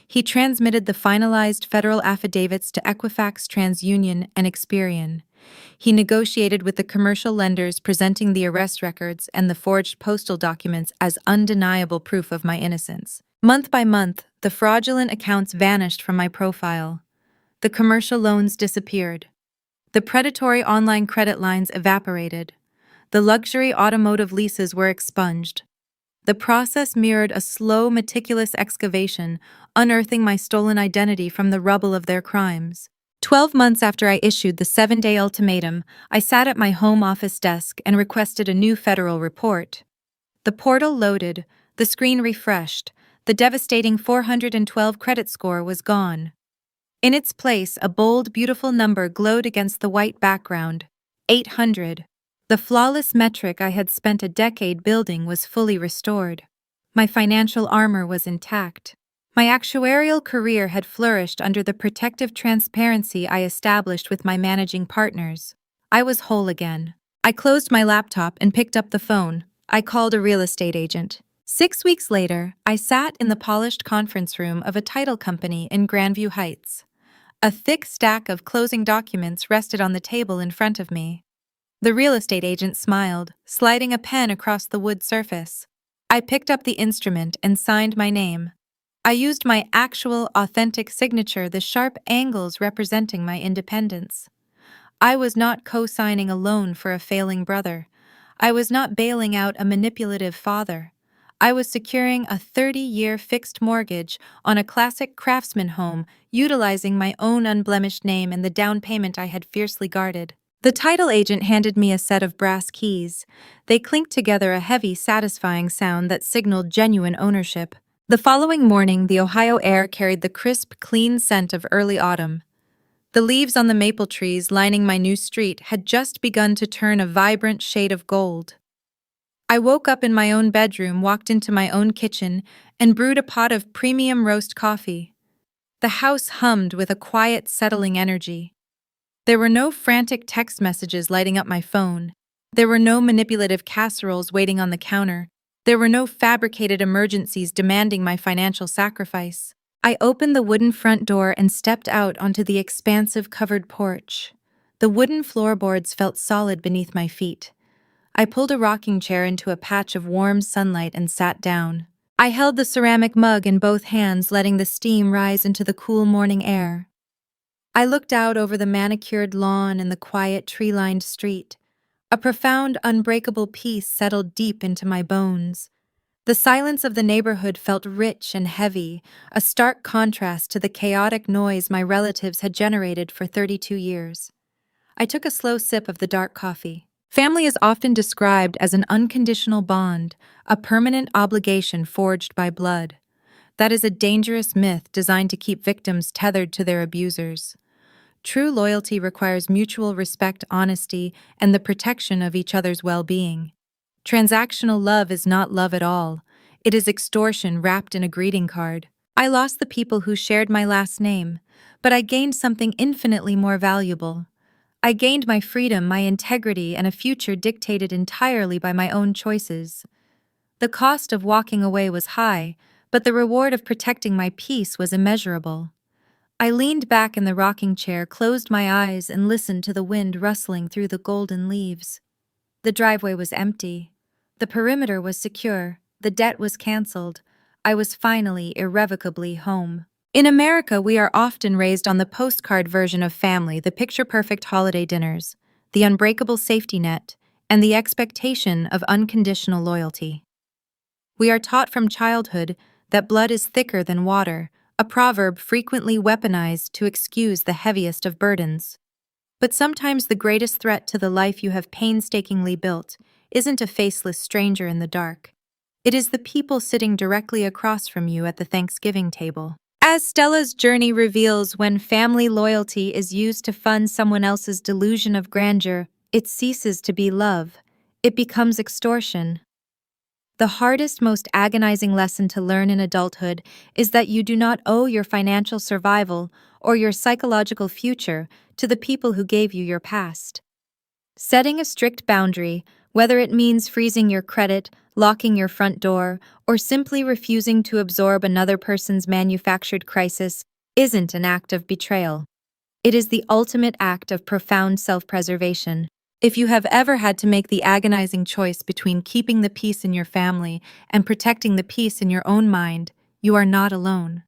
He transmitted the finalized federal affidavits to Equifax, TransUnion, and Experian. He negotiated with the commercial lenders, presenting the arrest records and the forged postal documents as undeniable proof of my innocence. Month by month, the fraudulent accounts vanished from my profile. The commercial loans disappeared. The predatory online credit lines evaporated. The luxury automotive leases were expunged. The process mirrored a slow, meticulous excavation, unearthing my stolen identity from the rubble of their crimes. 12 months after I issued the 7-day ultimatum, I sat at my home office desk and requested a new federal report. The portal loaded, the screen refreshed, the devastating 412 credit score was gone. In its place, a bold, beautiful number glowed against the white background: 800. The flawless metric I had spent a decade building was fully restored. My financial armor was intact. My actuarial career had flourished under the protective transparency I established with my managing partners. I was whole again. I closed my laptop and picked up the phone. I called a real estate agent. 6 weeks later, I sat in the polished conference room of a title company in Grandview Heights. A thick stack of closing documents rested on the table in front of me. The real estate agent smiled, sliding a pen across the wood surface. I picked up the instrument and signed my name. I used my actual, authentic signature, the sharp angles representing my independence. I was not co-signing a loan for a failing brother. I was not bailing out a manipulative father. I was securing a 30-year fixed mortgage on a classic craftsman home, utilizing my own unblemished name and the down payment I had fiercely guarded. The title agent handed me a set of brass keys. They clinked together, a heavy, satisfying sound that signaled genuine ownership. The following morning, the Ohio air carried the crisp, clean scent of early autumn. The leaves on the maple trees lining my new street had just begun to turn a vibrant shade of gold. I woke up in my own bedroom, walked into my own kitchen, and brewed a pot of premium roast coffee. The house hummed with a quiet, settling energy. There were no frantic text messages lighting up my phone. There were no manipulative casseroles waiting on the counter. There were no fabricated emergencies demanding my financial sacrifice. I opened the wooden front door and stepped out onto the expansive covered porch. The wooden floorboards felt solid beneath my feet. I pulled a rocking chair into a patch of warm sunlight and sat down. I held the ceramic mug in both hands, letting the steam rise into the cool morning air. I looked out over the manicured lawn and the quiet, tree-lined street. A profound, unbreakable peace settled deep into my bones. The silence of the neighborhood felt rich and heavy, a stark contrast to the chaotic noise my relatives had generated for 32 years. I took a slow sip of the dark coffee. Family is often described as an unconditional bond, a permanent obligation forged by blood. That is a dangerous myth designed to keep victims tethered to their abusers. True loyalty requires mutual respect, honesty, and the protection of each other's well-being. Transactional love is not love at all. It is extortion wrapped in a greeting card. I lost the people who shared my last name, but I gained something infinitely more valuable. I gained my freedom, my integrity, and a future dictated entirely by my own choices. The cost of walking away was high, but the reward of protecting my peace was immeasurable. I leaned back in the rocking chair, closed my eyes, and listened to the wind rustling through the golden leaves. The driveway was empty. The perimeter was secure. The debt was canceled. I was finally, irrevocably home. In America, we are often raised on the postcard version of family, the picture-perfect holiday dinners, the unbreakable safety net, and the expectation of unconditional loyalty. We are taught from childhood that blood is thicker than water, a proverb frequently weaponized to excuse the heaviest of burdens. But sometimes the greatest threat to the life you have painstakingly built isn't a faceless stranger in the dark. It is the people sitting directly across from you at the Thanksgiving table. As Stella's journey reveals, when family loyalty is used to fund someone else's delusion of grandeur, it ceases to be love. It becomes extortion. The hardest, most agonizing lesson to learn in adulthood is that you do not owe your financial survival or your psychological future to the people who gave you your past. Setting a strict boundary, whether it means freezing your credit, locking your front door, or simply refusing to absorb another person's manufactured crisis, isn't an act of betrayal. It is the ultimate act of profound self-preservation. If you have ever had to make the agonizing choice between keeping the peace in your family and protecting the peace in your own mind, you are not alone.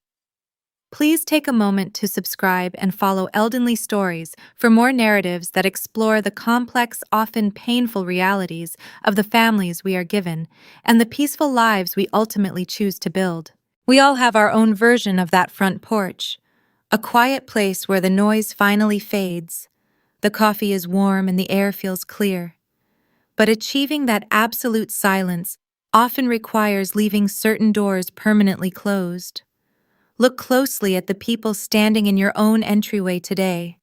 Please take a moment to subscribe and follow Eldenly Stories for more narratives that explore the complex, often painful realities of the families we are given and the peaceful lives we ultimately choose to build. We all have our own version of that front porch, a quiet place where the noise finally fades, the coffee is warm and the air feels clear. But achieving that absolute silence often requires leaving certain doors permanently closed. Look closely at the people standing in your own entryway today.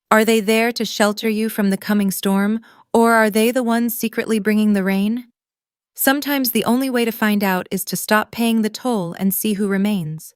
Are they there to shelter you from the coming storm, or are they the ones secretly bringing the rain? Sometimes the only way to find out is to stop paying the toll and see who remains.